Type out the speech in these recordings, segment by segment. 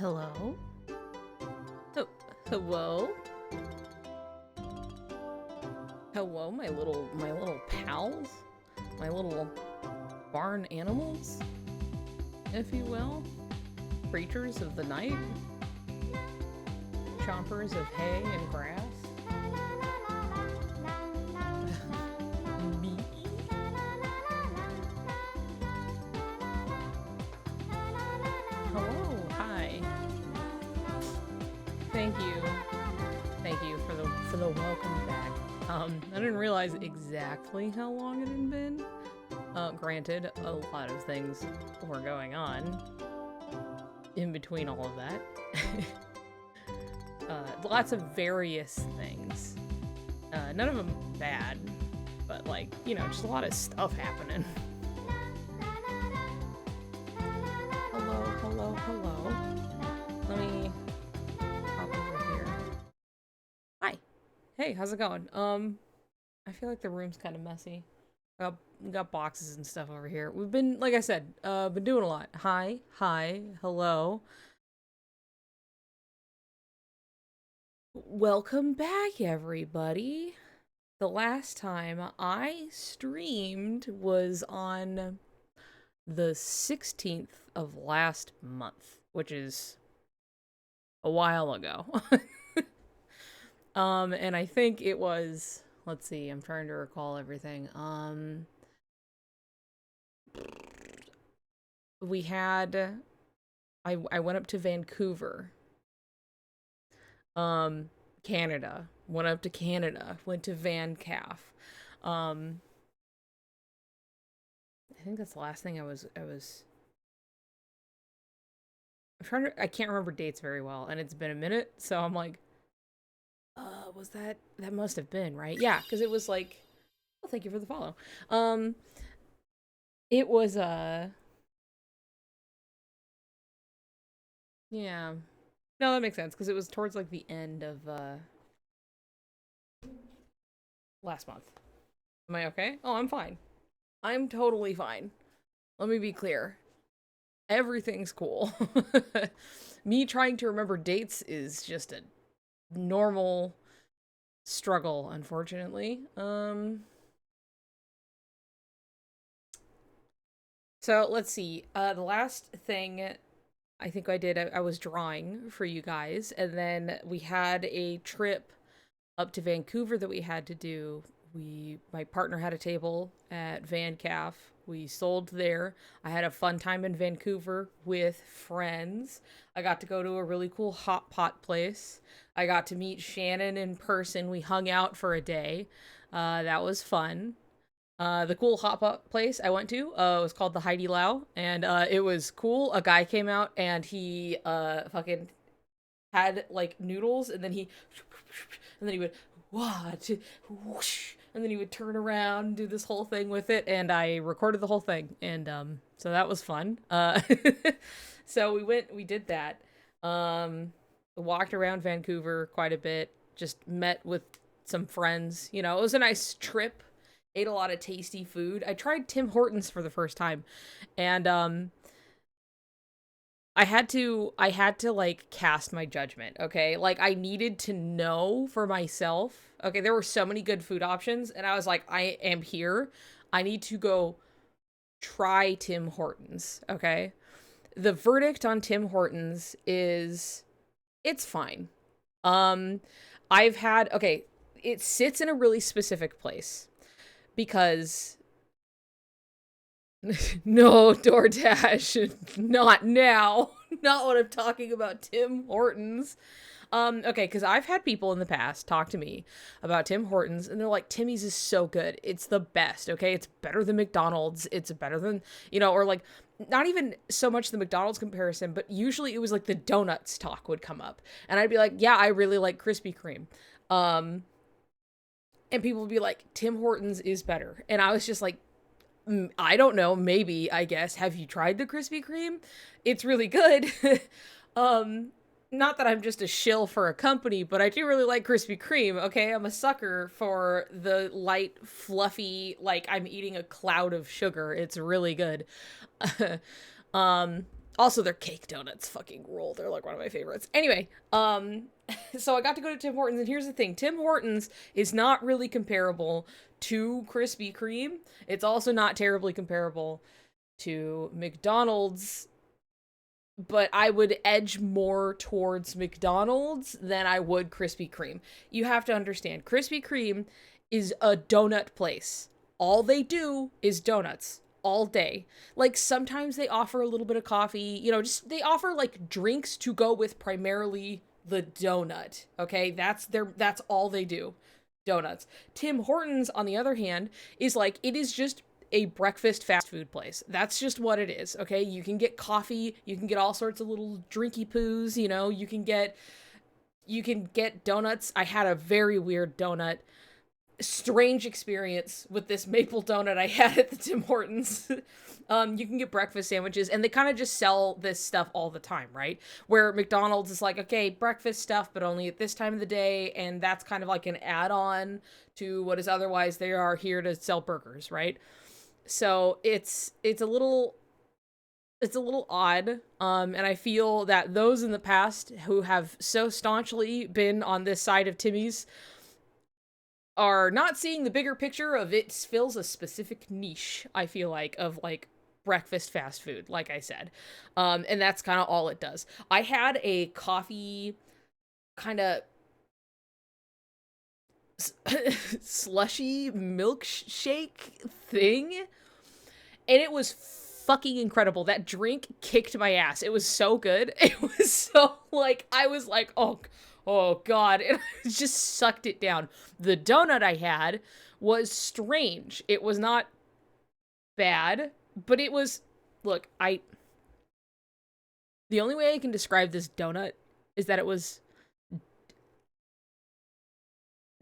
Hello? Oh, hello? Hello, my little pals? My little barn animals, if you will? Creatures of the night? Chompers of hay and grass? Me? Hello, hi. Thank you. Thank you for the welcome back. I didn't realize exactly how long it had been. Granted, a lot of things were going on in between all of that. Lots of various things. None of them bad, but like, you know, just a lot of stuff happening. Hello, hello, hello. Let me hop over here. Hi. Hey, how's it going? I feel like the room's kind of messy. We got boxes and stuff over here. We've been, like I said, been doing a lot. Hi, hello. Welcome back, everybody. The last time I streamed was on the 16th of last month, which is a while ago. And I think it was, let's see, I'm trying to recall everything. We had, I went up to Vancouver, Canada, went up to Canada, went to VanCaf. I think that's the last thing I'm trying to, I can't remember dates very well, and it's been a minute, so I'm like, was that must have been, right? Yeah, because it was like, well, thank you for the follow. It was, yeah. No, that makes sense, because it was towards, like, the end of, last month. Am I okay? Oh, I'm fine. I'm totally fine. Let me be clear. Everything's cool. Me trying to remember dates is just a normal struggle, unfortunately. So let's see. The last thing I think I did, I was drawing for you guys, and then we had a trip up to Vancouver that we had to do. My partner had a table at VanCaf. We sold there. I had a fun time in Vancouver with friends. I got to go to a really cool hot pot place. I got to meet Shannon in person. We hung out for a day. That was fun. The cool hot pot place I went to was called the Heidi Lau, and it was cool. A guy came out and he fucking had like noodles, and then he would what whoosh, and then he would turn around and do this whole thing with it, and I recorded the whole thing, and so that was fun. So we did that. Walked around Vancouver quite a bit, just met with some friends. You know, it was a nice trip. Ate a lot of tasty food. I tried Tim Hortons for the first time, and I had to like cast my judgment, okay? Like I needed to know for myself. Okay, there were so many good food options, and I was like, I am here. I need to go try Tim Hortons, okay? The verdict on Tim Hortons is it's fine. Um I've had okay, it sits in a really specific place because no, DoorDash, not now. Not when I'm talking about Tim Hortons. Okay, because I've had people in the past talk to me about Tim Hortons, and they're like, Timmy's is so good. It's the best, okay? It's better than McDonald's. It's better than, or like, not even so much the McDonald's comparison, but usually it was like the donuts talk would come up. And I'd be like, yeah, I really like Krispy Kreme. And people would be like, Tim Hortons is better. And I was just like, I don't know, maybe, I guess. Have you tried the Krispy Kreme? It's really good. um, Not that I'm just a shill for a company, but I do really like Krispy Kreme, okay? I'm a sucker for the light, fluffy, like I'm eating a cloud of sugar. It's really good. um, Also, their cake donuts fucking rule. They're like one of my favorites. Anyway, so I got to go to Tim Hortons, and here's the thing: Tim Hortons is not really comparable to Krispy Kreme. It's also not terribly comparable to McDonald's, but I would edge more towards McDonald's than I would Krispy Kreme. You have to understand, Krispy Kreme is a donut place. All they do is donuts all day. Like, sometimes they offer a little bit of coffee, just they offer like drinks to go with primarily the donut. Okay? That's all they do. Donuts. Tim Hortons, on the other hand, is like, it is just a breakfast fast food place. That's just what it is, okay? You can get coffee, you can get all sorts of little drinky poos, you can get donuts. I had a very weird donut. Strange experience with this maple donut I had at the Tim Hortons. You can get breakfast sandwiches, and they kind of just sell this stuff all the time, right? Where McDonald's is like, okay, breakfast stuff, but only at this time of the day, and that's kind of like an add-on to what is otherwise they are here to sell burgers, right? So it's a little odd, and I feel that those in the past who have so staunchly been on this side of Timmy's are not seeing the bigger picture of it fills a specific niche, I feel like, of like breakfast fast food, like I said. And that's kind of all it does. I had a coffee kind of slushy milkshake thing, and it was fucking incredible. That drink kicked my ass. It was so good. It was so like, I was like, oh god, and I just sucked it down. The donut I had was strange. It was not bad, but it was, look, the only way I can describe this donut is that it was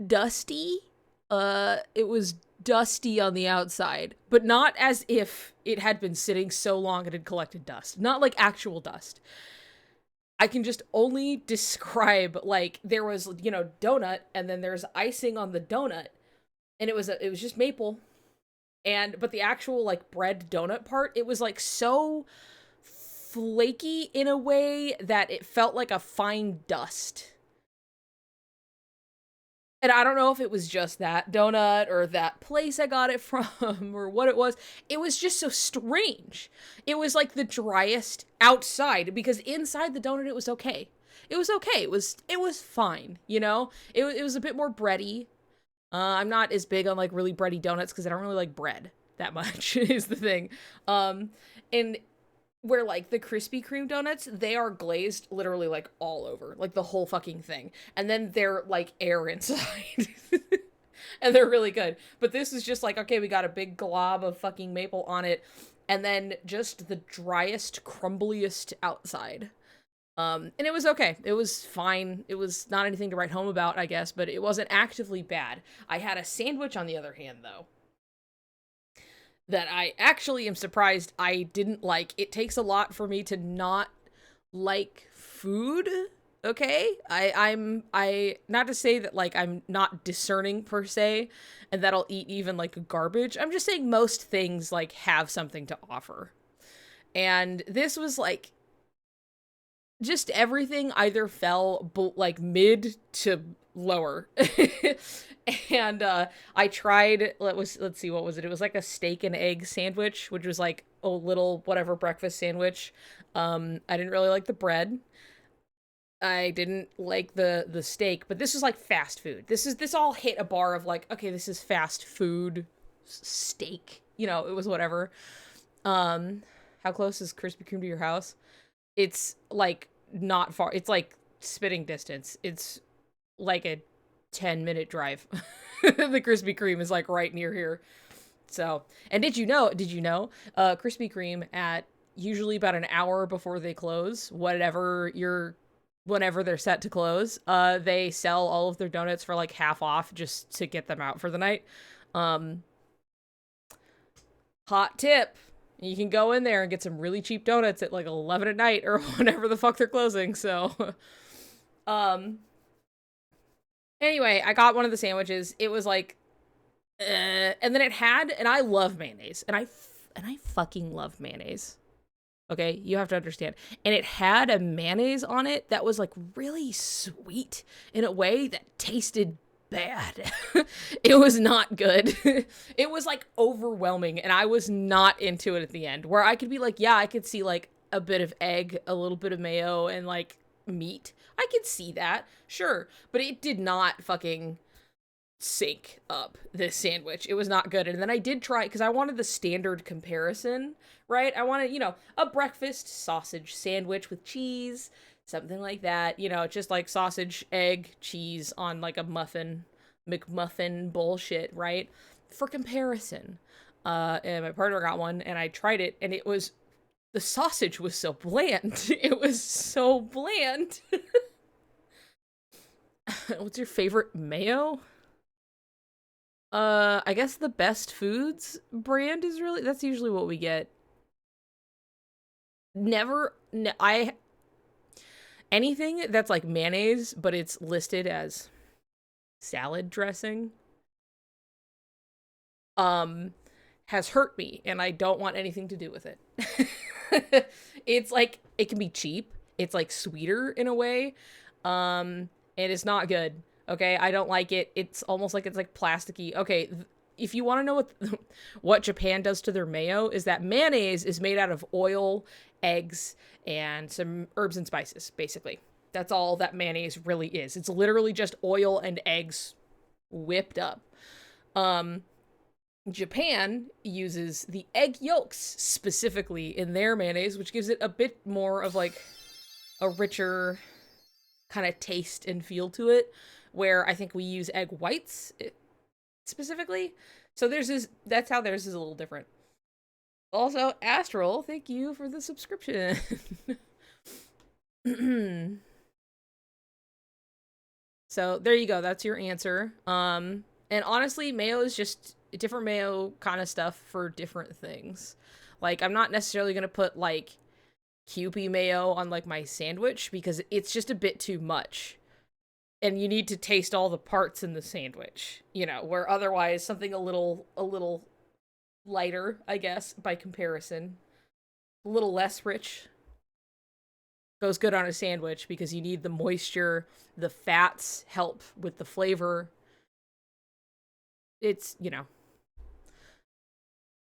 dusty. It was dusty on the outside, but not as if it had been sitting so long it had collected dust. Not like actual dust. I can just only describe, like, there was, donut, and then there's icing on the donut, and it was just maple, but the actual, like, bread donut part, it was, like, so flaky in a way that it felt like a fine dust. And I don't know if it was just that donut or that place I got it from or what it was. It was just so strange. It was like the driest outside, because inside the donut it was okay. It was okay. It was fine, It was a bit more bready. I'm not as big on like really bready donuts because I don't really like bread that much is the thing. And where like the Krispy Kreme donuts, they are glazed literally like all over, like the whole fucking thing. And then they're like air inside. And they're really good. But this is just like, okay, we got a big glob of fucking maple on it, and then just the driest, crumbliest outside. And it was okay. It was fine. It was not anything to write home about, I guess, but it wasn't actively bad. I had a sandwich on the other hand, though, that I actually am surprised I didn't like. It takes a lot for me to not like food, okay? I'm not to say that, like, I'm not discerning per se, and that I'll eat even, like, garbage. I'm just saying most things, like, have something to offer. And this was, like, just everything either fell, like, mid to lower. And I tried, let's see, what was it? It was like a steak and egg sandwich, which was like a little whatever breakfast sandwich. I didn't really like the bread. I didn't like the steak, but this was like fast food. This all hit a bar of like, okay, this is fast food steak. It was whatever. How close is Krispy Kreme to your house? It's like not far. It's like spitting distance. It's like a 10-minute drive. The Krispy Kreme is like right near here. So, and did you know, Krispy Kreme at usually about an hour before they close, whenever they're set to close, they sell all of their donuts for like half off just to get them out for the night. Hot tip. You can go in there and get some really cheap donuts at like 11 at night or whenever the fuck they're closing. So, anyway, I got one of the sandwiches. It was like, and then and I love mayonnaise, and I fucking love mayonnaise. Okay, you have to understand. And it had a mayonnaise on it that was like really sweet in a way that tasted bad. It was not good. It was like overwhelming, and I was not into it at the end. Where I could be like, yeah, I could see like a bit of egg, a little bit of mayo, and like meat. I could see that, sure. But it did not fucking sync up this sandwich. It was not good. And then I did try, because I wanted the standard comparison, right? I wanted, a breakfast sausage sandwich with cheese, something like that. Just like sausage, egg, cheese on like a muffin, McMuffin bullshit, right? For comparison. And my partner got one, and I tried it, and the sausage was so bland. It was so bland. What's your favorite mayo? I guess the Best Foods brand is that's usually what we get. Anything that's like mayonnaise, but it's listed as salad dressing, has hurt me, and I don't want anything to do with it. It's like, it can be cheap. It's like sweeter in a way. And it's not good. Okay, I don't like it. It's almost like it's like plasticky. Okay, if you want to know what Japan does to their mayo, is that mayonnaise is made out of oil, eggs, and some herbs and spices, basically. That's all that mayonnaise really is. It's literally just oil and eggs whipped up. Japan uses the egg yolks specifically in their mayonnaise, which gives it a bit more of like a richer kind of taste and feel to it, where I think we use egg whites specifically. So that's how theirs is a little different. Also, Astral, thank you for the subscription. So there you go. That's your answer. And honestly, mayo is just different mayo kind of stuff for different things. Like, I'm not necessarily going to put like Kewpie mayo on like my sandwich because it's just a bit too much. And you need to taste all the parts in the sandwich, where otherwise something a little lighter, I guess, by comparison, a little less rich, goes good on a sandwich because you need the moisture, the fats help with the flavor. It's,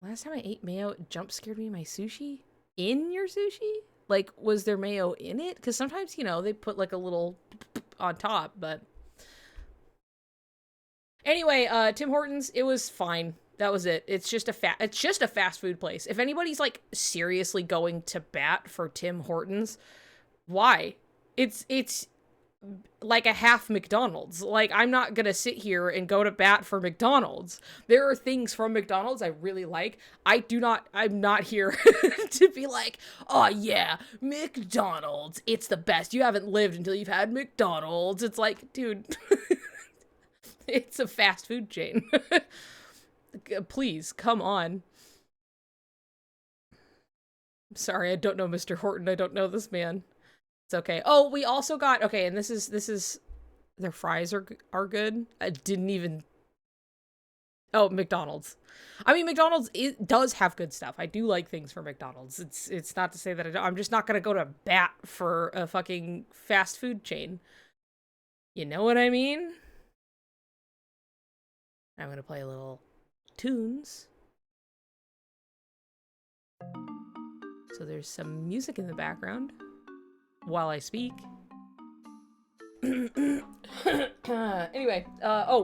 last time I ate mayo, it jump scared me in my sushi. In your sushi? Like, was there mayo in it? Because sometimes, they put like a little on top, but anyway, Tim Hortons, it was fine. That was it. It's just a fast food place. If anybody's like seriously going to bat for Tim Hortons, why? It's like a half McDonald's. Like, I'm not gonna sit here and go to bat for McDonald's. There are things from McDonald's I really like. I'm not here to be like, oh yeah, McDonald's, it's the best. You haven't lived until you've had McDonald's. It's like, dude, it's a fast food chain. Please, come on. Sorry, I don't know Mr. Horton. I don't know this man. It's okay. Oh, we also got, okay, and this is their fries are good. I didn't even. Oh, McDonald's. I mean, McDonald's, it does have good stuff. I do like things from McDonald's. It's not to say that I'm just not gonna go to bat for a fucking fast food chain. You know what I mean? I'm gonna play a little tunes. So there's some music in the background while I speak. Anyway,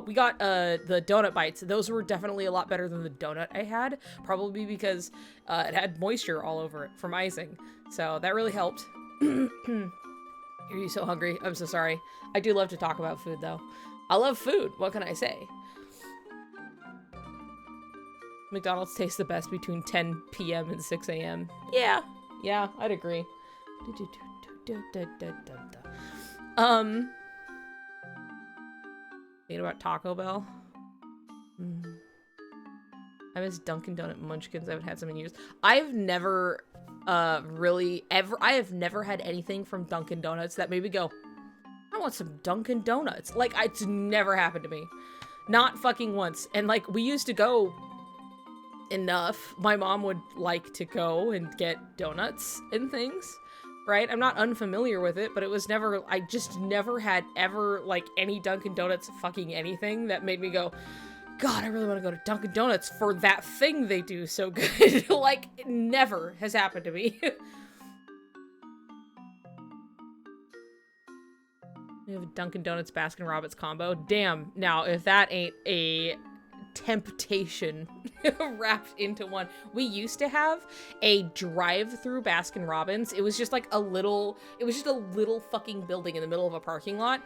we got the donut bites. Those were definitely a lot better than the donut I had, probably because it had moisture all over it from icing, so that really helped. Are you so hungry? I'm so sorry. I do love to talk about food, though. I love food. What can I say? McDonald's tastes the best between 10 p.m. and 6 a.m. Yeah, I'd agree. Thinking about Taco Bell. I miss Dunkin' Donut Munchkins. I haven't had some in years. I've never I have never had anything from Dunkin' Donuts that made me go, I want some Dunkin' Donuts. Like, it's never happened to me. Not fucking once. And like, we used to go enough, my mom would like to go and get donuts and things, right? I'm not unfamiliar with it, but it was never, I just never had ever, like, any Dunkin' Donuts fucking anything that made me go, God, I really want to go to Dunkin' Donuts for that thing they do so good. Like, it never has happened to me. We have a Dunkin' Donuts Baskin Robbins combo. Damn, now, if that ain't a temptation wrapped into one. We used to have a drive-through Baskin Robbins. It was just like a little fucking building in the middle of a parking lot.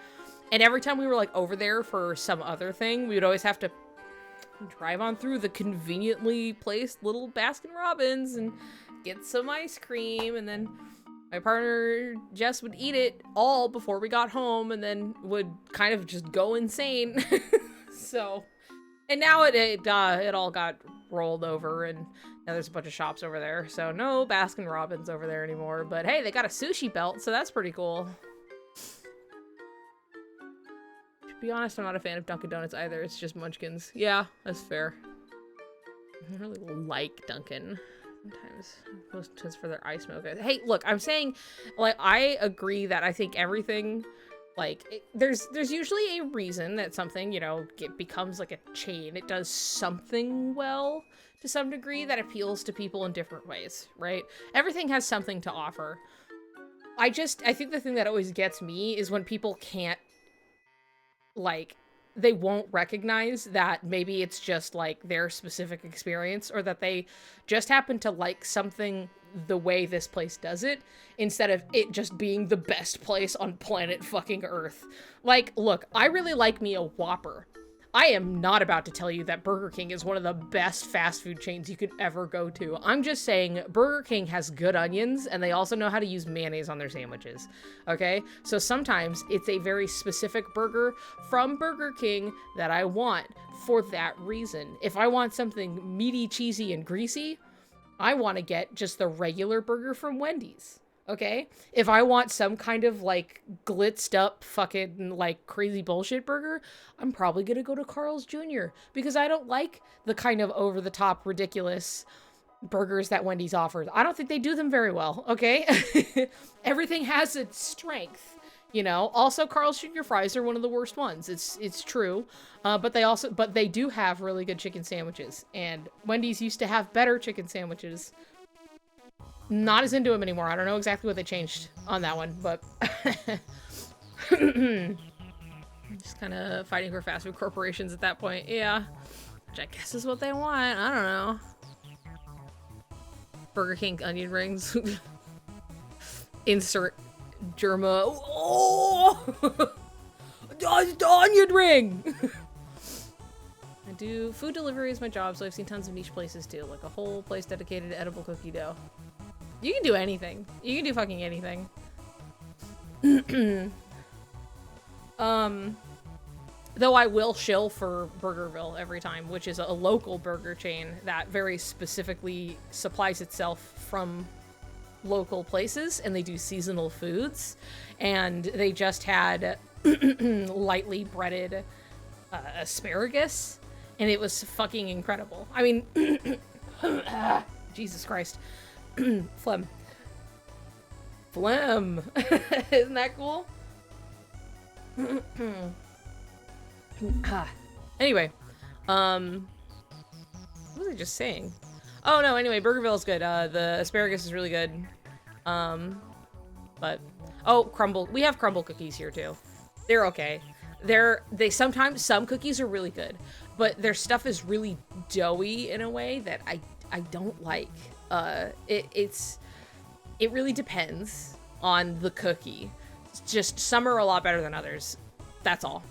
And every time we were like over there for some other thing, we would always have to drive on through the conveniently placed little Baskin Robbins and get some ice cream, and then my partner Jess would eat it all before we got home and then would kind of just go insane. So, and now it all got rolled over, and now there's a bunch of shops over there. So no Baskin Robbins over there anymore, but hey, they got a sushi belt, so that's pretty cool. To be honest, I'm not a fan of Dunkin' Donuts either. It's just Munchkins. Yeah, that's fair. I don't really like Dunkin'. Sometimes just for their ice milk. Hey, look, I'm saying, like, I agree that I think everything, like, there's usually a reason that something, you know, becomes like a chain. It does something well to some degree that appeals to people in different ways, right? Everything has something to offer. I think the thing that always gets me is when people can't, like, they won't recognize that maybe it's just like their specific experience, or that they just happen to like something the way this place does it, instead of it just being the best place on planet fucking Earth. Like, look, I really like me a Whopper. I am not about to tell you that Burger King is one of the best fast food chains you could ever go to. I'm just saying Burger King has good onions, and they also know how to use mayonnaise on their sandwiches, okay? So sometimes it's a very specific burger from Burger King that I want for that reason. If I want something meaty, cheesy, and greasy, I want to get just the regular burger from Wendy's. Okay? If I want some kind of, like, glitzed up fucking, like, crazy bullshit burger, I'm probably gonna go to Carl's Jr. because I don't like the kind of over-the-top, ridiculous burgers that Wendy's offers. I don't think they do them very well, okay? Everything has its strength, you know? Also, Carl's Jr. fries are one of the worst ones. It's true. But they do have really good chicken sandwiches. And Wendy's used to have better chicken sandwiches. Not as into them anymore. I don't know exactly what they changed on that one, but just kind of fighting for fast food corporations at that point. Yeah, which I guess is what they want. I don't know. Burger King onion rings. Insert Germa. Oh! The onion ring! I do food delivery is my job, so I've seen tons of niche places too, like a whole place dedicated to edible cookie dough. You can do anything. You can do fucking anything. Though I will shill for Burgerville every time, which is a local burger chain that very specifically supplies itself from local places, and they do seasonal foods, and they just had lightly breaded asparagus, and it was fucking incredible. I mean, Jesus Christ. Phlegm. Isn't that cool? Anyway, what was I just saying? Oh no, anyway, Burgerville is good. The asparagus is really good. But oh, crumble. We have crumble cookies here too. They're okay. They sometimes, some cookies are really good, but their stuff is really doughy in a way that I don't like. It really depends on the cookie. It's just some are a lot better than others. That's all.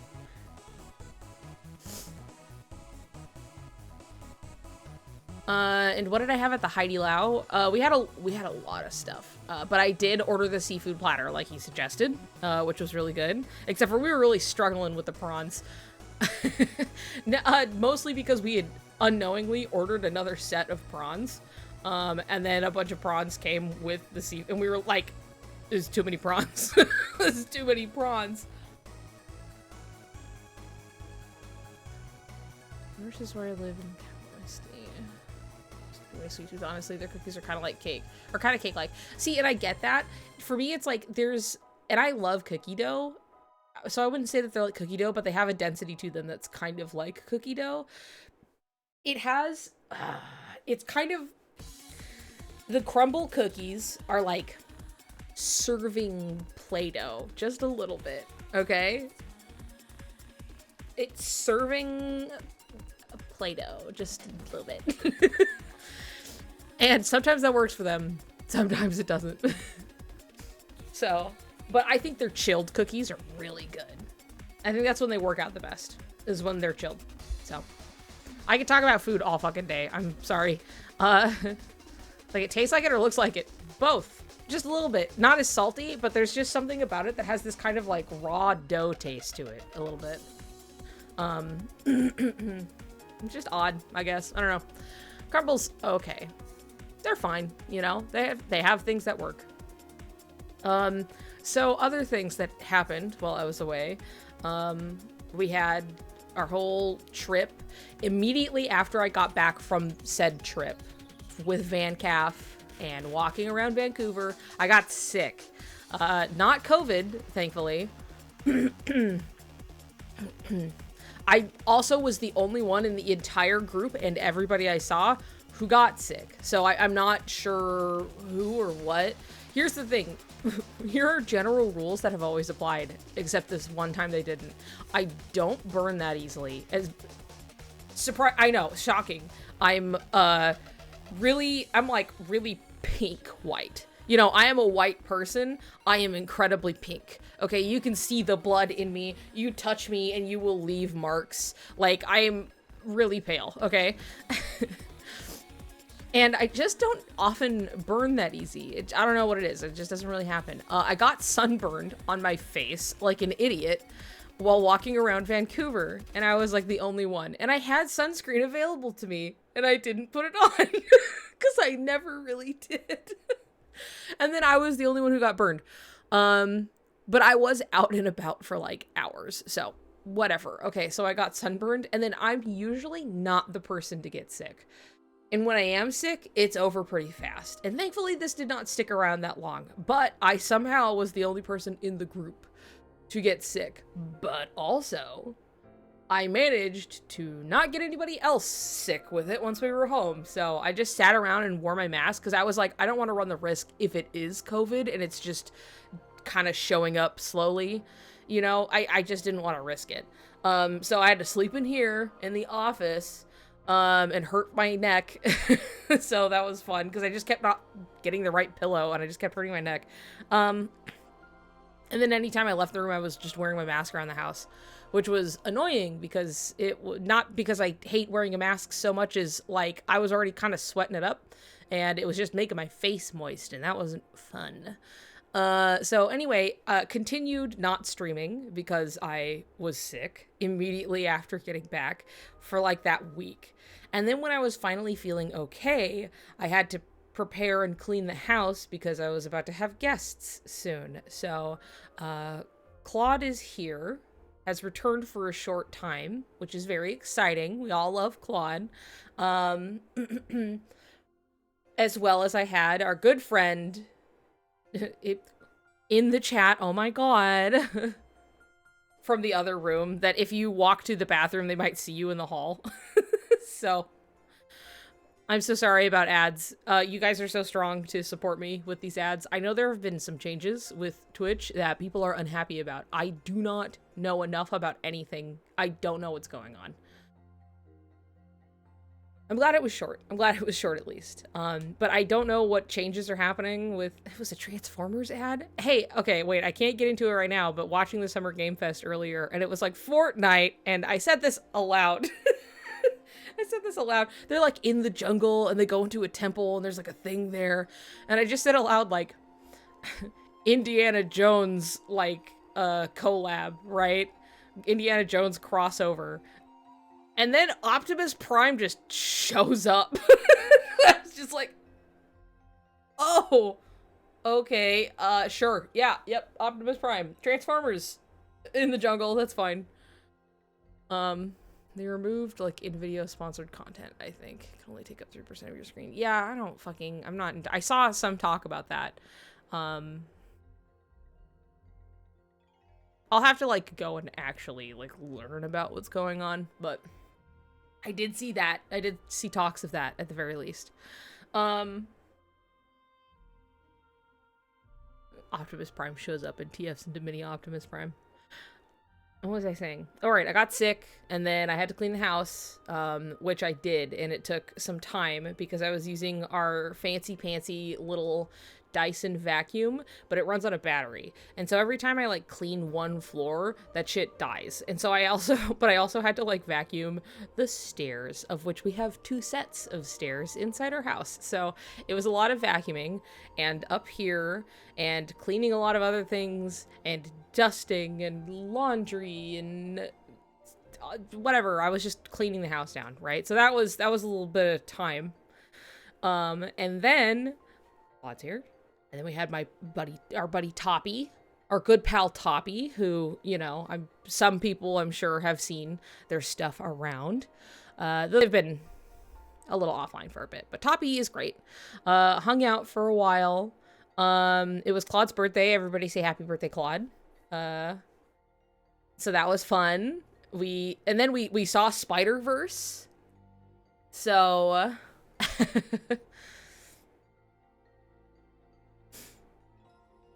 And what did I have at the Heidi Lau? We had a lot of stuff. But I did order the seafood platter like he suggested, which was really good. Except for we were really struggling with the prawns. Mostly because we had unknowingly ordered another set of prawns. And then a bunch of prawns came with the seafood, and we were like, there's too many prawns. There's too many prawns. This is where I live in California. my sweet tooth, honestly. Their cookies are kind of like cake, or kind of cake-like. See, and I get that. For me, it's like and I love cookie dough, so I wouldn't say that they're like cookie dough, but they have a density to them that's kind of like cookie dough. It has, it's kind of, the crumble cookies are like serving Play-Doh, just a little bit, okay? It's serving Play-Doh, just a little bit. And sometimes that works for them, sometimes it doesn't. So, but I think their chilled cookies are really good. I think that's when they work out the best, is when they're chilled. So, I could talk about food all fucking day, I'm sorry. Like it tastes like it or looks like it? Both. Just a little bit. Not as salty, but there's just something about it that has this kind of like raw dough taste to it a little bit. It's just odd, I guess. I don't know. Crumbles, okay. They're fine, you know? They have things that work. So other things that happened while I was away. We had our whole trip. Immediately after I got back from said trip with Van Calf and walking around Vancouver, I got sick. Not COVID, thankfully. I also was the only one in the entire group and everybody I saw who got sick. So I'm not sure who or what. Here's the thing. Here are general rules that have always applied, except this one time they didn't. I don't burn that easily. I know, shocking. I'm like really pink white. You know, I am a white person. I am incredibly pink. Okay, you can see the blood in me. You touch me and you will leave marks. Like, I am really pale, okay? And I just don't often burn that easy. I don't know what it is. It just doesn't really happen. I got sunburned on my face like an idiot while walking around Vancouver, and I was like the only one. And I had sunscreen available to me, and I didn't put it on because I never really did. And then I was the only one who got burned. But I was out and about for like hours, so whatever. Okay, so I got sunburned, and then I'm usually not the person to get sick. And when I am sick, it's over pretty fast. And thankfully, this did not stick around that long. But I somehow was the only person in the group to get sick. But also, I managed to not get anybody else sick with it once we were home. So I just sat around and wore my mask because I was like, I don't want to run the risk if it is COVID and it's just kind of showing up slowly. You know, I just didn't want to risk it. So I had to sleep in here in the office. And hurt my neck. So that was fun because I just kept not getting the right pillow and I just kept hurting my neck. And then anytime I left the room, I was just wearing my mask around the house, which was annoying because not because I hate wearing a mask so much as like I was already kind of sweating it up and it was just making my face moist and that wasn't fun. So anyway, continued not streaming because I was sick immediately after getting back for like that week. And then when I was finally feeling okay, I had to prepare and clean the house because I was about to have guests soon. So, Claude is here, has returned for a short time, which is very exciting. We all love Claude. As well as I had our good friend in the chat, oh my god, from the other room, that if you walk to the bathroom, they might see you in the hall. So, I'm so sorry about ads. You guys are so strong to support me with these ads. I know there have been some changes with Twitch that people are unhappy about. I do not know enough about anything. I don't know what's going on. I'm glad it was short. I'm glad it was short at least. But I don't know what changes are happening with... It was a Transformers ad? Hey, okay, wait, I can't get into it right now, but watching the Summer Game Fest earlier, and it was like Fortnite, and I said this aloud. I said this aloud. They're like in the jungle, and they go into a temple, and there's like a thing there. And I just said aloud, like, Indiana Jones, like, collab, right? Indiana Jones crossover. And then Optimus Prime just shows up. I was just like, oh, okay, sure. Yeah, yep, Optimus Prime. Transformers in the jungle, that's fine. They removed, like, in-video sponsored content, I think. Can only take up 3% of your screen. Yeah, I'm not, I saw some talk about that. I'll have to, like, go and actually, like, learn about what's going on, but I did see that. I did see talks of that, at the very least. Optimus Prime shows up and TFs into Mini Optimus Prime. What was I saying? All right, I got sick, and then I had to clean the house, which I did, and it took some time because I was using our fancy-pantsy little Dyson vacuum, but it runs on a battery. And so every time I, like, clean one floor, that shit dies. And so I also had to, like, vacuum the stairs, of which we have 2 sets of stairs inside our house. So it was a lot of vacuuming, and up here, and cleaning a lot of other things, and dusting, and laundry, and whatever. I was just cleaning the house down, right? So that was a little bit of time. And then Claude's here. And then we had our buddy Toppy, our good pal Toppy, who, you know, some people I'm sure have seen their stuff around. They've been a little offline for a bit, but Toppy is great. Hung out for a while. It was Claude's birthday. Everybody say happy birthday, Claude. So that was fun. And then we saw Spider-Verse. So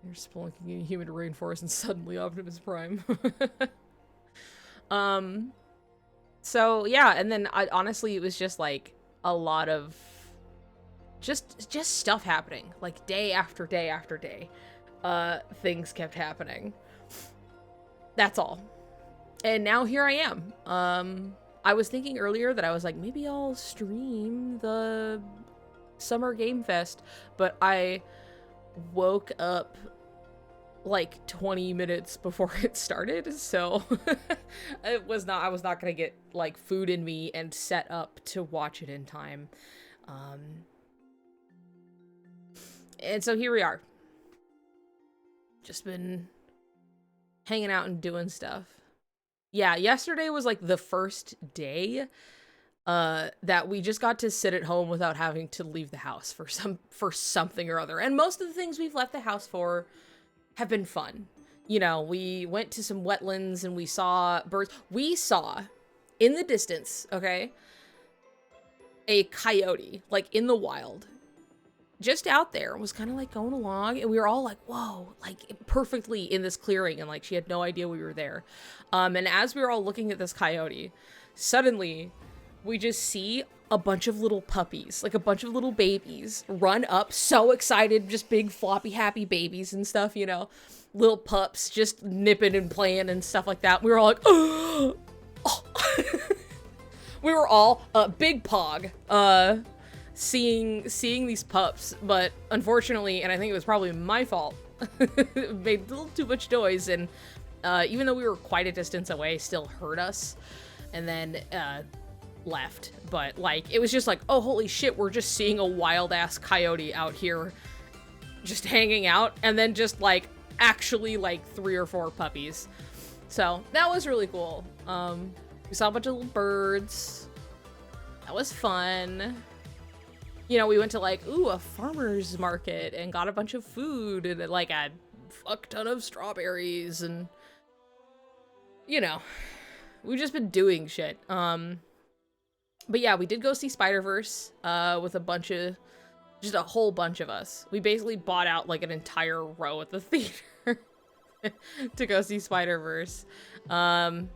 you're spelunking in a humid rainforest and suddenly Optimus Prime. So yeah, and then honestly, it was just like a lot of just stuff happening, like day after day after day. Things kept happening. That's all. And now here I am. I was thinking earlier that I was like, maybe I'll stream the Summer Game Fest, but I woke up like 20 minutes before it started, so I was not gonna get like food in me and set up to watch it in time. And so here we are. Just been hanging out and doing stuff. Yeah, yesterday was like the first day that we just got to sit at home without having to leave the house for something or other. And most of the things we've left the house for have been fun. You know, we went to some wetlands and we saw birds. We saw in the distance, okay, a coyote, like in the wild, just out there, was kind of like going along, and we were all like, whoa, like perfectly in this clearing, and like she had no idea we were there. And as we were all looking at this coyote, suddenly we just see a bunch of little puppies, like a bunch of little babies, run up, so excited, just big floppy happy babies and stuff, you know, little pups just nipping and playing and stuff like that. We were all like, oh. We wwere all big pog seeing these pups, but unfortunately, and I think it was probably my fault, made a little too much noise, and even though we were quite a distance away, still heard us, and then left. But like, it was just like, oh holy shit, we're just seeing a wild ass coyote out here just hanging out, and then just like actually like 3 or 4 puppies. So that was really cool. We saw a bunch of little birds. That was fun. You know, we went to like, a farmer's market and got a bunch of food and like a fuck ton of strawberries, and you know, we've just been doing shit. But yeah, we did go see Spider-Verse with just a whole bunch of us. We basically bought out like an entire row at the theater to go see Spider-Verse. And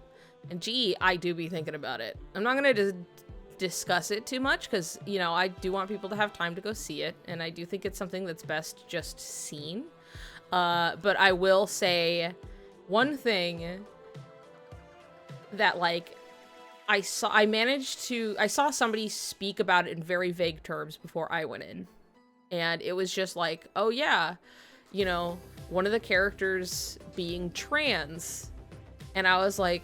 gee, I do be thinking about it. I'm not gonna discuss it too much because, you know, I do want people to have time to go see it, and I do think it's something that's best just seen. But I will say one thing that like I saw somebody speak about it in very vague terms before I went in, and it was just like, oh yeah, you know, one of the characters being trans, and I was like,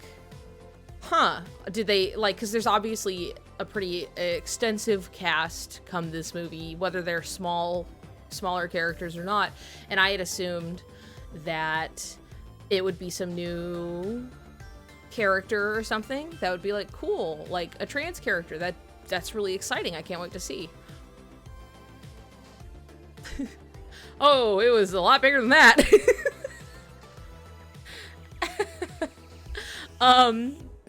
huh, did they, like, because there's obviously a pretty extensive cast come this movie, whether they're smaller characters or not, and I had assumed that it would be some new character or something that would be like cool, like a trans character. That's really exciting. I can't wait to see. Oh, it was a lot bigger than that.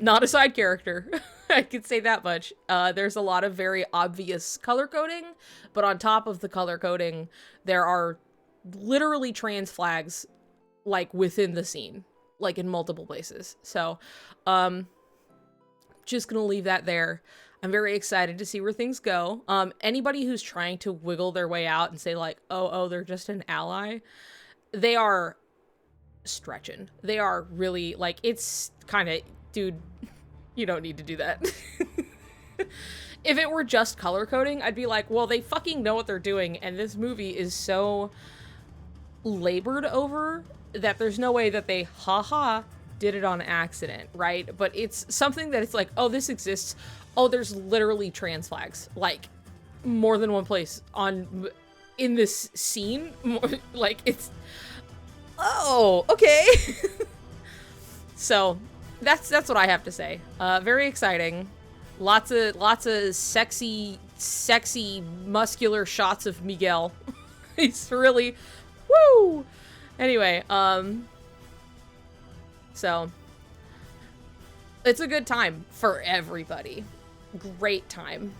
Not a side character. I could say that much. There's a lot of very obvious color coding, but on top of the color coding, there are literally trans flags, like, within the scene, like, in multiple places. So, just gonna leave that there. I'm very excited to see where things go. Anybody who's trying to wiggle their way out and say, like, oh, they're just an ally, they are stretching. They are really, like, it's kind of, dude, you don't need to do that. If it were just color coding, I'd be like, well, they fucking know what they're doing, and this movie is so labored over that there's no way that they, did it on accident, right? But it's something that it's like, oh, this exists. Oh, there's literally trans flags, like, more than one place in this scene. Like, it's, oh, okay. So, that's what I have to say. Very exciting. Lots of sexy, muscular shots of Miguel. He's really, woo! Anyway, so, it's a good time for everybody. Great time.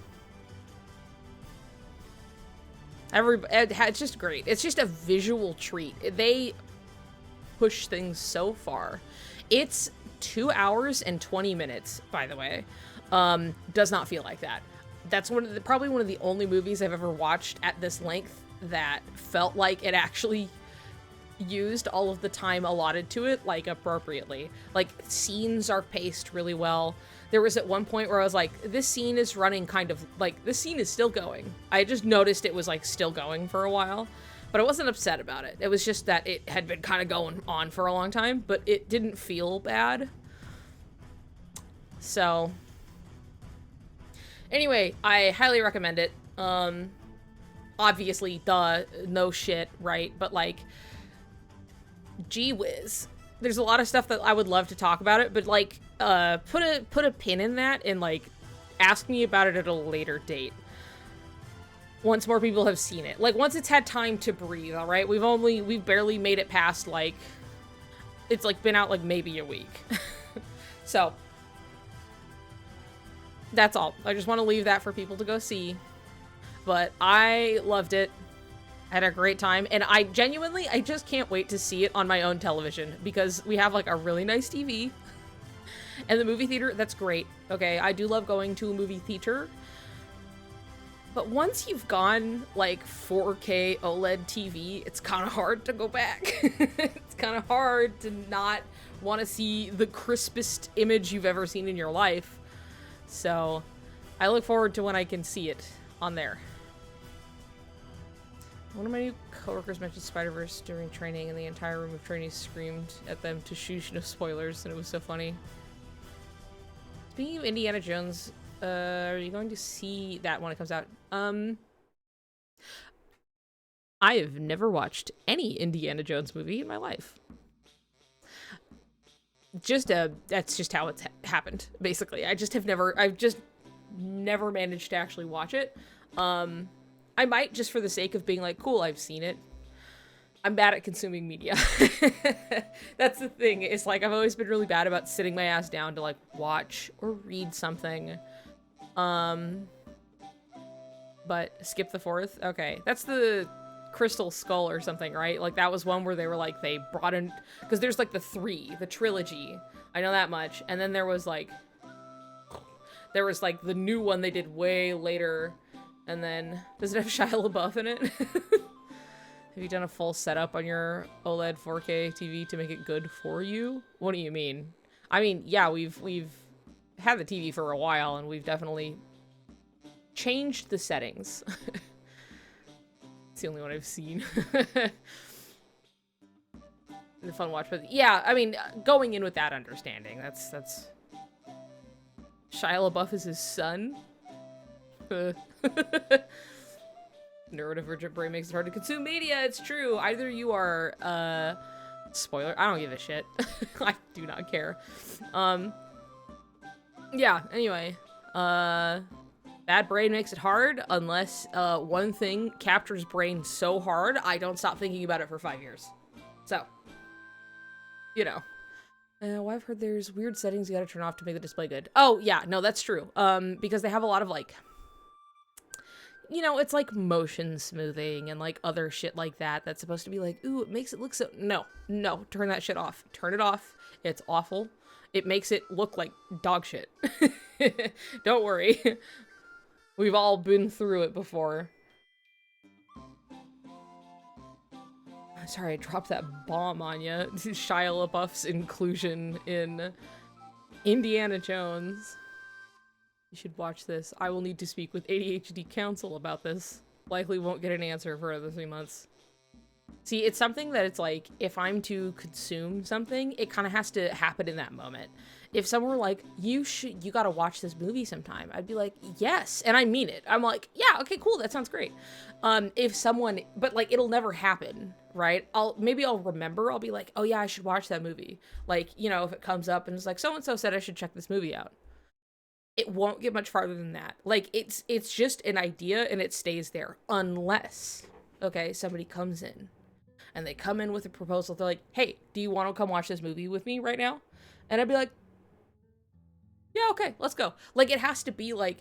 It's just great. It's just a visual treat. They push things so far. It's 2 hours and 20 minutes, by the way. Does not feel like that. That's probably one of the only movies I've ever watched at this length that felt like it actually used all of the time allotted to it, like, appropriately. Like, scenes are paced really well. There was at one point where I was like, this scene is running kind of, like, this scene is still going. I just noticed it was, like, still going for a while, but I wasn't upset about it. It was just that it had been kind of going on for a long time, but it didn't feel bad. So, anyway, I highly recommend it. Obviously, no shit, right? But, like, gee whiz. There's a lot of stuff that I would love to talk about it, but, like, put a pin in that and, like, ask me about it at a later date. Once more people have seen it. Like, once it's had time to breathe, alright? We've barely made it past, like, it's, like, been out, like, maybe a week. So, that's all. I just want to leave that for people to go see. But I loved it. I had a great time. And I just can't wait to see it on my own television. Because we have, like, a really nice TV. And the movie theater, that's great. Okay, I do love going to a movie theater. But once you've gone, like, 4K OLED TV, it's kind of hard to go back. It's kind of hard to not want to see the crispest image you've ever seen in your life. So, I look forward to when I can see it on there. One of my new coworkers mentioned Spider-Verse during training, and the entire room of trainees screamed at them to shush, no spoilers, and it was so funny. Speaking of Indiana Jones, are you going to see that when it comes out? I have never watched any Indiana Jones movie in my life. That's just how it's happened, basically. I've just never managed to actually watch it. I might, just for the sake of being like, cool, I've seen it. I'm bad at consuming media. That's the thing. It's like, I've always been really bad about sitting my ass down to, like, watch or read something. But skip the fourth? Okay. That's the Crystal Skull or something, right? Like, that was one where they were like, they brought in, because there's like the trilogy. I know that much. And then there was like the new one they did way later. And then, does it have Shia LaBeouf in it? Have you done a full setup on your OLED 4K TV to make it good for you? What do you mean? I mean, yeah, we've had the TV for a while, and we've definitely changed the settings. It's the only one I've seen. The fun watch, but yeah, I mean, going in with that understanding, that's Shia LaBeouf is his son. Neurodivergent brain makes it hard to consume media. It's true. Either you are spoiler, I don't give a shit. I do not care. Yeah, anyway. Bad brain makes it hard unless one thing captures brain so hard I don't stop thinking about it for 5 years. So, you know. Well, I've heard there's weird settings you gotta turn off to make the display good. Oh, yeah, no, that's true. Because they have a lot of, like, you know, it's like motion smoothing and, like, other shit like that that's supposed to be like, ooh, it makes it look so... No, no, turn that shit off. Turn it off. It's awful. It makes it look like dog shit. Don't worry. We've all been through it before. Sorry, I dropped that bomb on you. Shia LaBeouf's inclusion in Indiana Jones. You should watch this. I will need to speak with ADHD Council about this. Likely won't get an answer for another 3 months. See, it's something that it's like, if I'm to consume something, it kind of has to happen in that moment. If someone were like, you gotta watch this movie sometime, I'd be like, yes, and I mean it. I'm like, yeah, okay, cool, that sounds great. If someone, but like, it'll never happen, right? Maybe I'll remember, I'll be like, oh yeah, I should watch that movie. Like, you know, if it comes up and it's like, so-and-so said I should check this movie out. It won't get much farther than that. Like, it's just an idea and it stays there, unless, okay, somebody comes in. And they come in with a proposal. They're like, hey, do you want to come watch this movie with me right now? And I'd be like, yeah, okay, let's go. Like, it has to be like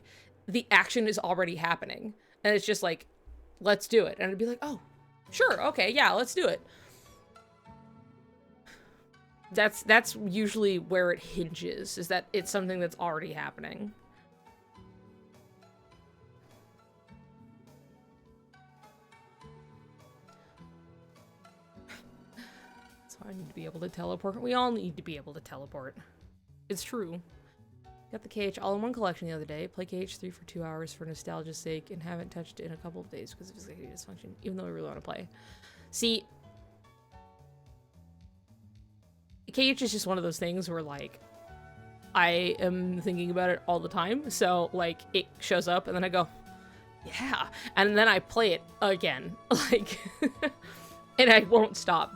the action is already happening. And it's just like, let's do it. And I'd be like, oh, sure, okay, yeah, let's do it. That's usually where it hinges, is that it's something that's already happening. I need to be able to teleport. We all need to be able to teleport. It's true. Got the KH all-in-one collection the other day. Play KH3 for 2 hours for nostalgia's sake and haven't touched it in a couple of days because of physical dysfunction, even though I really want to play. See, KH is just one of those things where, like, I am thinking about it all the time. So, like, it shows up and then I go, yeah. And then I play it again. Like, and I won't stop.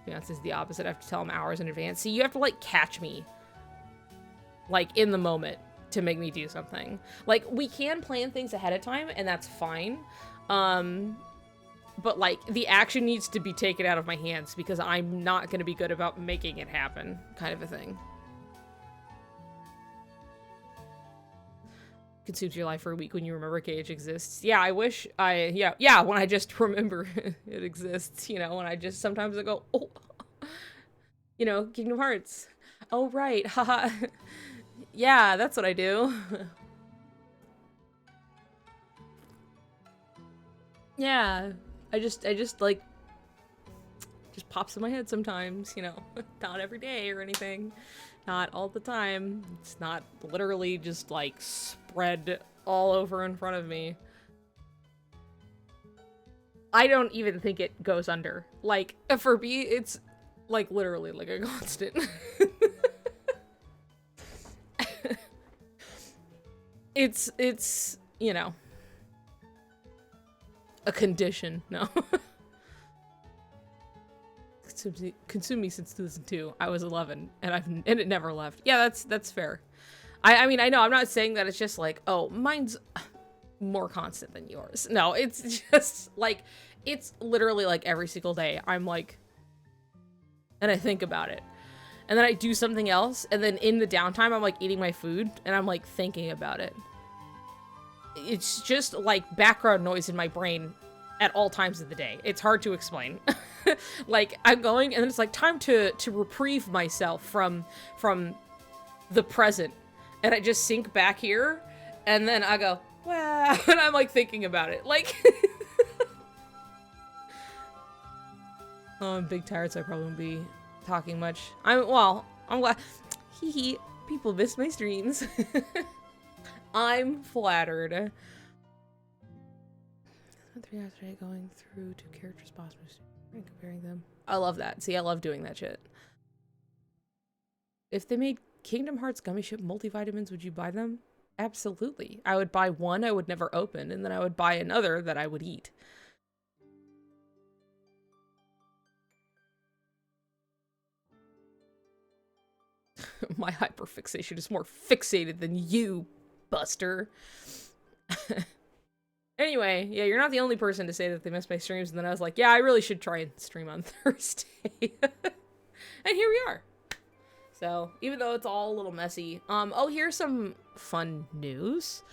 Fiance is the opposite. I have to tell him hours in advance. See, you have to, like, catch me, like, in the moment to make me do something. Like, we can plan things ahead of time, and that's fine. But, like, the action needs to be taken out of my hands because I'm not going to be good about making it happen, kind of a thing. Consumes your life for a week when you remember KH exists. Yeah, I wish yeah, when I just remember it exists, you know, when I just, sometimes I go, oh, you know, Kingdom Hearts. Oh, right, haha. Yeah, that's what I do. Yeah, I just, like, just pops in my head sometimes, you know, not every day or anything. Not all the time. It's not literally just, like, spread all over in front of me. I don't even think it goes under. Like, for me, it's, like, literally, like, a constant. It's, you know, a condition. No. Consumed me since 2002. I was 11, and it never left. Yeah, that's fair. I mean, I know, I'm not saying that it's just like, oh, mine's more constant than yours. No, it's just, like, it's literally, like, every single day. I'm like, and I think about it. And then I do something else, and then in the downtime, I'm, like, eating my food, and I'm, like, thinking about it. It's just, like, background noise in my brain at all times of the day. It's hard to explain. Like, I'm going, and then it's like, time to reprieve myself from the present. And I just sink back here, and then I go, wow, and I'm, like, thinking about it. Like, oh, I'm big tired, so I probably won't be talking much. I'm glad. Hee, people miss my streams. I'm flattered. 3 hours a day going through 2 characters' boss moves and comparing them. I love that. See, I love doing that shit. If they made Kingdom Hearts gummy ship multivitamins, would you buy them? Absolutely. I would buy one I would never open, and then I would buy another that I would eat. My hyperfixation is more fixated than you, Buster. Anyway, yeah, you're not the only person to say that they missed my streams, and then I was like, yeah, I really should try and stream on Thursday. And here we are. So, even though it's all a little messy, oh, here's some fun news.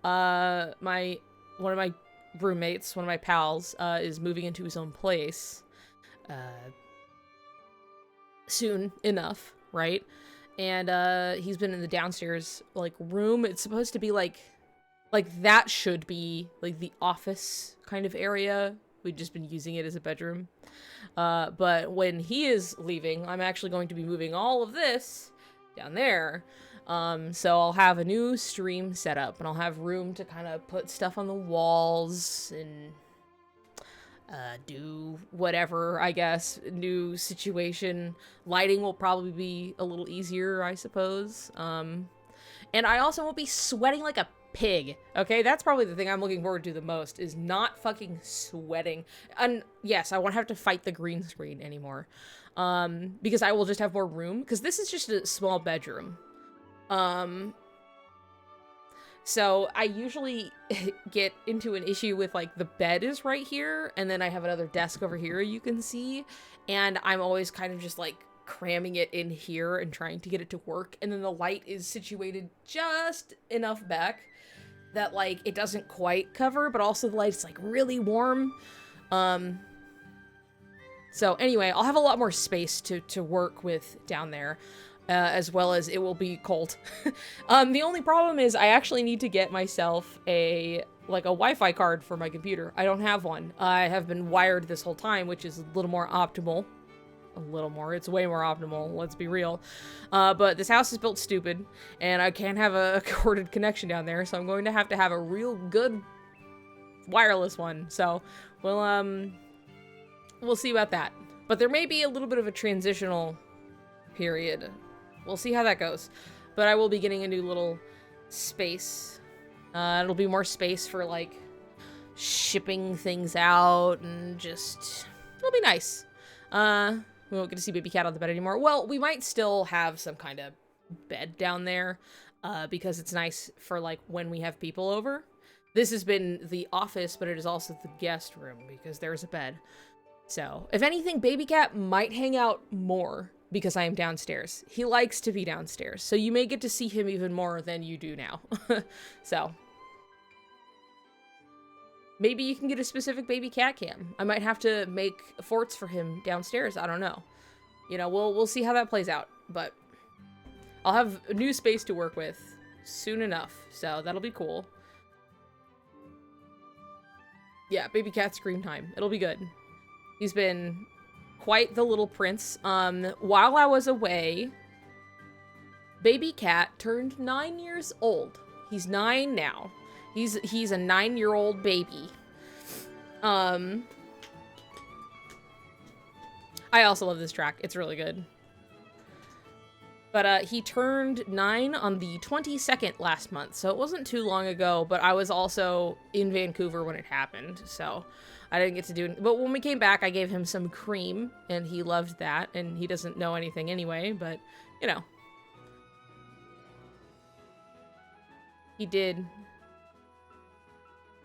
One of my roommates, one of my pals, is moving into his own place, soon enough, right? And, he's been in the downstairs, like, room. It's supposed to be, like, that should be, like, the office kind of area. We've just been using it as a bedroom. But when he is leaving, I'm actually going to be moving all of this down there. So I'll have a new stream set up, and I'll have room to kind of put stuff on the walls and do whatever, I guess. New situation. Lighting will probably be a little easier, I suppose. And I also won't be sweating like a pig. Okay, that's probably the thing I'm looking forward to the most, is not fucking sweating. And yes, I won't have to fight the green screen anymore, because I will just have more room, because this is just a small bedroom. So I usually get into an issue with, like, the bed is right here, and then I have another desk over here you can see, and I'm always kind of just, like, cramming it in here and trying to get it to work, and then the light is situated just enough back that, like, it doesn't quite cover, but also the light's, like, really warm. So anyway, I'll have a lot more space to work with down there, as well as it will be cold. The only problem is I actually need to get myself a Wi-Fi card for my computer. I don't have one. I have been wired this whole time, which is a little more optimal. It's way more optimal, let's be real. But this house is built stupid, and I can't have a corded connection down there, so I'm going to have a real good wireless one. So, we'll see about that. But there may be a little bit of a transitional period. We'll see how that goes. But I will be getting a new little space. It'll be more space for, like, shipping things out, and just... it'll be nice. We won't get to see Baby Cat on the bed anymore. Well, we might still have some kind of bed down there, because it's nice for, like, when we have people over. This has been the office, but it is also the guest room, because there's a bed. So, if anything, Baby Cat might hang out more, because I am downstairs. He likes to be downstairs, so you may get to see him even more than you do now. So... maybe you can get a specific Baby Cat cam. I might have to make forts for him downstairs. I don't know. You know, we'll see how that plays out. But I'll have a new space to work with soon enough. So that'll be cool. Yeah, Baby Cat scream time. It'll be good. He's been quite the little prince. While I was away, Baby Cat turned 9 years old. He's 9 now. He's a 9-year-old baby. I also love this track. It's really good. But he turned 9 on the 22nd last month, so it wasn't too long ago, but I was also in Vancouver when it happened, so I didn't get to do it. But when we came back, I gave him some cream, and he loved that, and he doesn't know anything anyway, but, you know. He did...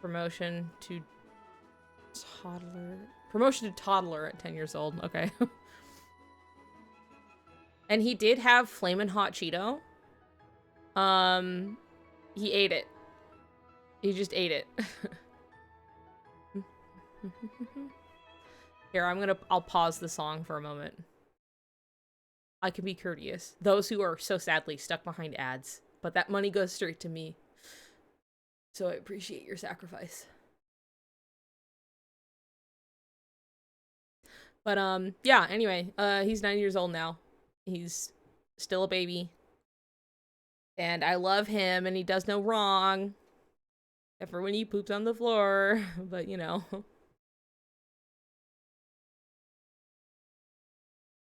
promotion to toddler at 10 years old. Okay. And he did have Flamin' Hot Cheeto. He ate it. He just ate it. Here, I'll pause the song for a moment. I can be courteous. Those who are so sadly stuck behind ads. But that money goes straight to me. So I appreciate your sacrifice. But, yeah, anyway, he's 9 years old now. He's still a baby. And I love him, and he does no wrong. Except for when he poops on the floor. But, you know.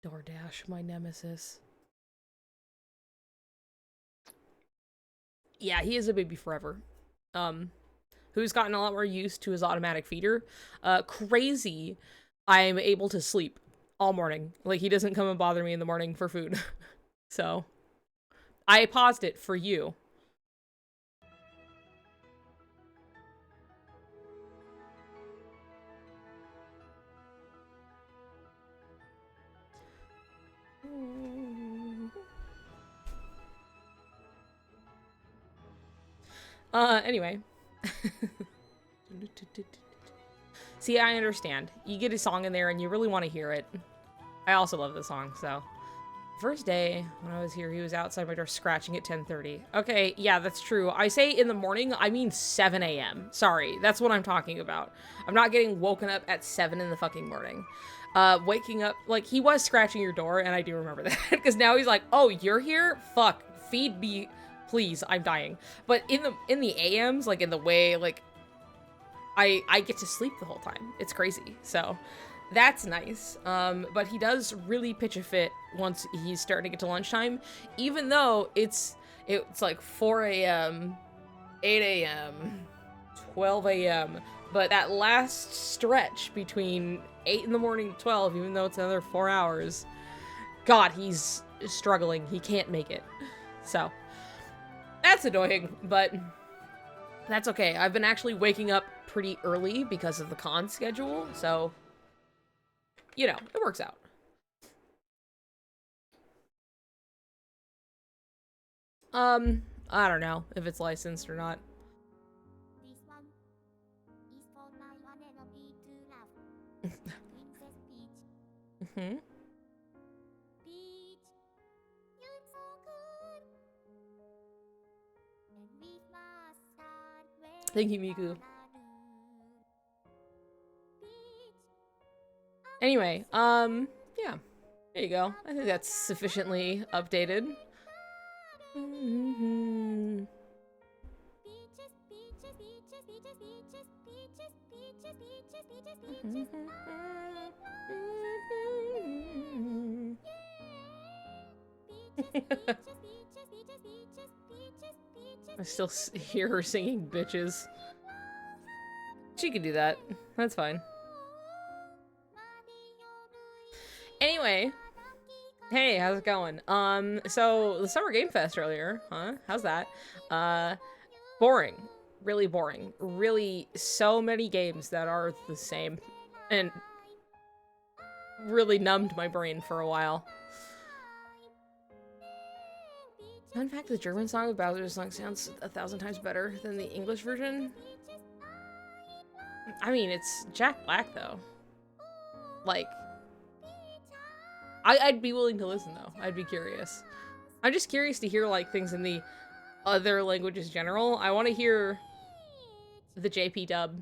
DoorDash, my nemesis. Yeah, he is a baby forever. Who's gotten a lot more used to his automatic feeder. Crazy, I'm able to sleep all morning. Like, he doesn't come and bother me in the morning for food. So, I paused it for you. Anyway. See, I understand. You get a song in there and you really want to hear it. I also love the song, so. First day, when I was here, he was outside my door scratching at 10:30. Okay, yeah, that's true. I say in the morning, I mean 7 a.m. Sorry, that's what I'm talking about. I'm not getting woken up at 7 in the fucking morning. Waking up, like, he was scratching your door, and I do remember that. Because now he's like, oh, you're here? Fuck, feed me, please, I'm dying. But in the AMs, like, in the way, like, I get to sleep the whole time. It's crazy, so... That's nice, but he does really pitch a fit once he's starting to get to lunchtime, even though it's like 4 a.m., 8 a.m., 12 a.m., but that last stretch between 8 in the morning to 12, even though it's another 4 hours, God, he's struggling. He can't make it. So, that's annoying, but that's okay. I've been actually waking up pretty early because of the con schedule, so... You know, it works out. I don't know if it's licensed or not. Mm-hmm. Thank you, Miku. Anyway, yeah. There you go. I think that's sufficiently updated. Mm-hmm. I still hear her singing bitches. She could do that. That's fine. Anyway, hey, how's it going? So the Summer Game Fest earlier, huh? How's that? Boring. Really boring. Really so many games that are the same. And really numbed my brain for a while. Fun fact, the German song of Bowser's song sounds 1,000 times better than the English version. I mean, it's Jack Black, though. Like... I'd be willing to listen, though. I'd be curious. I'm just curious to hear, like, things in the other languages general. I want to hear the JP dub.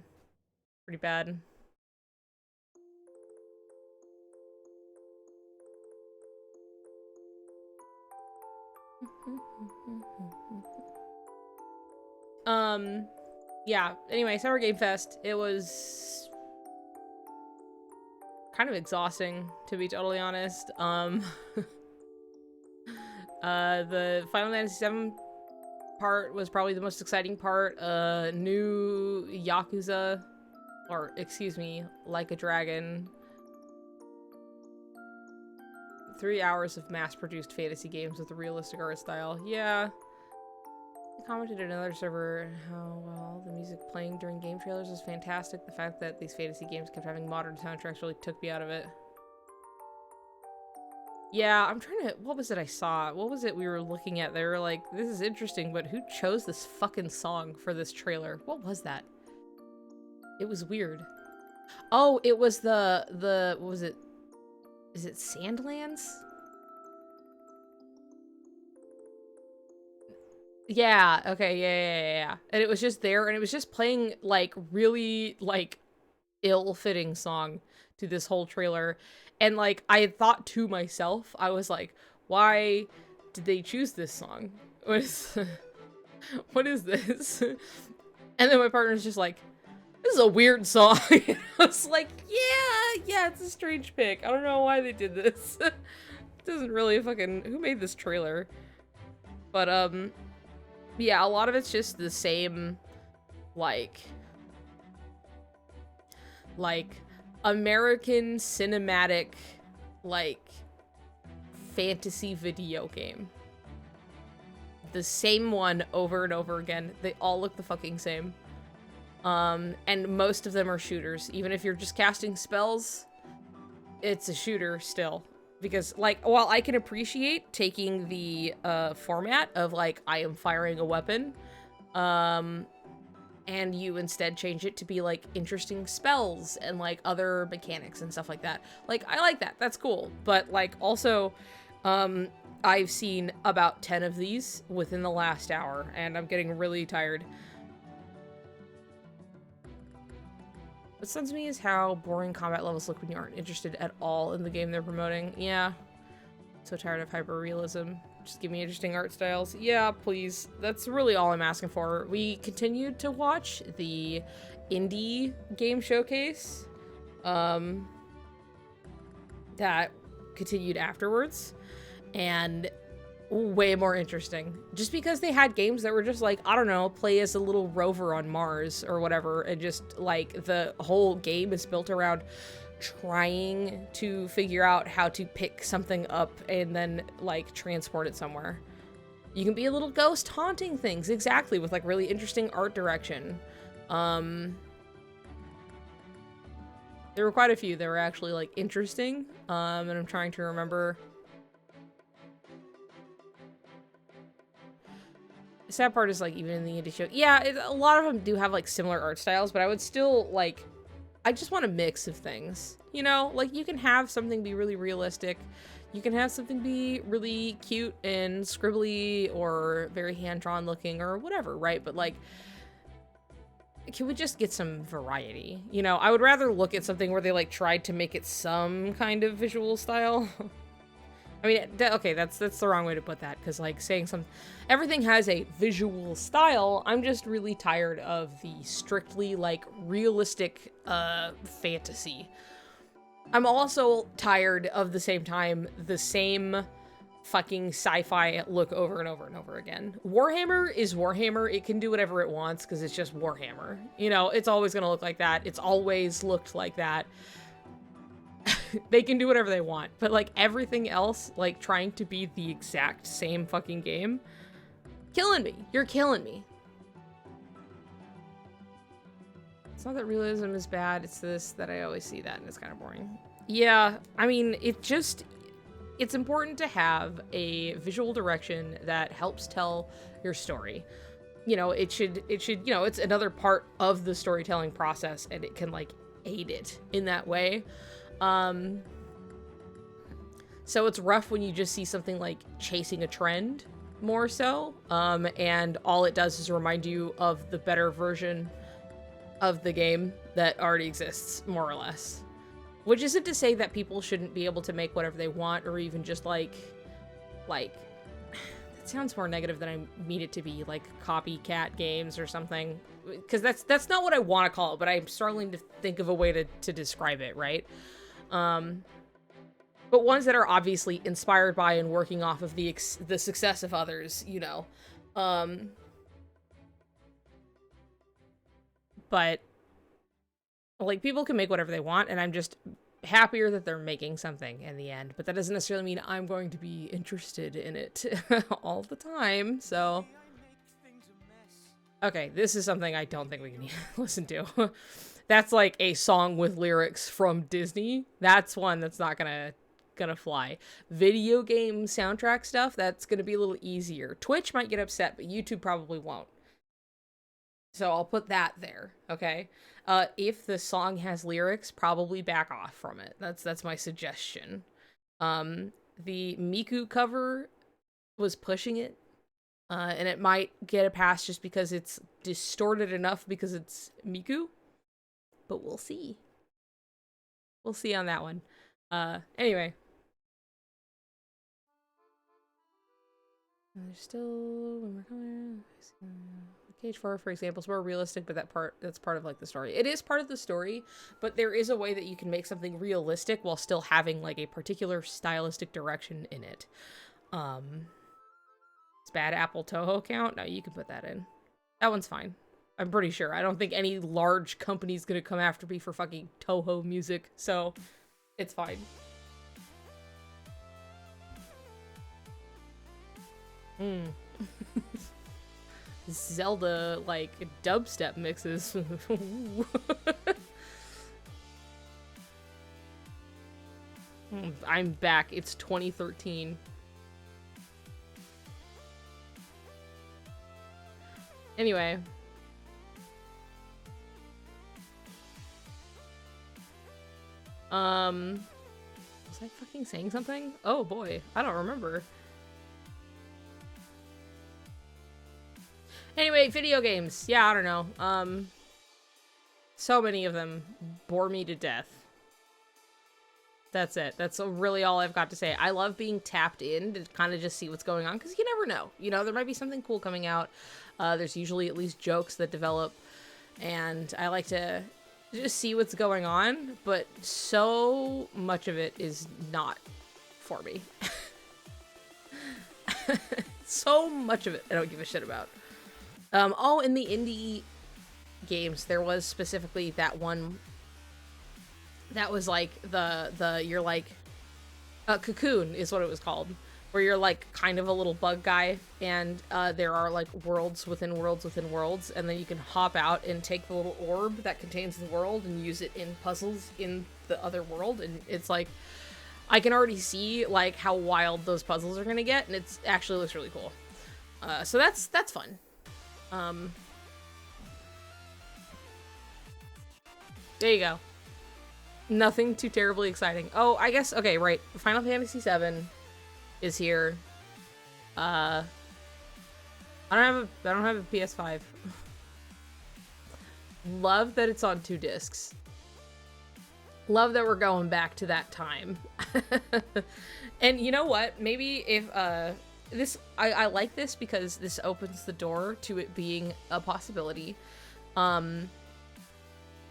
Pretty bad. Yeah. Anyway, Summer Game Fest. It was... kind of exhausting, to be totally honest. The Final Fantasy VII part was probably the most exciting part. New Yakuza, or excuse me, Like a Dragon. 3 hours of mass-produced fantasy games with a realistic art style. Yeah. I commented in another server how well the music playing during game trailers was fantastic. The fact that these fantasy games kept having modern soundtracks really took me out of it. Yeah, I'm trying to... What was it I saw? What was it we were looking at? They were like, this is interesting, but who chose this fucking song for this trailer? What was that? It was weird. Oh, it was the... What was it? Is it Sandlands? Yeah, okay, yeah. And it was just there, and it was just playing, like, really, like, ill-fitting song to this whole trailer. And, like, I had thought to myself, I was like, why did they choose this song? What is this? And then my partner's just like, this is a weird song. And I was like, yeah, it's a strange pick. I don't know why they did this. It doesn't really fucking... Who made this trailer? But, yeah, a lot of it's just the same, like, American cinematic, like, fantasy video game. the same one over and over again. They all look the fucking same. And most of them are shooters. Even if you're just casting spells, it's a shooter still. Because, like, while I can appreciate taking the format of, like, I am firing a weapon, and you instead change it to be, like, interesting spells and, like, other mechanics and stuff like that. Like, I like that. That's cool. But, like, also, I've seen about 10 of these within the last hour, and I'm getting really tired. What stuns me is how boring combat levels look when you aren't interested at all in the game they're promoting. Yeah. So tired of hyper-realism. Just give me interesting art styles. Yeah, please. That's really all I'm asking for. We continued to watch the indie game showcase. That continued afterwards. And way more interesting. Just because they had games that were just like, I don't know, play as a little rover on Mars or whatever, and just like the whole game is built around trying to figure out how to pick something up and then like transport it somewhere. You can be a little ghost haunting things, exactly, with like really interesting art direction. There were quite a few that were actually like interesting, and I'm trying to remember. The sad part is, like, even in the indie show, yeah, a lot of them do have, like, similar art styles, but I would still, like, I just want a mix of things, you know? Like, you can have something be really realistic, you can have something be really cute and scribbly or very hand-drawn looking or whatever, right? But, like, can we just get some variety? You know, I would rather look at something where they, like, tried to make it some kind of visual style. I mean, okay, that's the wrong way to put that, because, like, saying everything has a visual style. I'm just really tired of the strictly, like, realistic, fantasy. I'm also tired of the same time, the same fucking sci-fi look over and over and over again. Warhammer is Warhammer. It can do whatever it wants, because it's just Warhammer. You know, it's always gonna look like that. It's always looked like that. They can do whatever they want, but like everything else, like trying to be the exact same fucking game, killing me. You're killing me. It's not that realism is bad, it's this that I always see that and it's kind of boring. Yeah, I mean, it's important to have a visual direction that helps tell your story. You know, it should, you know, it's another part of the storytelling process, and it can like aid it in that way. So it's rough when you just see something like chasing a trend more so, and all it does is remind you of the better version of the game that already exists, more or less. Which isn't to say that people shouldn't be able to make whatever they want, or even just like, that sounds more negative than I mean it to be, like copycat games or something. Because that's not what I want to call it, but I'm struggling to think of a way to describe it, right? But ones that are obviously inspired by and working off of the success of others, you know. But, like, people can make whatever they want, and I'm just happier that they're making something in the end. But that doesn't necessarily mean I'm going to be interested in it all the time, so... Okay, this is something I don't think we can listen to. That's like a song with lyrics from Disney. That's one that's not gonna fly. Video game soundtrack stuff, that's gonna be a little easier. Twitch might get upset, but YouTube probably won't. So I'll put that there, okay? If the song has lyrics, probably back off from it. That's my suggestion. The Miku cover was pushing it. And it might get a pass just because it's distorted enough because it's Miku. But we'll see. We'll see on that one. Anyway. There's still when we're coming. Cage 4, for example, is more realistic, but that's part of like the story. It is part of the story, but there is a way that you can make something realistic while still having like a particular stylistic direction in it. Bad Apple Toho count? No, you can put that in. That one's fine. I'm pretty sure. I don't think any large company's gonna come after me for fucking Toho music, so it's fine. Zelda, like, dubstep mixes. I'm back. It's 2013. Anyway. Was I fucking saying something? Oh boy, I don't remember. Anyway, video games. Yeah, I don't know. So many of them bore me to death. That's it. That's really all I've got to say. I love being tapped in to kind of just see what's going on, because you never know. You know, there might be something cool coming out. There's usually at least jokes that develop, and I like to just see what's going on, but so much of it is not for me. So much of it I don't give a shit about. Oh, in the indie games, there was specifically that one that was like you're like Cocoon is what it was called, where you're like kind of a little bug guy, and there are like worlds within worlds within worlds, and then you can hop out and take the little orb that contains the world and use it in puzzles in the other world. And it's like, I can already see like how wild those puzzles are gonna get, and it's actually looks really cool. So that's fun. There you go. Nothing too terribly exciting. Oh, I guess, okay, right. Final Fantasy VII is here. I don't have a PS5. Love that it's on 2 discs. Love that we're going back to that time. And you know what? Maybe if, I like this because this opens the door to it being a possibility.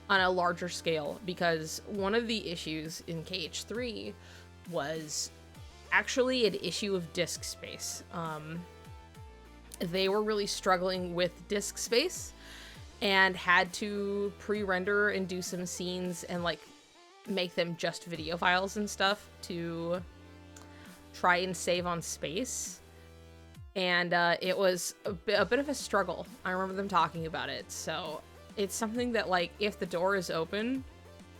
On a larger scale, because one of the issues in KH3 was actually an issue of disk space. They were really struggling with disk space and had to pre-render and do some scenes and like make them just video files and stuff to try and save on space. And it was a bit of a struggle. I remember them talking about it. So it's something that, like, if the door is open,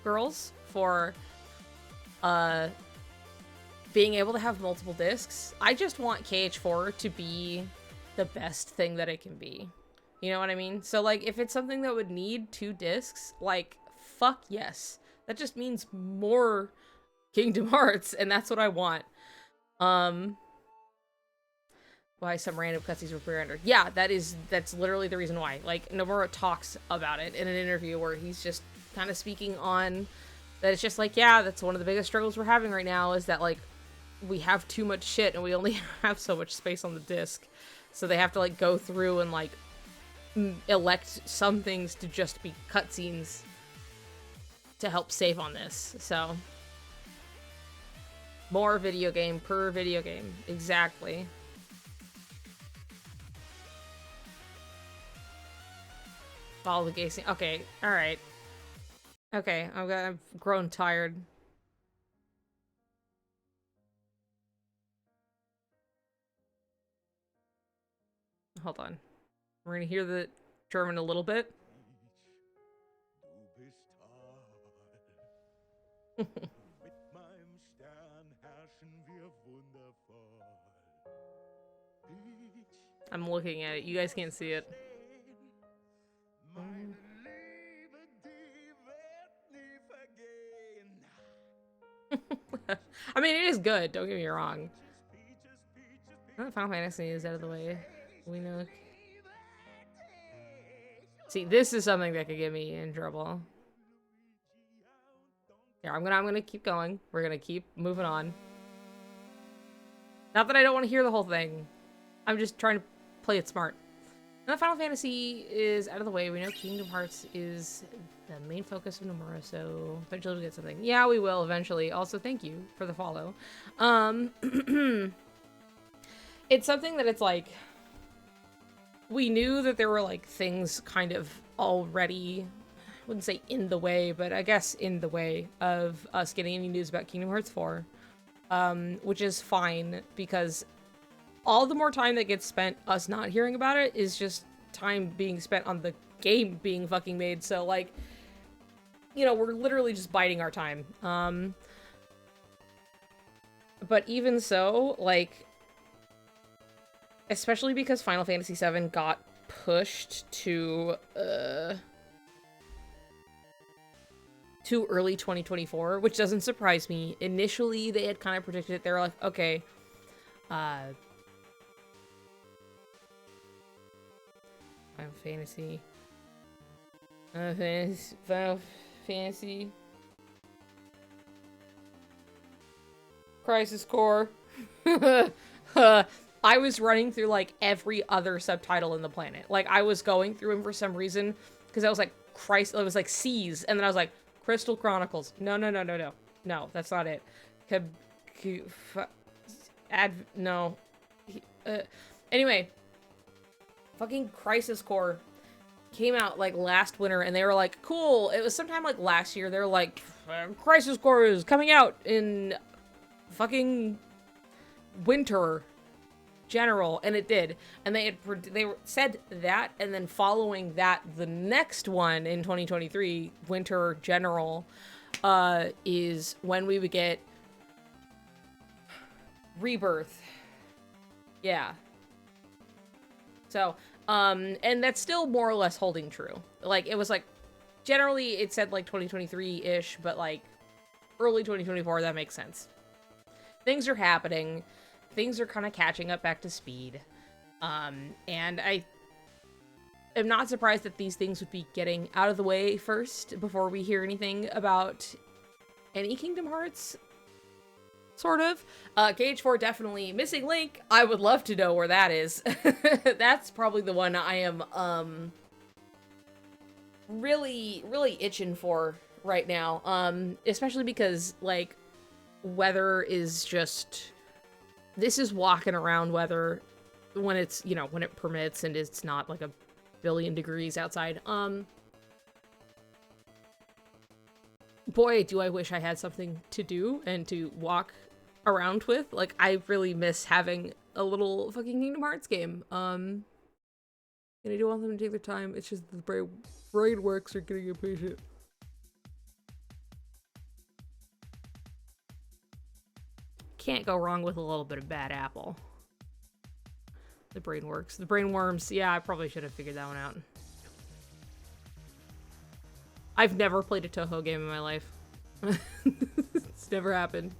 girls, for being able to have multiple discs, I just want KH4 to be the best thing that it can be. You know what I mean? So, like, if it's something that would need 2 discs, like, fuck yes. That just means more Kingdom Hearts, and that's what I want. Why some random cutscenes were pre-rendered. Yeah, that's literally the reason why. Like, Nomura talks about it in an interview where he's just kind of speaking on that. It's just like, yeah, that's one of the biggest struggles we're having right now, is that, like, we have too much shit and we only have so much space on the disc. So they have to, like, go through and, like, elect some things to just be cutscenes to help save on this. So, more video game per video game. Exactly. Follow the gazing. Okay, alright. Okay, I've grown tired. Hold on. We're gonna hear the German a little bit. I'm looking at it. You guys can't see it. I mean, it is good, don't get me wrong. Final Fantasy is out of the way. We know. See, this is something that could get me in trouble. Yeah, I'm gonna keep going. We're gonna keep moving on. Not that I don't want to hear the whole thing. I'm just trying to play it smart. Now Final Fantasy is out of the way. We know Kingdom Hearts is the main focus of Nomura, so eventually we'll get something. Yeah, we will eventually. Also, thank you for the follow. It's something that it's like, we knew that there were like things kind of already, I wouldn't say in the way, but I guess in the way of us getting any news about Kingdom Hearts 4, which is fine because all the more time that gets spent us not hearing about it is just time being spent on the game being fucking made. So, like, you know, we're literally just biding our time. But even so, like, especially because Final Fantasy VII got pushed to early 2024, which doesn't surprise me. Initially, they had kind of predicted it. They were like, okay, Final Fantasy. Final Fantasy. Crisis Core. I was running through, like, every other subtitle in the planet. Like, I was going through them for some reason, because I was like, Christ, it was like Seas, and then I was like, Crystal Chronicles. No. No, that's not it. No. Anyway. Fucking Crisis Core came out, like, last winter, and they were like, cool. It was sometime, like, last year. They were like, Crisis Core is coming out in fucking winter general, and it did. And they said that, and then following that, the next one in 2023, winter general, is when we would get Rebirth. Yeah. So, and that's still more or less holding true. Like, it was like, generally it said like 2023-ish, but like early 2024, that makes sense. Things are happening. Things are kind of catching up back to speed. And I am not surprised that these things would be getting out of the way first before we hear anything about any Kingdom Hearts. Sort of. KH4 definitely. Missing Link, I would love to know where that is. That's probably the one I am, really, really itching for right now. Especially because, like, weather is just... This is walking around weather when it's, you know, when it permits and it's not like a billion degrees outside. Boy, do I wish I had something to do and to walk around with. Like, I really miss having a little fucking Kingdom Hearts game. And I do want them to take their time. It's just the brain works are getting impatient. Can't go wrong with a little bit of bad apple. The brain works. The brain worms. Yeah, I probably should have figured that one out. I've never played a Toho game in my life. It's never happened.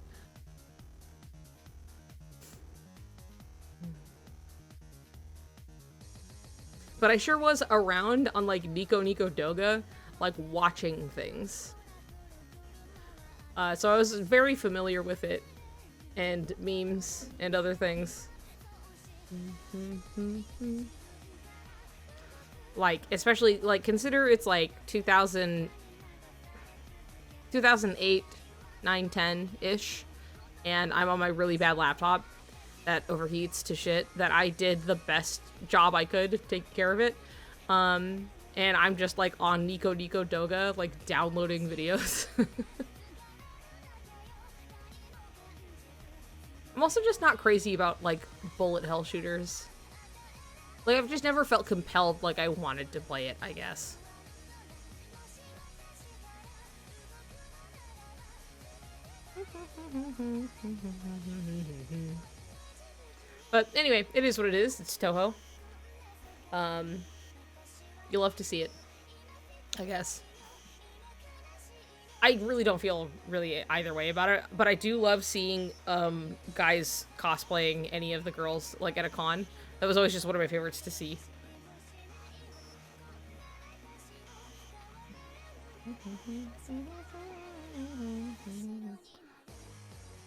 But I sure was around on, like, Nico Doga, like, watching things. So I was very familiar with it. And memes and other things. Like, especially, like, consider it's like 2008, 9, 10-ish, and I'm on my really bad laptop that overheats to shit, that I did the best job I could to take care of it. And I'm just, like, on Nico Doga, like, downloading videos. I'm also just not crazy about, like, bullet hell shooters. Like, I've just never felt compelled, like, I wanted to play it, I guess. But anyway, it is what it is. It's Toho. You love to see it, I guess. I really don't feel really either way about it, but I do love seeing guys cosplaying any of the girls, like, at a con. That was always just one of my favorites to see.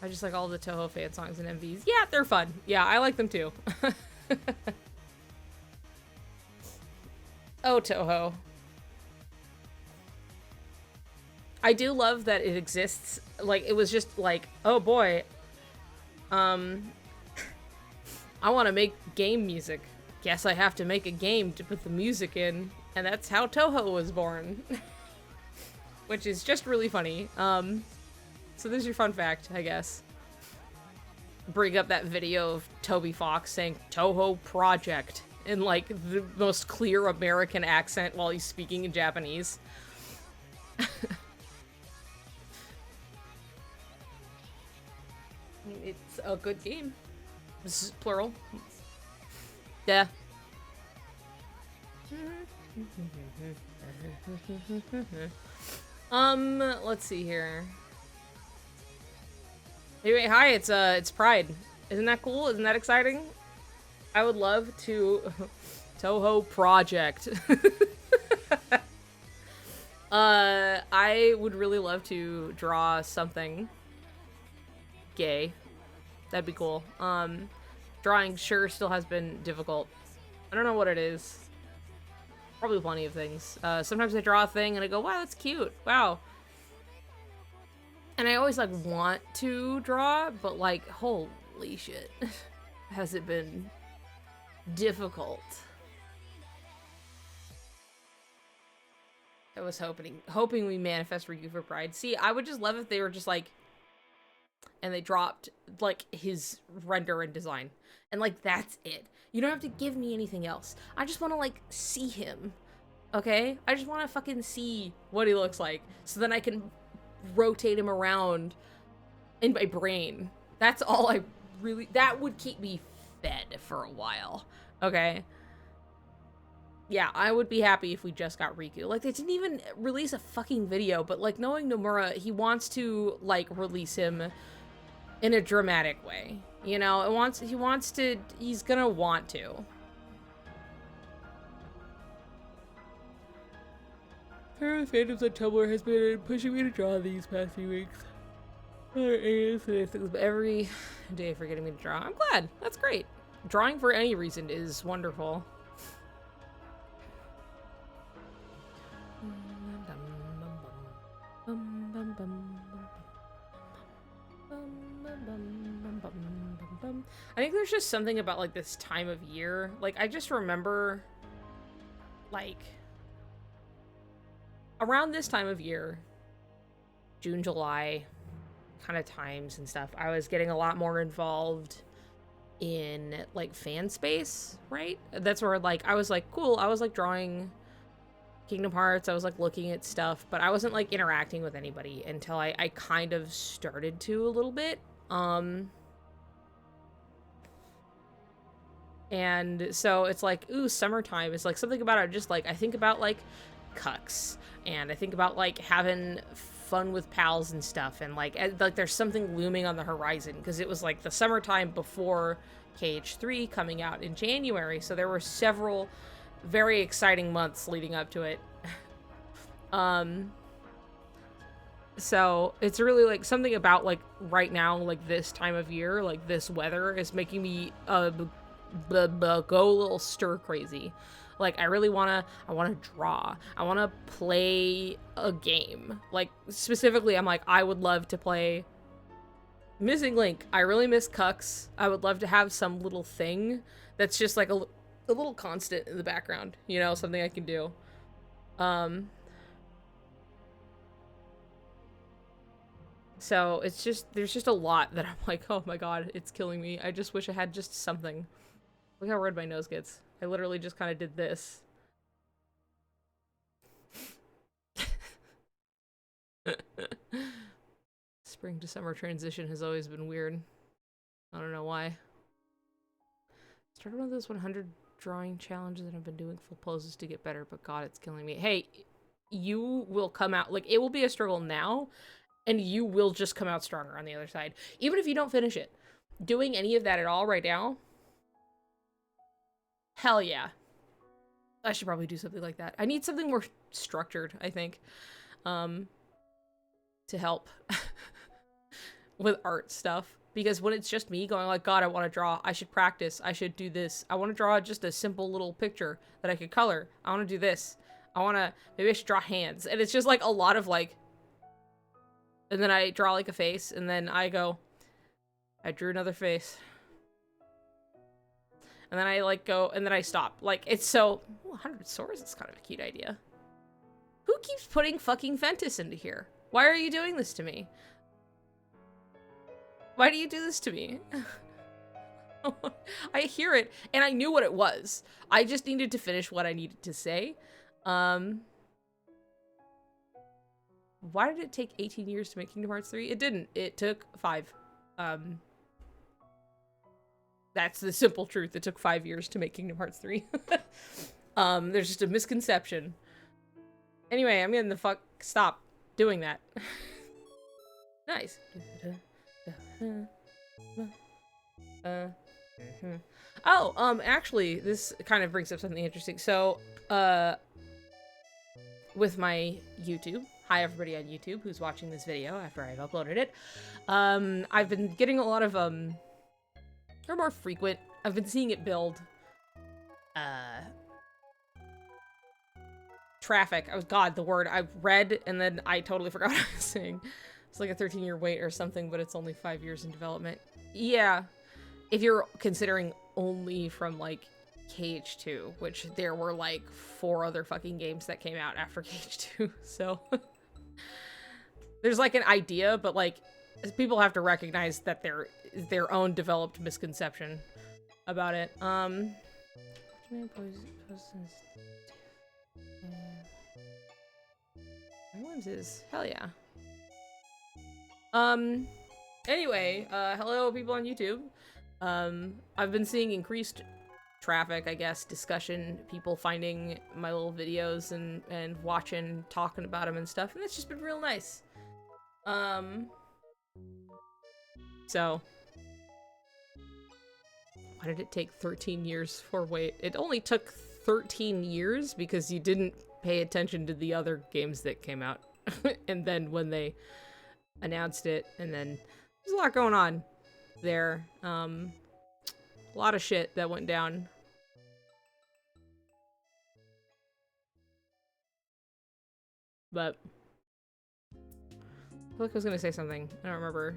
I just like all the Toho fan songs and MVs. Yeah, they're fun. Yeah, I like them too. Oh, Toho. I do love that it exists. Like, it was just like, oh boy, I want to make game music. Guess I have to make a game to put the music in, and that's how Toho was born. Which is just really funny. So there's your fun fact, I guess. bring up that video of Toby Fox saying Toho Project in like the most clear American accent while he's speaking in Japanese. It's a good game. This is plural. Yeah. Let's see here. Anyway, hi, it's Pride. Isn't that cool? Isn't that exciting? I would love to Toho Project. I would really love to draw something gay. That'd be cool. Drawing sure still has been difficult. I don't know what it is. Probably plenty of things. Sometimes I draw a thing and I go, wow, that's cute. Wow. And I always, like, want to draw, but, like, holy shit. Has it been difficult. I was hoping we manifest Riku for Pride. See, I would just love if they were just, like, and they dropped, like, his render and design. And, like, that's it. You don't have to give me anything else. I just want to, like, see him. Okay? I just want to fucking see what he looks like. So then I can rotate him around in my brain. That's all I really... That would keep me fed for a while. Okay? Yeah, I would be happy if we just got Riku. Like, they didn't even release a fucking video, but, like, knowing Nomura, he wants to, like, release him in a dramatic way. You know, he's gonna want to. Parent fandoms on Tumblr has been pushing me to draw these past few weeks. Every day for getting me to draw. I'm glad. That's great. Drawing for any reason is wonderful. I think there's just something about, like, this time of year. Like, I just remember, like, around this time of year, June, July kind of times and stuff, I was getting a lot more involved in, like, fan space, right? That's where, like, I was, like, cool. I was, like, drawing Kingdom Hearts. I was, like, looking at stuff, but I wasn't, like, interacting with anybody until I kind of started to a little bit. And so it's like, ooh, summertime is, like, something about it. Just, like, I think about, like, cucks, and I think about, like, having fun with pals and stuff, and, like, there's something looming on the horizon, because it was, like, the summertime before KH3 coming out in January, so there were several very exciting months leading up to it. So it's really, like, something about, like, right now, like, this time of year, like, this weather is making me go a little stir crazy. Like, I want to draw. I want to play a game. Like, specifically, I'm like, I would love to play Missing Link. I really miss Cucks. I would love to have some little thing that's just, like, a little constant in the background. You know, something I can do. So, it's just, there's just a lot that I'm like, oh my god, it's killing me. I just wish I had just something. Look how red my nose gets. I literally just kind of did this. Spring to summer transition has always been weird. I don't know why. Started one of those 100 drawing challenges that I've been doing full poses to get better, but god, it's killing me. Hey, you will come out, like, it will be a struggle now, and you will just come out stronger on the other side. Even if you don't finish it. Doing any of that at all right now, hell yeah. I should probably do something like that. I need something more structured, I think, to help with art stuff. Because when it's just me going like, god, I want to draw, I should practice, I should do this. I want to draw just a simple little picture that I could color. I want to do this. Maybe I should draw hands. And it's just like a lot of like, and then I draw like a face, and then I go, I drew another face. And then I like go, and then I stop. Like, it's so, ooh, 100 swords is kind of a cute idea. Who keeps putting fucking Fentis into here? Why are you doing this to me? Why do you do this to me? I hear it, and I knew what it was. I just needed to finish what I needed to say. Why did it take 18 years to make Kingdom Hearts 3? It didn't. It took 5. That's the simple truth. It took 5 years to make Kingdom Hearts 3. There's just a misconception. Anyway, I'm gonna stop doing that. Nice. Oh, actually, this kind of brings up something interesting. So, with my YouTube, hi everybody on YouTube who's watching this video after I've uploaded it. I've been getting a lot of, or more frequent, I've been seeing it build, traffic. God, the word I've read and then I totally forgot what I was saying. It's like a 13-year wait or something, but it's only 5 years in development. Yeah, if you're considering only from, like, KH2, which there were, like, 4 other fucking games that came out after KH2, so... There's, like, an idea, but, like, people have to recognize that their own developed misconception about it. Everyone's is. Hell yeah. Anyway, hello people on YouTube. I've been seeing increased traffic, I guess, discussion, people finding my little videos and watching, talking about them and stuff, and it's just been real nice. So, why did it take 13 years for wait? It only took 13 years because you didn't pay attention to the other games that came out. And then when they announced it, and then there's a lot going on there. A lot of shit that went down. But I feel like I was gonna say something. I don't remember.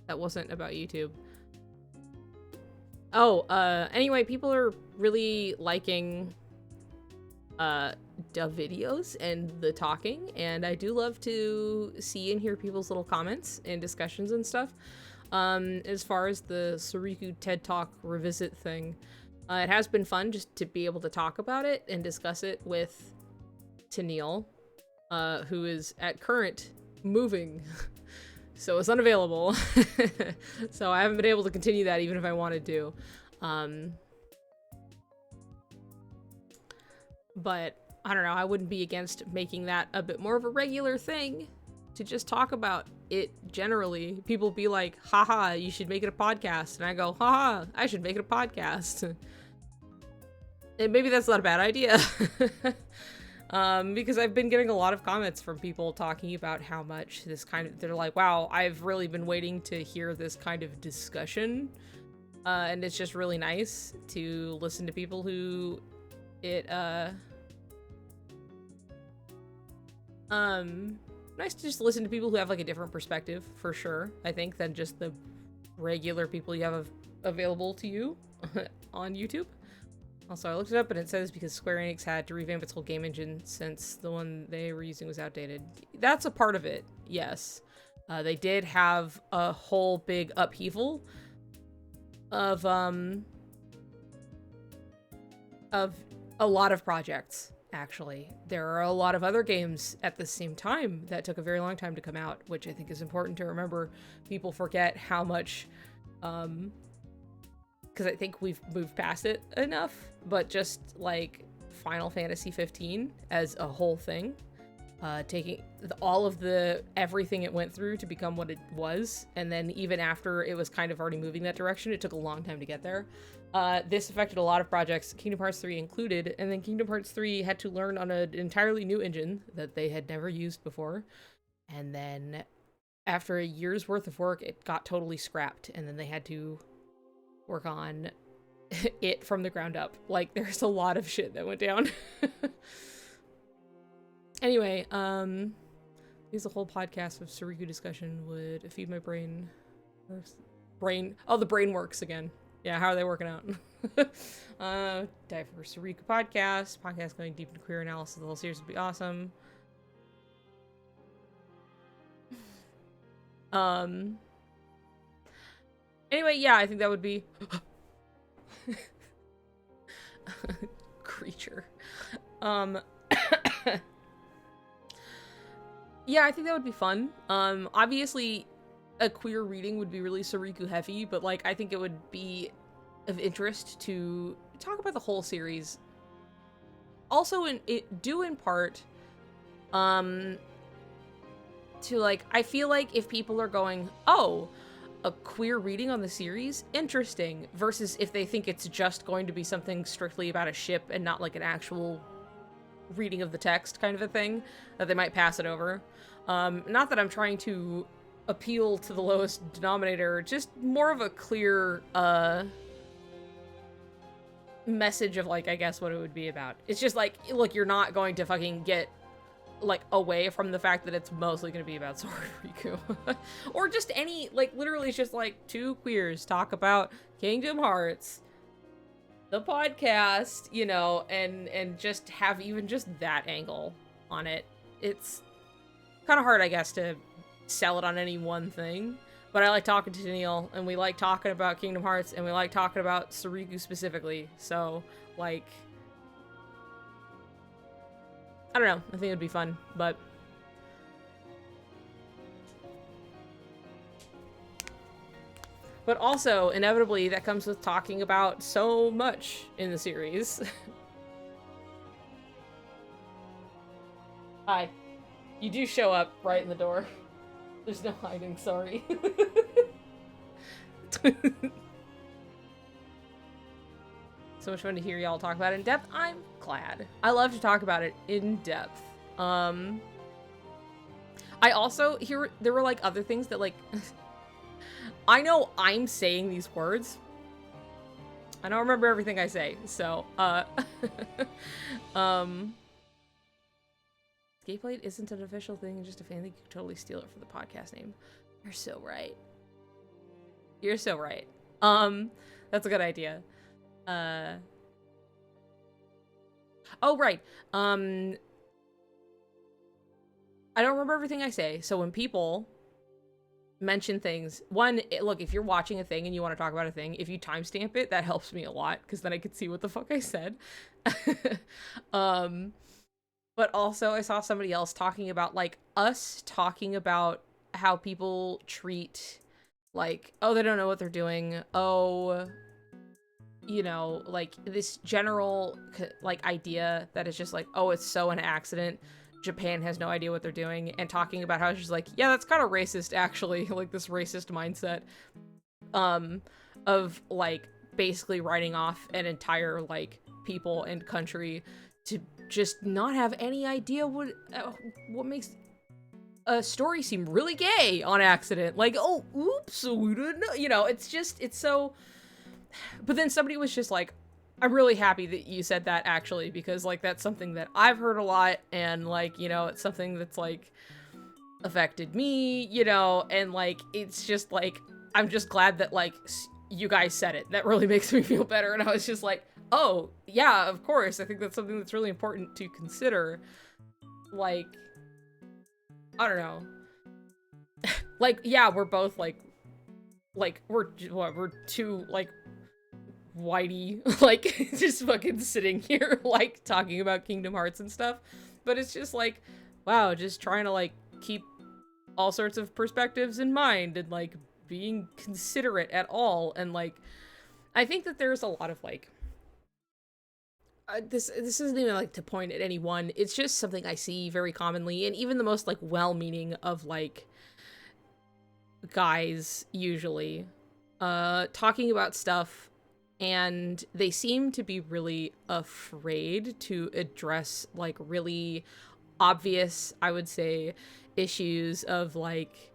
That wasn't about YouTube. Oh, anyway, people are really liking the videos and the talking, and I do love to see and hear people's little comments and discussions and stuff. As far as the Suriku TED Talk revisit thing, it has been fun just to be able to talk about it and discuss it with Tennille, who is at current moving, so it's unavailable. So I haven't been able to continue that even if I wanted to. But I don't know, I wouldn't be against making that a bit more of a regular thing to just talk about it generally. People be like, haha, you should make it a podcast. And I go, haha, I should make it a podcast. And maybe that's not a bad idea. Because I've been getting a lot of comments from people talking about how much this kind of, they're like, wow, I've really been waiting to hear this kind of discussion. And it's just really nice to listen to people who nice to just listen to people who have like a different perspective, for sure, I think, than just the regular people you have available to you on YouTube. Also, I looked it up and it says because Square Enix had to revamp its whole game engine since the one they were using was outdated. That's a part of it, yes. They did have a whole big upheaval of a lot of projects, actually. There are a lot of other games at the same time that took a very long time to come out, which I think is important to remember. People forget how much, because I think we've moved past it enough, but just like Final Fantasy 15 as a whole thing, taking all of everything it went through to become what it was, and then even after it was kind of already moving that direction, it took a long time to get there. This affected a lot of projects, Kingdom Hearts 3 included, and then Kingdom Hearts 3 had to learn on an entirely new engine that they had never used before, and then after a year's worth of work, it got totally scrapped, and then they had to work on it from the ground up. Like, there's a lot of shit that went down. Anyway, use a whole podcast of Suriku discussion would feed my brain. Oh, the brain works again. Yeah, how are they working out? Diverse Suriku podcast going deep into queer analysis of the whole series would be awesome. Um, anyway, yeah, I think that would be creature. Yeah, I think that would be fun. Obviously, a queer reading would be really Suriku heavy, but like I think it would be of interest to talk about the whole series. Also, due in part, to like I feel like if people are going, oh, a queer reading on the series, interesting, versus if they think it's just going to be something strictly about a ship and not like an actual reading of the text kind of a thing, that they might pass it over. Not that I'm trying to appeal to the lowest denominator, just more of a clear message of like I guess what it would be about. It's just like, look, you're not going to fucking get like away from the fact that it's mostly going to be about Sword Riku. Or just any, like literally it's just like two queers talk about Kingdom Hearts, the podcast, you know, and just have even just that angle on it. It's kind of hard, I guess, to sell it on any one thing, but I like talking to Neil, and we like talking about Kingdom Hearts, and we like talking about Suriku specifically, so, like, I don't know, I think it'd be fun, but also, inevitably, that comes with talking about so much in the series. Hi. You do show up right in the door. There's no hiding, sorry. So much fun to hear y'all talk about it in depth. I'm glad. I love to talk about it in depth. I also, there were like other things that like, I know I'm saying these words. I don't remember everything I say, so, Gameplay isn't an official thing, just a fan. They could totally steal it for the podcast name. You're so right. You're so right. That's a good idea. Oh, right. I don't remember everything I say, so when people mention things, look, if you're watching a thing and you want to talk about a thing, if you timestamp it, that helps me a lot, because then I could see what the fuck I said. But also, I saw somebody else talking about, like, us talking about how people treat, like, oh, they don't know what they're doing. Oh, you know, like, this general, like, idea that is just like, oh, it's so an accident. Japan has no idea what they're doing. And talking about how she's like, yeah, that's kind of racist, actually. Like, this racist mindset. Of, like, basically writing off an entire, like, people and country to just not have any idea what makes a story seem really gay on accident. Like, oh, oops, we didn't know. You know, it's so... But then somebody was just like, I'm really happy that you said that, actually, because, like, that's something that I've heard a lot, and, like, you know, it's something that's, like, affected me, you know, and, like, it's just, like, I'm just glad that, like, you guys said it. That really makes me feel better, and I was just like, oh, yeah, of course. I think that's something that's really important to consider. Like, I don't know. Like, yeah, we're both, like, we're two, like, whitey, like, just fucking sitting here, like, talking about Kingdom Hearts and stuff. But it's just, like, wow, just trying to, like, keep all sorts of perspectives in mind and, like, being considerate at all. And, like, I think that there's a lot of, like, this isn't even like to point at anyone. It's just something I see very commonly, and even the most like well-meaning of like guys usually talking about stuff, and they seem to be really afraid to address like really obvious, I would say, issues of like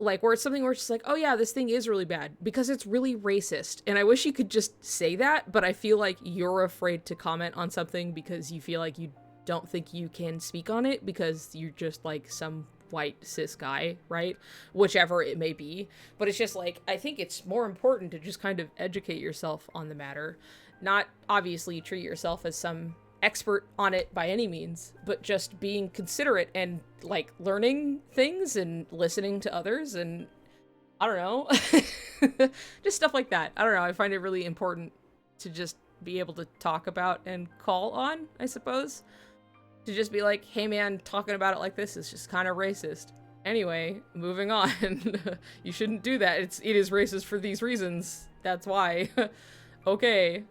where it's something where it's just like, oh yeah, this thing is really bad because it's really racist. And I wish you could just say that, but I feel like you're afraid to comment on something because you feel like you don't think you can speak on it because you're just like some white cis guy, right? Whichever it may be. But it's just like, I think it's more important to just kind of educate yourself on the matter. Not obviously treat yourself as some expert on it by any means, but just being considerate and like learning things and listening to others and I don't know. Just stuff like that. I don't know. I find it really important to just be able to talk about and call on, I suppose. To just be like, hey man, talking about it like this is just kind of racist. Anyway, moving on. You shouldn't do that. It is racist for these reasons. That's why. Okay.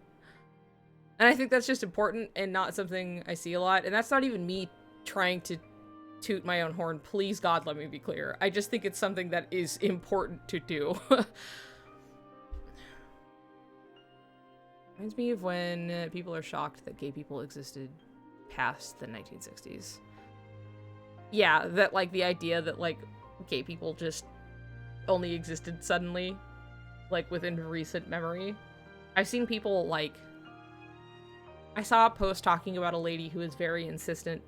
And I think that's just important and not something I see a lot. And that's not even me trying to toot my own horn. Please, God, let me be clear. I just think it's something that is important to do. Reminds me of when people are shocked that gay people existed past the 1960s. Yeah, that, like, the idea that, like, gay people just only existed suddenly, like, within recent memory. I've seen people, like... I saw a post talking about a lady who is very insistent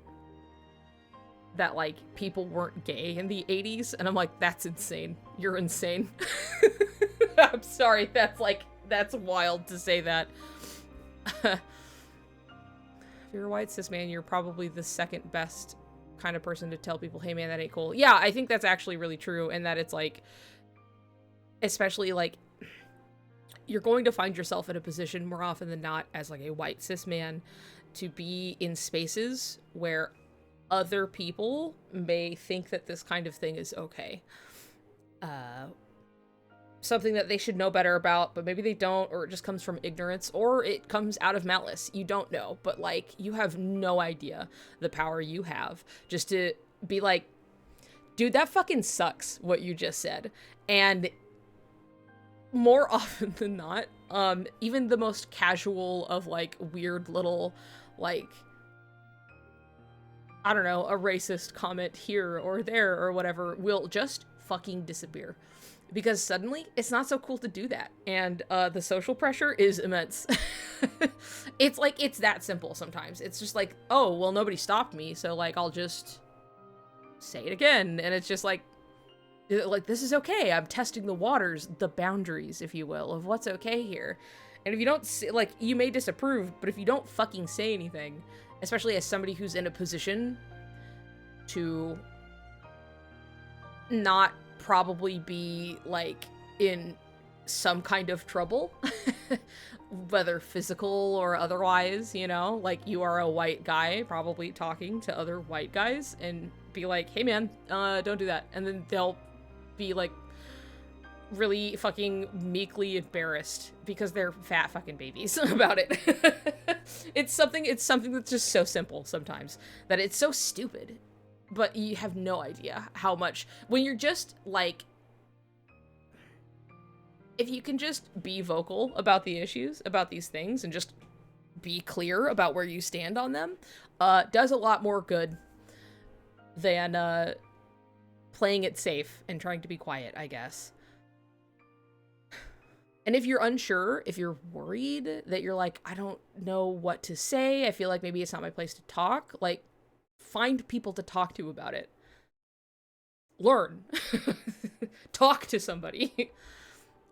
that, like, people weren't gay in the 80s, and I'm like, that's insane. You're insane. I'm sorry, that's wild to say that. If you're a white cis man, you're probably the second best kind of person to tell people, hey man, that ain't cool. Yeah, I think that's actually really true, and that it's like, especially like, you're going to find yourself in a position more often than not as like a white cis man to be in spaces where other people may think that this kind of thing is okay. Something that they should know better about, but maybe they don't, or it just comes from ignorance, or it comes out of malice. You don't know, but like, you have no idea the power you have just to be like, dude, that fucking sucks what you just said. And more often than not, even the most casual of like weird little, like, I don't know, a racist comment here or there or whatever will just fucking disappear. Because suddenly, it's not so cool to do that. And the social pressure is immense. It's like, it's that simple sometimes. It's just like, oh, well, nobody stopped me, so like, I'll just say it again. And it's just like, this is okay. I'm testing the waters, the boundaries, if you will, of what's okay here. And if you don't, like, you may disapprove, but if you don't fucking say anything, especially as somebody who's in a position to not probably be, like, in some kind of trouble, whether physical or otherwise, you know? Like, you are a white guy probably talking to other white guys and be like, hey man, don't do that. And then they'll be, like, really fucking meekly embarrassed because they're fat fucking babies about it. It's something that's just so simple sometimes that it's so stupid, but you have no idea how much when you're just like, if you can just be vocal about the issues, about these things, and just be clear about where you stand on them, does a lot more good than playing it safe and trying to be quiet, I guess. And if you're unsure, if you're worried that you're like, I don't know what to say, I feel like maybe it's not my place to talk, like, find people to talk to about it. Learn. Talk to somebody.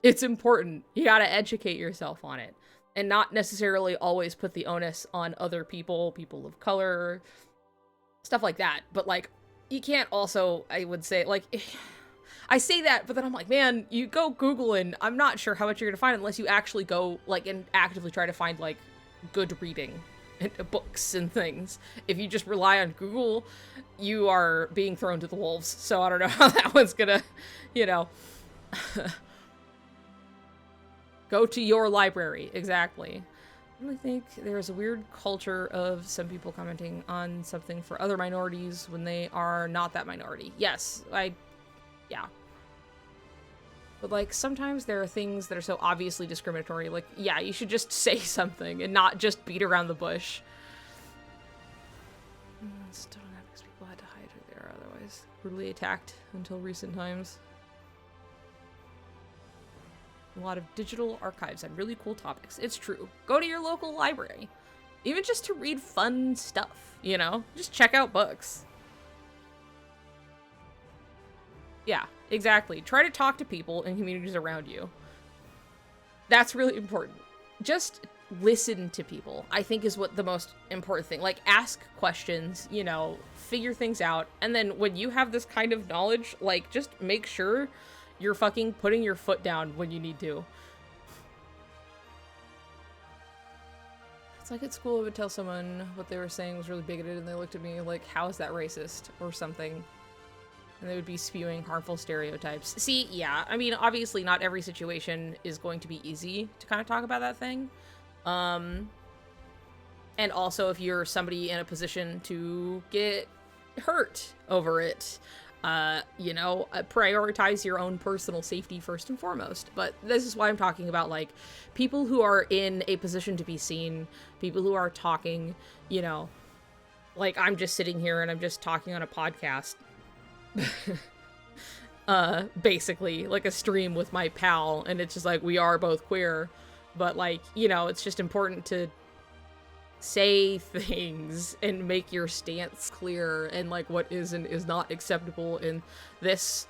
It's important. You gotta educate yourself on it. And not necessarily always put the onus on other people, people of color, stuff like that. But, like, you can't also, I would say, like... I say that, but then I'm like, man, you go Google and I'm not sure how much you're gonna find unless you actually go, like, and actively try to find, like, good reading and books and things. If you just rely on Google, you are being thrown to the wolves. So I don't know how that one's gonna, you know, go to your library. Exactly. I really think there's a weird culture of some people commenting on something for other minorities when they are not that minority. Yes, yeah. But, like, sometimes there are things that are so obviously discriminatory. Like, yeah, you should just say something and not just beat around the bush. Still don't have because people had to hide who they are otherwise. Brutally attacked until recent times. A lot of digital archives on really cool topics. It's true. Go to your local library. Even just to read fun stuff, you know? Just check out books. Yeah, exactly. Try to talk to people in communities around you. That's really important. Just listen to people, I think, is what the most important thing. Like, ask questions, you know, figure things out, and then when you have this kind of knowledge, like, just make sure you're fucking putting your foot down when you need to. It's like at school I would tell someone what they were saying was really bigoted, and they looked at me like, how is that racist? Or something. And they would be spewing harmful stereotypes. See, yeah, I mean, obviously not every situation is going to be easy to kind of talk about that thing. And also if you're somebody in a position to get hurt over it, you know, prioritize your own personal safety first and foremost. But this is why I'm talking about, like, people who are in a position to be seen, people who are talking, you know, like, I'm just sitting here and I'm just talking on a podcast. Basically, like a stream with my pal, and it's just like, we are both queer, but, like, you know, it's just important to say things and make your stance clear, and, like, what is and is not acceptable in this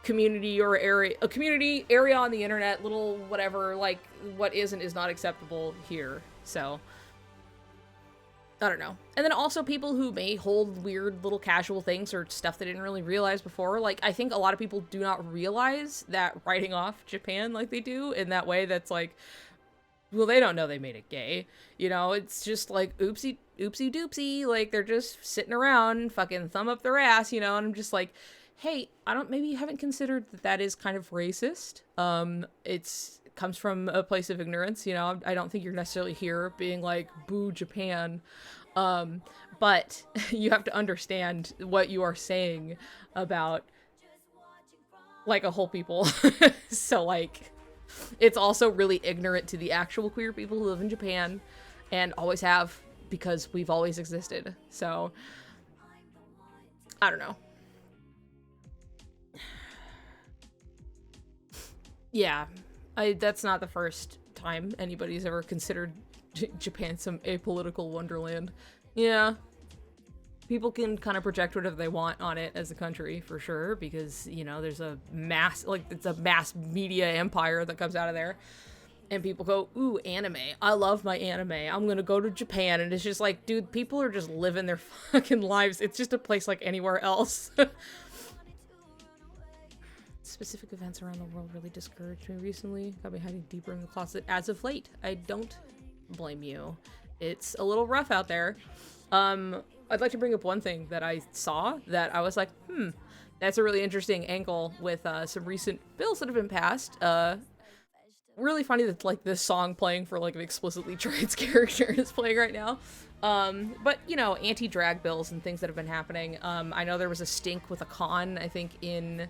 community or area, a community area on the internet, little whatever, like, what is and is not acceptable here. So I don't know. And then also people who may hold weird little casual things or stuff they didn't really realize before. Like, I think a lot of people do not realize that writing off Japan like they do in that way, that's like, well, they don't know they made it gay. You know, it's just like, oopsie doopsie. Like, they're just sitting around, fucking thumb up their ass, you know, and I'm just like, hey, maybe you haven't considered that that is kind of racist. It comes from a place of ignorance, you know. I don't think you're necessarily here being like, boo Japan. But you have to understand what you are saying about, like, a whole people. So, like, it's also really ignorant to the actual queer people who live in Japan and always have, because we've always existed. So, I don't know. Yeah, that's not the first time anybody's ever considered Japan some apolitical wonderland. Yeah. People can kind of project whatever they want on it as a country, for sure, because, you know, there's a mass, like, it's a mass media empire that comes out of there. And people go, ooh, anime. I love my anime. I'm gonna go to Japan. And it's just like, dude, people are just living their fucking lives. It's just a place like anywhere else. Specific events around the world really discouraged me recently. Got me hiding deeper in the closet as of late. I don't blame you. It's a little rough out there. I'd like to bring up one thing that I saw that I was like, that's a really interesting angle with some recent bills that have been passed. Really funny that, like, this song playing for, like, an explicitly trans character is playing right now. But, you know, anti-drag bills and things that have been happening. I know there was a stink with a con, I think, in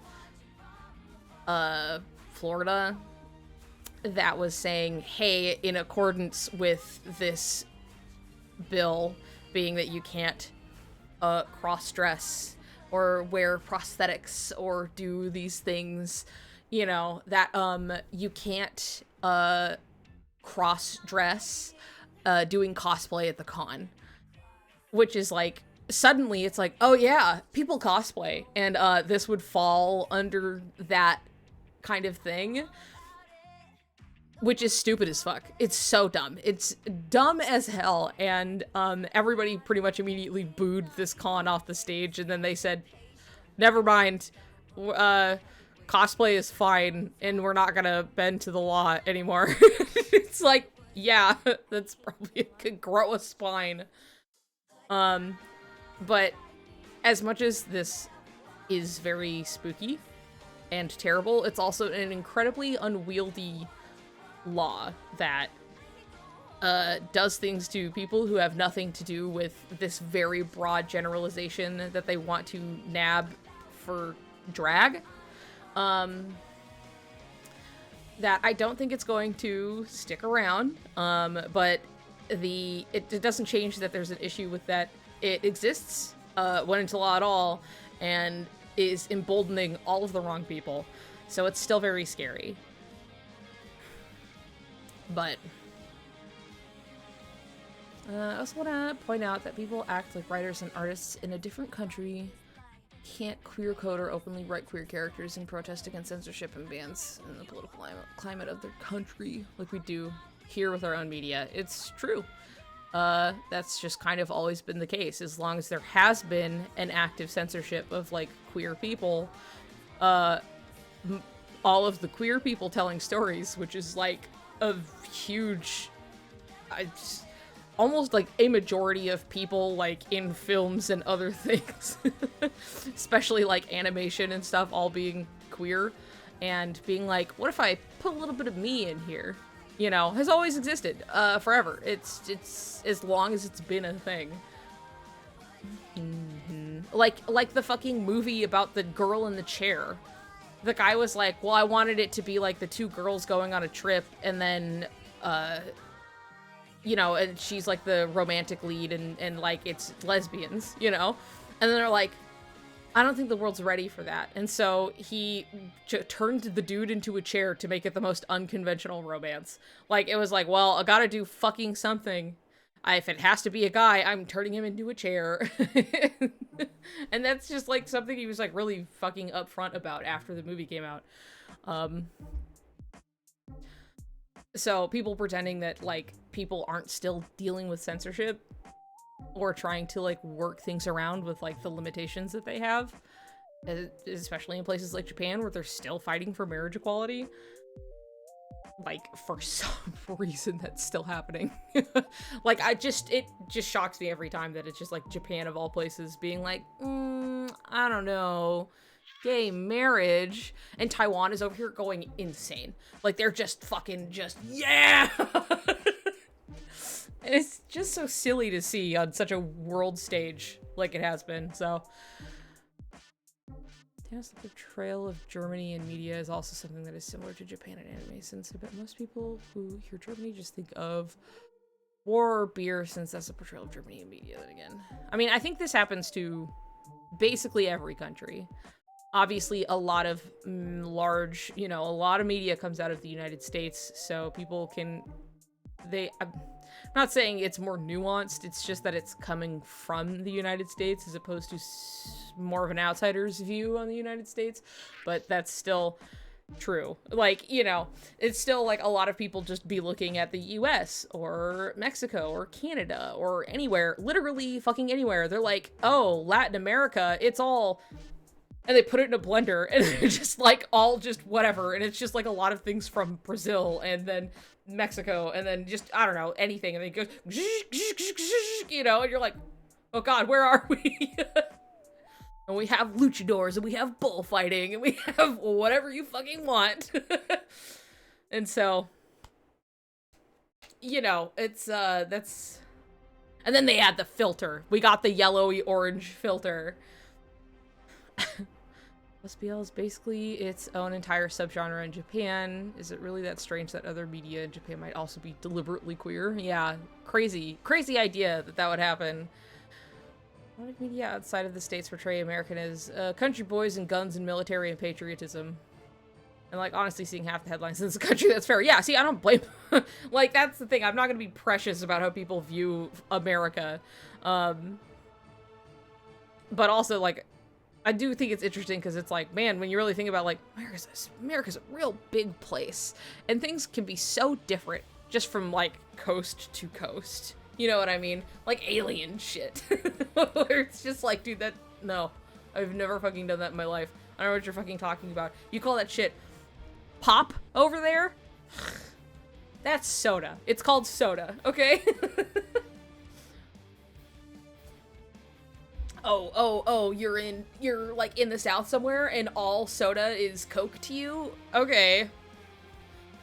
Florida, that was saying, hey, in accordance with this bill being that you can't cross-dress or wear prosthetics or do these things, you know, that you can't cross-dress doing cosplay at the con. Which is like, suddenly it's like, oh yeah, people cosplay, and this would fall under that kind of thing, which is stupid as fuck. It's so dumb. It's dumb as hell, and everybody pretty much immediately booed this con off the stage, and then they said, never mind, cosplay is fine, and we're not gonna bend to the law anymore. It's like, yeah, that's probably, could grow a spine. But as much as this is very spooky and terrible, it's also an incredibly unwieldy law that does things to people who have nothing to do with this very broad generalization that they want to nab for drag. That I don't think it's going to stick around, but it doesn't change that there's an issue with that it exists, went into law at all, and is emboldening all of the wrong people. So it's still very scary. But I also want to point out that people act like writers and artists in a different country can't queer code or openly write queer characters and protest against censorship and bans in the political climate of their country like we do here with our own media. It's true. That's just kind of always been the case. As long as there has been an active censorship of, like, queer people, all of the queer people telling stories, which is, like, a huge... almost, like, a majority of people, like, in films and other things, especially, like, animation and stuff, all being queer, and being like, what if I put a little bit of me in here? You know, has always existed, forever. It's as long as it's been a thing. Like the fucking movie about the girl in the chair. The guy was like, well, I wanted it to be like the two girls going on a trip, and then, you know, and she's like the romantic lead, and like, it's lesbians, you know? And then they're like, I don't think the world's ready for that. And so he turned the dude into a chair to make it the most unconventional romance. Like, it was like, well, I gotta do fucking something. If it has to be a guy, I'm turning him into a chair. And that's just, like, something he was, like, really fucking upfront about after the movie came out. So people pretending that, like, people aren't still dealing with censorship or trying to, like, work things around with, like, the limitations that they have, especially in places like Japan where they're still fighting for marriage equality. Like, for some reason that's still happening. Like, it just shocks me every time that it's just, like, Japan of all places being like, I don't know, gay marriage, and Taiwan is over here going insane. Like, they're just fucking yeah! And it's just so silly to see on such a world stage like it has been, so. Yes, the portrayal of Germany in media is also something that is similar to Japan in anime, since I bet most people who hear Germany just think of war or beer, since that's a portrayal of Germany in media then again. I mean, I think this happens to basically every country. Obviously, a lot of large, you know, a lot of media comes out of the United States, so people can, I'm not saying it's more nuanced, it's just that it's coming from the United States as opposed to more of an outsider's view on the United States, but that's still true. Like, you know, it's still like a lot of people just be looking at the US or Mexico or Canada or anywhere, literally fucking anywhere. They're like, oh, Latin America, it's all... And they put it in a blender, and they're just, like, all just whatever, and it's just, like, a lot of things from Brazil, and then Mexico, and then just, I don't know, anything, and then it goes, you know, and you're like, oh god, where are we? And we have luchadors, and we have bullfighting, and we have whatever you fucking want. And so, you know, it's, that's... And then they add the filter. We got the yellowy orange filter. SBL is basically its own entire subgenre in Japan. Is it really that strange that other media in Japan might also be deliberately queer? Yeah, crazy idea that would happen. A lot of media outside of the States portray American as country boys and guns and military and patriotism. And, like, honestly, seeing half the headlines in this country, that's fair. Yeah, see, I don't blame... Like, that's the thing. I'm not gonna be precious about how people view America. But also, like... I do think it's interesting because it's like, man, when you really think about, like, America's a real big place, and things can be so different just from, like, coast to coast. You know what I mean? Like alien shit. Where it's just like, dude, no. I've never fucking done that in my life. I don't know what you're fucking talking about. You call that shit pop over there? That's soda. It's called soda, okay? Oh, you're like in the South somewhere and all soda is Coke to you? Okay.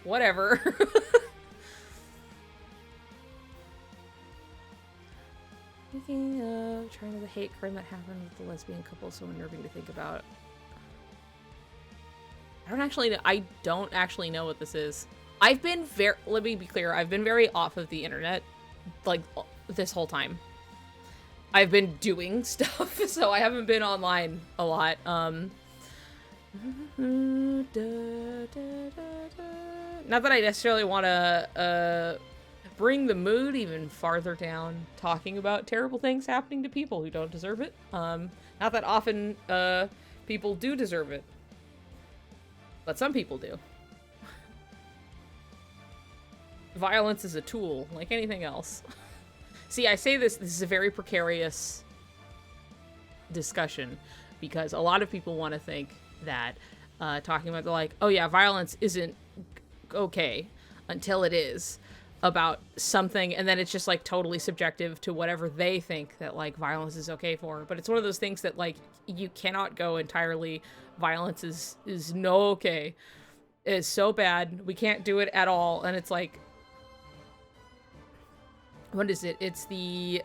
Whatever. Thinking of trying to the hate crime that happened with the lesbian couple, so unnerving to think about. I don't actually know what this is. Let me be clear, I've been very off of the internet, like, this whole time. I've been doing stuff, so I haven't been online a lot. Not that I necessarily want to bring the mood even farther down, talking about terrible things happening to people who don't deserve it. Not that often people do deserve it, but some people do. Violence is a tool, like anything else. See, I say this is a very precarious discussion, because a lot of people want to think that talking about like, oh yeah, violence isn't okay until it is about something, and then it's just like totally subjective to whatever they think that like violence is okay for. But it's one of those things that like you cannot go entirely violence is no okay. It's so bad, we can't do it at all. And it's like, what is it? It's the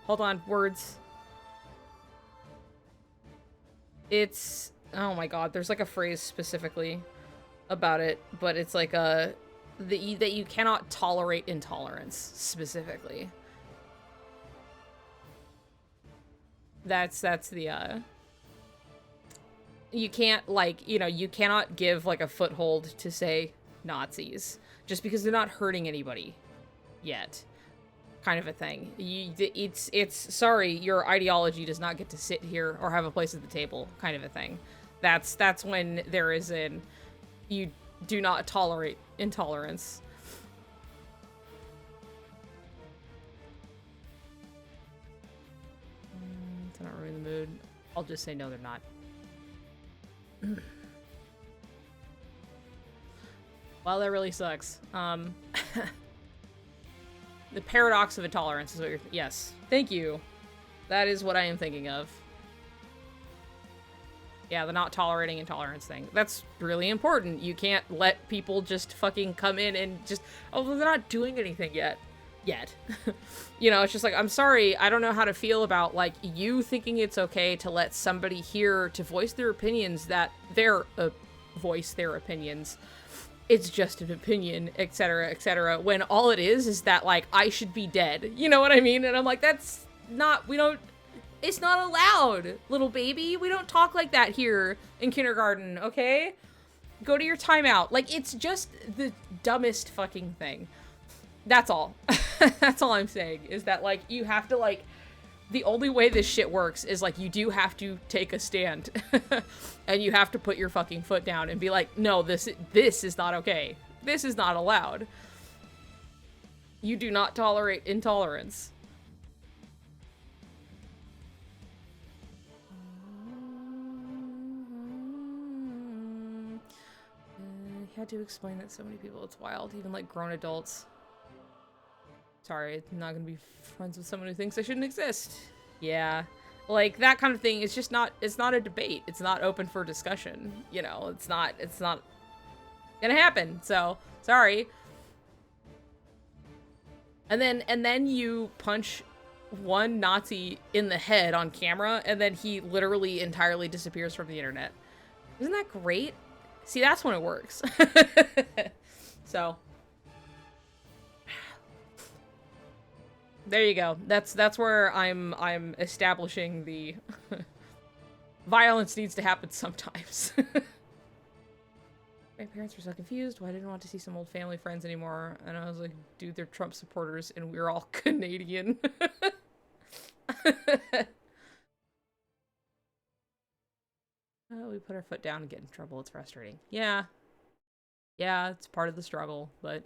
hold on, words. It's, oh my god, there's like a phrase specifically about it, but it's like that you cannot tolerate intolerance, specifically. That's the you can't, like, you know, you cannot give like a foothold to, say, Nazis just because they're not hurting anybody yet, kind of a thing. It's sorry, your ideology does not get to sit here or have a place at the table, kind of a thing. That's when there is you do not tolerate intolerance. To not ruin the mood, I'll just say no, they're not. Well, that really sucks. The paradox of intolerance is what you're... Yes. Thank you. That is what I am thinking of. Yeah, the not tolerating intolerance thing. That's really important. You can't let people just fucking come in and just... Oh, they're not doing anything yet. You know, it's just like, I'm sorry, I don't know how to feel about, like, you thinking it's okay to let somebody here to voice their opinions that voice their opinions. It's just an opinion, etc., when all it is that, like, I should be dead. You know what I mean? And I'm like, that's not, it's not allowed, little baby. We don't talk like that here in kindergarten, okay? Go to your timeout. Like, it's just the dumbest fucking thing. That's all. That's all I'm saying, is that, like, you have to, like, the only way this shit works is, like, you do have to take a stand. And you have to put your fucking foot down and be like, no, this is not okay. This is not allowed. You do not tolerate intolerance. I had to explain that to so many people. It's wild, even, like, grown adults. Sorry, I'm not gonna be friends with someone who thinks I shouldn't exist. Yeah. Like, that kind of thing is just not, it's not a debate. It's not open for discussion. You know, it's not gonna happen. So, sorry. And then you punch one Nazi in the head on camera, and then he literally entirely disappears from the internet. Isn't that great? See, that's when it works. So... there you go. That's where I'm establishing the violence needs to happen sometimes. My parents were so confused why I didn't want to see some old family friends anymore, and I was like, dude, they're Trump supporters and we're all Canadian. We put our foot down and get in trouble. It's frustrating. Yeah, it's part of the struggle, but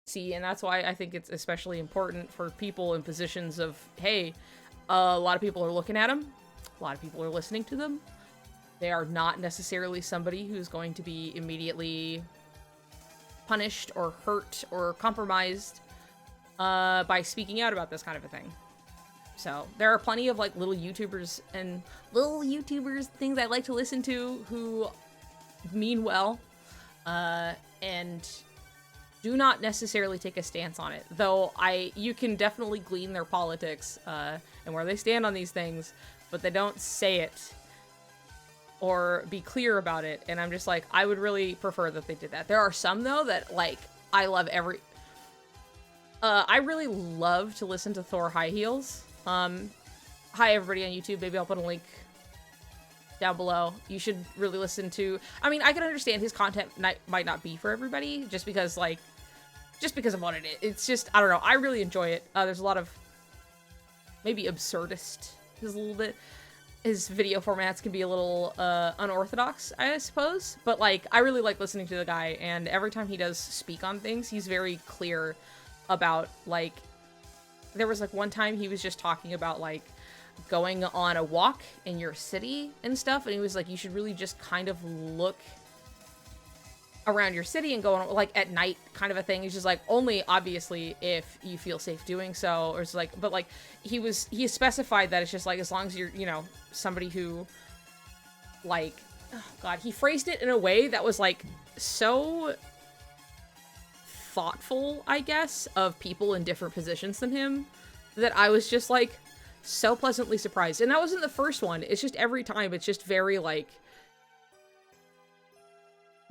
see, and that's why I think it's especially important for people in positions of, hey, a lot of people are looking at them, a lot of people are listening to them. They are not necessarily somebody who's going to be immediately punished or hurt or compromised by speaking out about this kind of a thing. So there are plenty of, like, little YouTubers, things I like to listen to, who mean well, and do not necessarily take a stance on it, though you can definitely glean their politics and where they stand on these things, but they don't say it or be clear about it, and I'm just like, I would really prefer that they did that. There are some, though, that, like, I love I really love to listen to Thor High Heels. Hi, everybody on YouTube. Maybe I'll put a link down below. You should really listen to... I mean, I can understand his content might not be for everybody, just because of what it is. It's just, I don't know. I really enjoy it. There's a lot of maybe absurdist, just a little bit. his video formats can be a little unorthodox, I suppose. But like, I really like listening to the guy, and every time he does speak on things, he's very clear about like. There was like one time he was just talking about like going on a walk in your city and stuff, and he was like, you should really just kind of look around your city and go on like at night kind of a thing. He's just like, only obviously if you feel safe doing so, or it's like, but like he specified that it's just like, as long as you're, you know, somebody who like, oh god, he phrased it in a way that was like so thoughtful, I guess, of people in different positions than him, that I was just like so pleasantly surprised. And that wasn't the first one. It's just every time it's just very like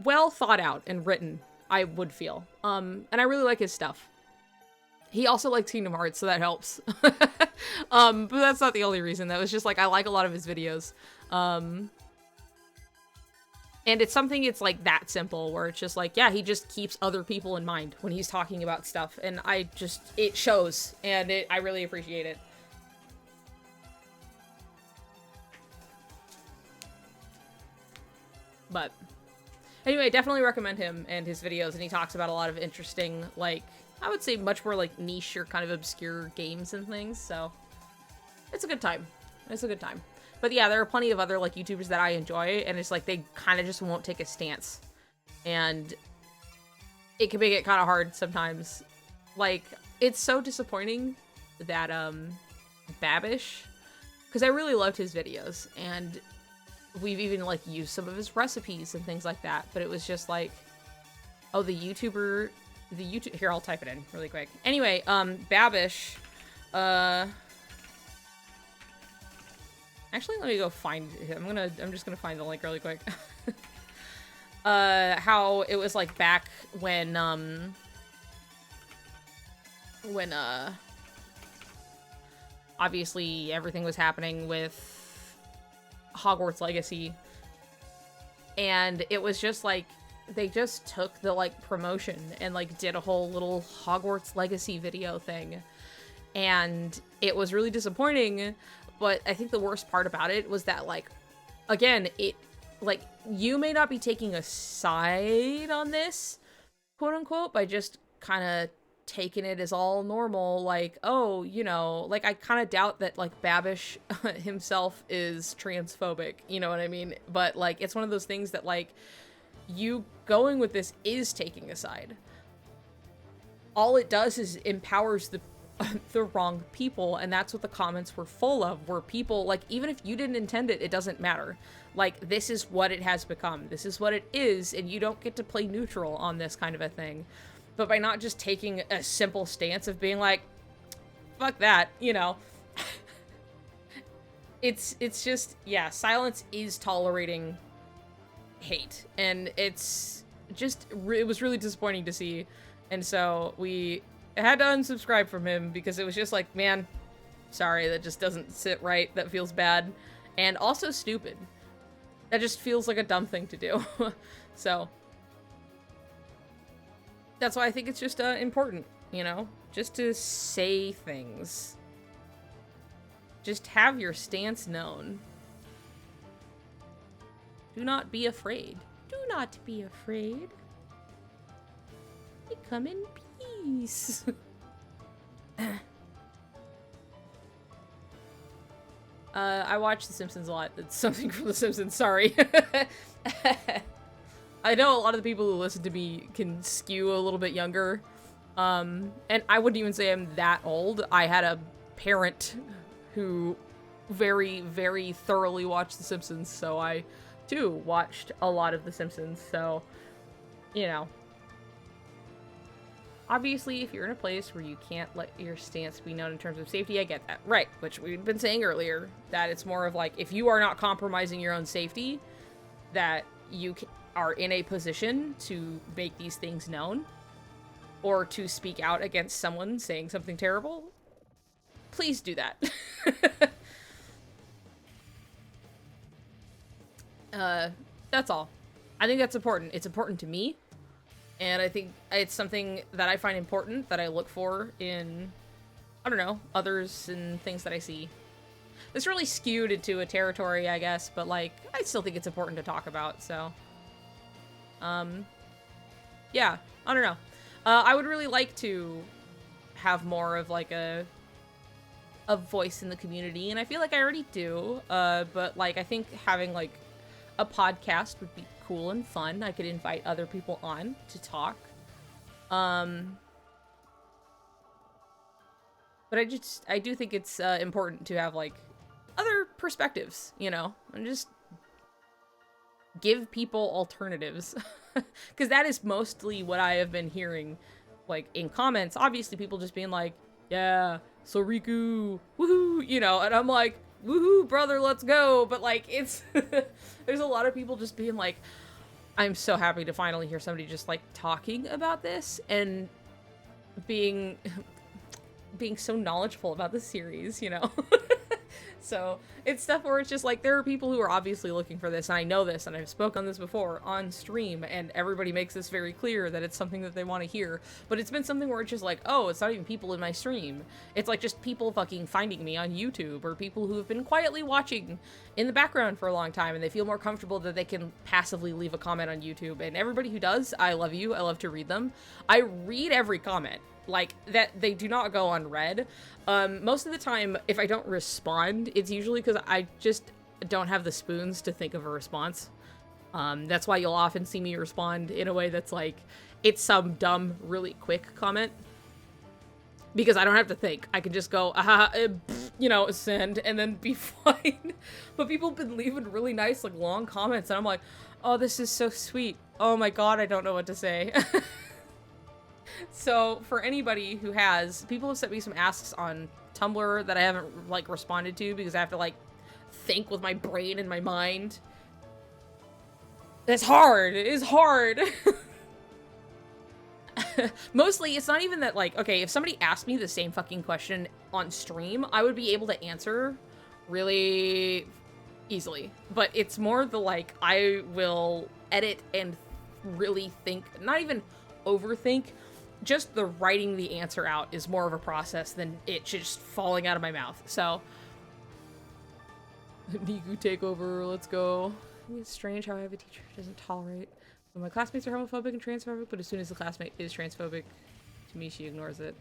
well thought out and written, I would feel. And I really like his stuff. He also likes Kingdom Hearts, so that helps. But that's not the only reason. That was just like, I like a lot of his videos. And it's something, it's like that simple, where it's just like, yeah, he just keeps other people in mind when he's talking about stuff. And it shows, and I really appreciate it. But anyway, I definitely recommend him and his videos, and he talks about a lot of interesting, like, I would say much more like niche or kind of obscure games and things, so it's a good time. It's a good time. But yeah, there are plenty of other like YouTubers that I enjoy, and it's like they kind of just won't take a stance. And it can make it kind of hard sometimes. Like, it's so disappointing that Babish, because I really loved his videos, and we've even like used some of his recipes and things like that, but it was just like, oh, the YouTube, here, I'll type it in really quick. Anyway, Babish, actually, let me go find him. I'm just gonna find the link really quick. How it was like back when obviously everything was happening with Hogwarts Legacy, and it was just like they just took the like promotion and like did a whole little Hogwarts Legacy video thing, and it was really disappointing. But I think the worst part about it was that, like, again, it like, you may not be taking a side on this, quote unquote, by just kind of taking it as all normal, like, oh, you know, like, I kind of doubt that, like, Babish himself is transphobic, you know what I mean? But, like, it's one of those things that, like, you going with this is taking a side. All it does is empowers the wrong people, and that's what the comments were full of, were people, like, even if you didn't intend it, it doesn't matter. Like, this is what it has become. This is what it is, and you don't get to play neutral on this kind of a thing. But by not just taking a simple stance of being like, fuck that, you know. it's just, yeah, silence is tolerating hate. And it's just, it was really disappointing to see. And so we had to unsubscribe from him because it was just like, man, sorry, that just doesn't sit right. That feels bad. And also stupid. That just feels like a dumb thing to do. So that's why I think it's just important, you know, just to say things. Just have your stance known. Do not be afraid. Do not be afraid. We come in peace. I watch The Simpsons a lot. It's something from The Simpsons, sorry. I know a lot of the people who listen to me can skew a little bit younger. And I wouldn't even say I'm that old. I had a parent who very, very thoroughly watched The Simpsons, so I, too, watched a lot of The Simpsons, so, you know. Obviously, if you're in a place where you can't let your stance be known in terms of safety, I get that. Right, which we've been saying earlier, that it's more of like, if you are not compromising your own safety, that you are in a position to make these things known, or to speak out against someone saying something terrible, please do that. That's all. I think that's important. It's important to me. And I think it's something that I find important, that I look for in, I don't know, others and things that I see. it's really skewed into a territory, I guess, but like I still think it's important to talk about. So, yeah, I don't know. I would really like to have more of like a voice in the community, and I feel like I already do. But like I think having like a podcast would be cool and fun. I could invite other people on to talk. But I do think it's important to have like other perspectives, you know, and just give people alternatives. Because that is mostly what I have been hearing, like in comments. Obviously, people just being like, "Yeah, so Riku, woohoo," you know, and I'm like, "Woohoo, brother, let's go." But like, it's there's a lot of people just being like, "I'm so happy to finally hear somebody just like talking about this and being so knowledgeable about the series," you know. So it's stuff where it's just like there are people who are obviously looking for this, and I know this, and I've spoken on this before on stream, and everybody makes this very clear that it's something that they want to hear. But it's been something where it's just like, oh, it's not even people in my stream. It's like just people fucking finding me on YouTube, or people who have been quietly watching in the background for a long time, and they feel more comfortable that they can passively leave a comment on YouTube. And everybody who does, I love you. I love to read them. I read every comment. Like, that they do not go unread. Most of the time, if I don't respond, it's usually because I just don't have the spoons to think of a response. That's why you'll often see me respond in a way that's like, it's some dumb, really quick comment. Because I don't have to think. I can just go, you know, send, and then be fine. But people have been leaving really nice, like, long comments, and I'm like, oh, this is so sweet. Oh my god, I don't know what to say. So, for anybody who has, people have sent me some asks on Tumblr that I haven't, like, responded to because I have to, like, think with my brain and my mind. It's hard. It is hard. Mostly, it's not even that, like, okay, if somebody asked me the same fucking question on stream, I would be able to answer really easily. But it's more the, like, I will edit and really think, not even overthink, just the writing the answer out is more of a process than it just falling out of my mouth. So, Niku takeover, let's go. It's strange how I have a teacher who doesn't tolerate when my classmates are homophobic and transphobic, but as soon as the classmate is transphobic, to me she ignores it.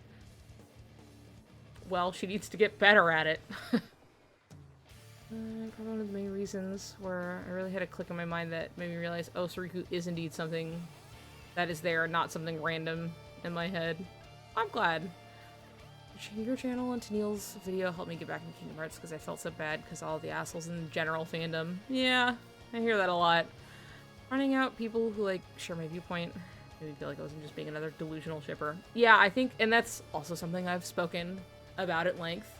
Well, she needs to get better at it. Probably one of the main reasons where I really had a click in my mind that made me realize, oh, Suriku is indeed something that is there, not something random in my head. I'm glad. Your channel and Tennille's video helped me get back into Kingdom Hearts because I felt so bad because all the assholes in the general fandom. Yeah, I hear that a lot. Running out people who, like, share my viewpoint made me feel like I was just being another delusional shipper. Yeah, I think, and that's also something I've spoken about at length,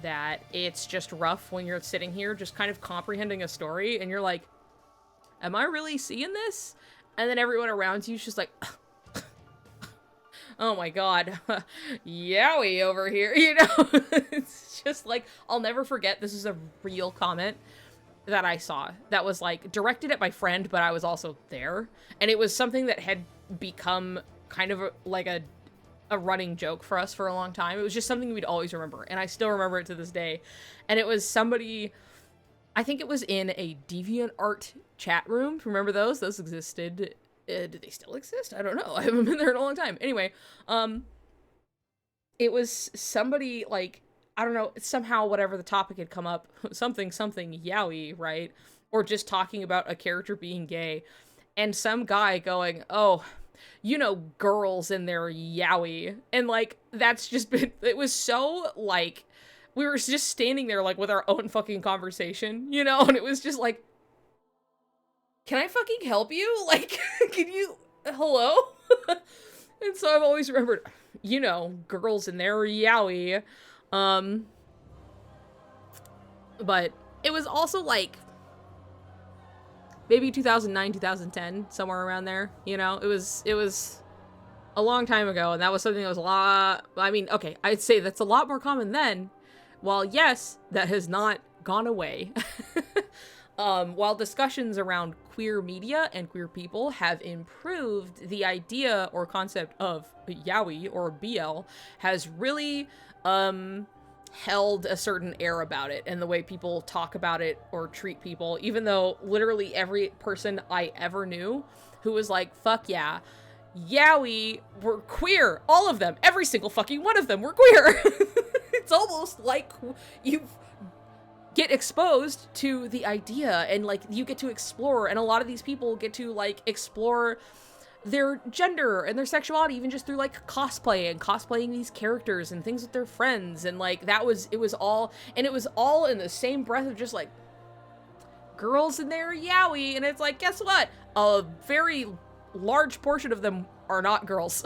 that it's just rough when you're sitting here just kind of comprehending a story and you're like, am I really seeing this? And then everyone around you is just like, oh my god, yowie over here, you know? It's just like, I'll never forget, this is a real comment that I saw that was like directed at my friend, but I was also there. And it was something that had become kind of like a running joke for us for a long time. It was just something we'd always remember, and I still remember it to this day. And it was somebody, I think it was in a DeviantArt chat room. Remember those? Those existed. Did they still exist? I don't know. I haven't been there in a long time. Anyway, it was somebody, like, I don't know, somehow whatever the topic had come up, something yaoi, right? Or just talking about a character being gay. And some guy going, oh, you know, girls in their yaoi. And, like, that's just been, it was so, like, we were just standing there, like, with our own fucking conversation, you know? And it was just like, can I fucking help you? Like, can you, hello? And so I've always remembered, you know, girls in their yaoi. But it was also like maybe 2009, 2010, somewhere around there, you know? It was a long time ago, and that was something that was a lot, I mean, okay, I'd say that's a lot more common then. While yes, that has not gone away. While discussions around queer media and queer people have improved, the idea or concept of yaoi or BL has really held a certain air about it and the way people talk about it or treat people, even though literally every person I ever knew who was like, fuck yeah, yaoi were queer. All of them. Every single fucking one of them were queer. It's almost like you get exposed to the idea and like you get to explore, and a lot of these people get to like explore their gender and their sexuality even just through like cosplay and cosplaying these characters and things with their friends, and like it was all in the same breath of just like girls in their yaoi, and it's like, guess what, a very large portion of them are not girls.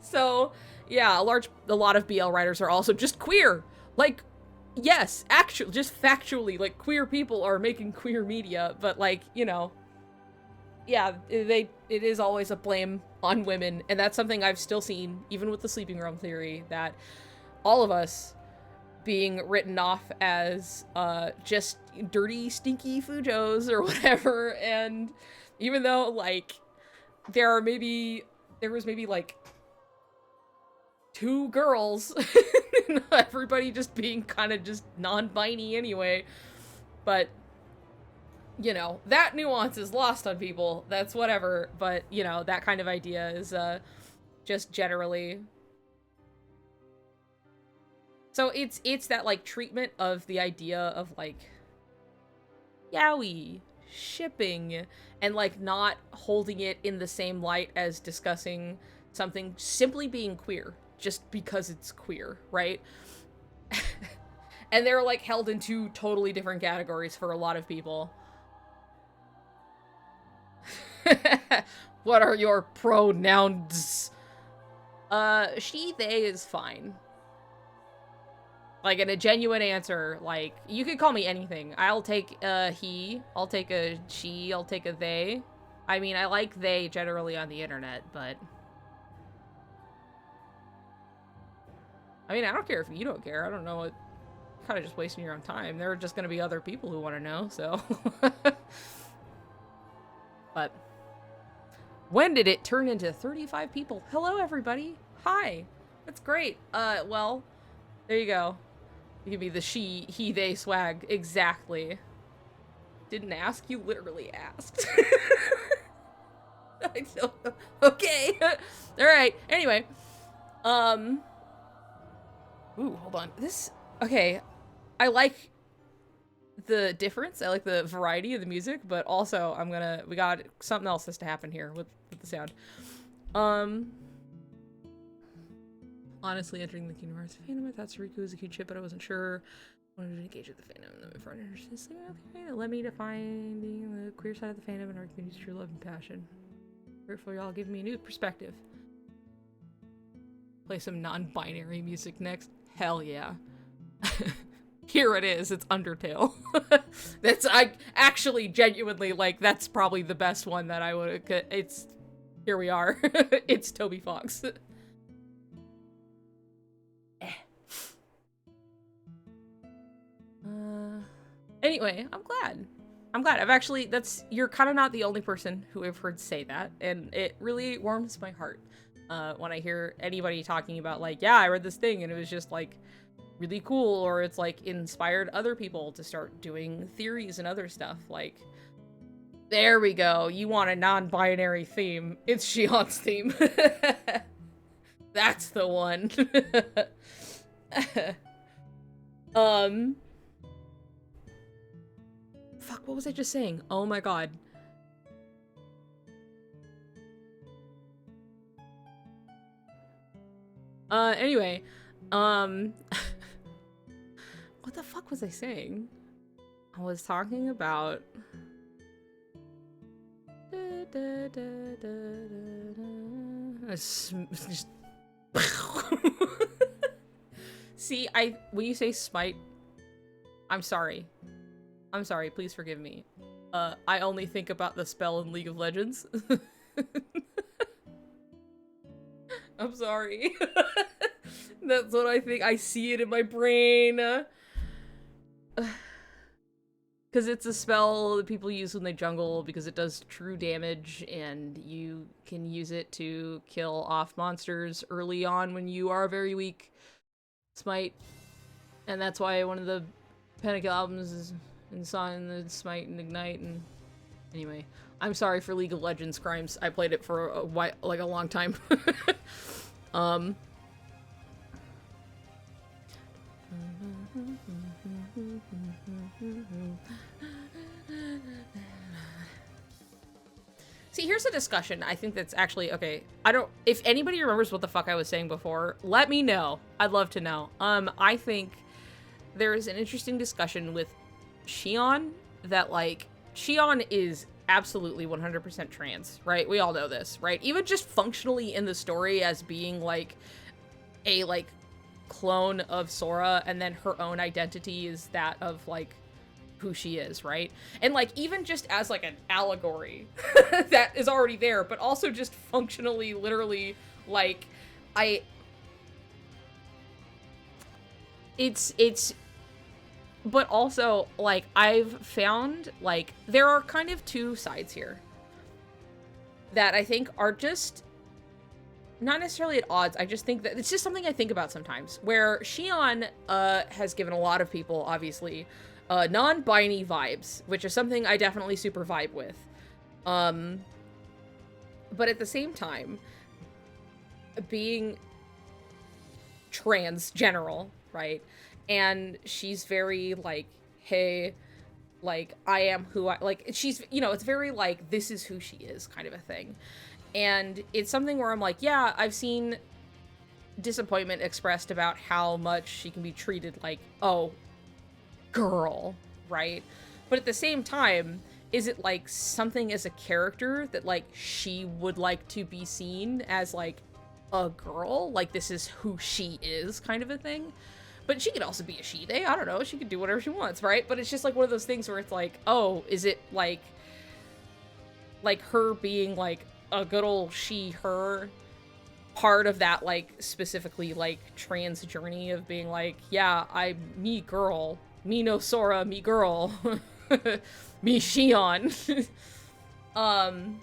So yeah, a lot of BL writers are also just queer. Like, yes, actually, just factually, like, queer people are making queer media, but like, you know, yeah, it is always a blame on women, and that's something I've still seen, even with the sleeping room theory, that all of us being written off as just dirty, stinky fujos or whatever, and even though, like, there was maybe, like, 2 girls, everybody just being kind of just non-binary anyway, but you know, that nuance is lost on people. That's whatever. But, you know, that kind of idea is just generally. So it's that like treatment of the idea of like yaoi, shipping, and like not holding it in the same light as discussing something simply being queer just because it's queer, right? And they're like held in 2 totally different categories for a lot of people. What are your pronouns? She, they is fine. Like, in a genuine answer, like, you could call me anything. I'll take a he, I'll take a she, I'll take a they. I mean, I like they generally on the internet, but... I mean, I don't care if you don't care. I don't know what... Kind of just wasting your own time. There are just gonna be other people who want to know, so... But... When did it turn into 35 people? Hello, everybody. Hi. That's great. Well, there you go. You give me the she, he, they swag. Exactly. Didn't ask, you literally asked. I don't know. Okay. Alright. Anyway. Ooh, hold on. Okay. I like the difference. I like the variety of the music, but also we got something else has to happen here with the sound. Honestly, entering the Kingdom Hearts fandom, I thought Sariko was a cute ship, but I wasn't sure. I wanted to engage with the fandom, and then my friend introduced me. It led me to finding the queer side of the fandom and our community's true love and passion. Grateful y'all giving me a new perspective. Play some non-binary music next. Hell yeah. Here it is, it's Undertale. I actually genuinely, like, that's probably the best one that I would, here we are. It's Toby Fox. Anyway, I'm glad. You're kind of not the only person who I've heard say that, and it really warms my heart, when I hear anybody talking about, like, yeah, I read this thing, and it was just, like, really cool, or it's like inspired other people to start doing theories and other stuff. Like, there we go. You want a non-binary theme. It's Shion's theme. That's the one. Fuck, what was I just saying? Oh my god. Anyway, what the fuck was I saying? I was talking about... See, when you say smite, I'm sorry. I'm sorry, please forgive me. I only think about the spell in League of Legends. I'm sorry. That's what I think. I see it in my brain. Because it's a spell that people use when they jungle because it does true damage, and you can use it to kill off monsters early on when you are very weak. Smite. And that's why one of the Pentakill albums is in Song the Smite and Ignite. And anyway, I'm sorry for League of Legends crimes. I played it for a while, like a long time. See, here's a discussion I think that's actually, okay, if anybody remembers what the fuck I was saying before, let me know. I'd love to know. I think there is an interesting discussion with Xion that, like, Xion is absolutely 100% trans, right? We all know this, right? Even just functionally in the story as being, like, a, like, clone of Sora, and then her own identity is that of, like, who she is, right? And, like, even just as, like, an allegory that is already there, but also just functionally, literally, like, but also, like, I've found, like, there are kind of two sides here that I think are just not necessarily at odds. I just think that it's just something I think about sometimes, where Xion has given a lot of people, obviously, non-binary vibes, which is something I definitely super vibe with. But at the same time, being trans general, right? And she's very, like, hey, like, I am who I, like, she's, you know, it's very, like, this is who she is kind of a thing. And it's something where I'm like, yeah, I've seen disappointment expressed about how much she can be treated like, oh, girl, right? But at the same time, is it, like, something as a character that, like, she would like to be seen as, like, a girl? Like, this is who she is kind of a thing? But she could also be a she-they. I don't know. She could do whatever she wants, right? But it's just, like, one of those things where it's like, oh, is it, like her being, like, a good old she-her part of that, like, specifically, like, trans journey of being like, yeah, I'm me girl. Me no Sora, me girl. Me Xion. I don't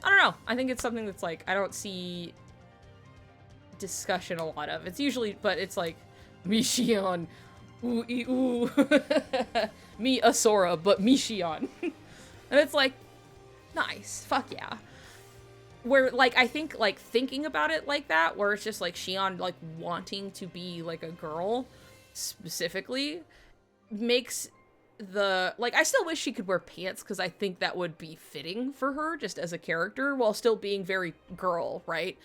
know. I think it's something that's, like, I don't see discussion a lot of. It's usually, but it's like, me Xion. Ooh, ooh. Me a Sora, but me Xion. And it's like, nice. Fuck yeah. Where, like, I think, like, thinking about it like that, where it's just, like, Xion, like, wanting to be, like, a girl, specifically, makes the, like, I still wish she could wear pants, because I think that would be fitting for her, just as a character, while still being very girl, right?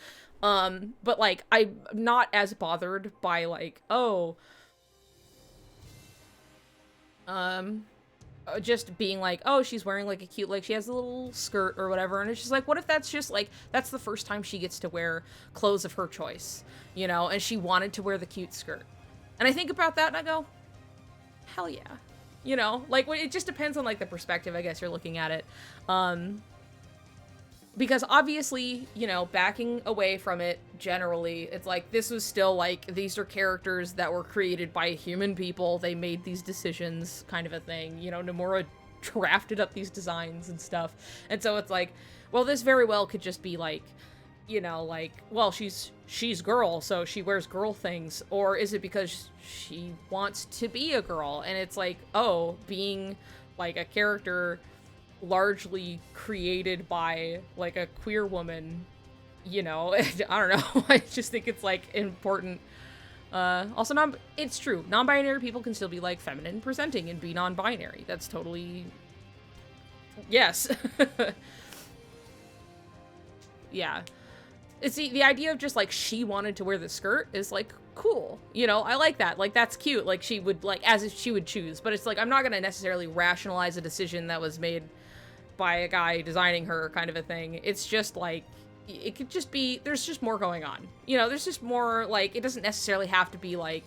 But, like, I'm not as bothered by, like, oh, just being like, oh, she's wearing, like, a cute, like, she has a little skirt or whatever, and it's just like, what if that's just, like, that's the first time she gets to wear clothes of her choice, you know, and she wanted to wear the cute skirt. And I think about that and I go, hell yeah. You know, like, it just depends on, like, the perspective, I guess, you're looking at it. Because obviously, you know, backing away from it, generally, it's like, this was still, like, these are characters that were created by human people. They made these decisions, kind of a thing. You know, Nomura drafted up these designs and stuff. And so it's like, well, this very well could just be, like, you know, like, well, she's girl, so she wears girl things. Or is it because she wants to be a girl? And it's like, oh, being, like, a character largely created by, like, a queer woman, you know, I don't know. I just think it's, like, important. Also, it's true. Non-binary people can still be, like, feminine presenting and be non-binary. That's totally, yes. Yeah. It's the idea of just, like, she wanted to wear the skirt is, like, cool. You know, I like that. Like, that's cute. Like, she would, like, as if she would choose. But it's like, I'm not gonna necessarily rationalize a decision that was made by a guy designing her, kind of a thing. It's just, like, it could just be, there's just more going on. You know, there's just more, like, it doesn't necessarily have to be, like,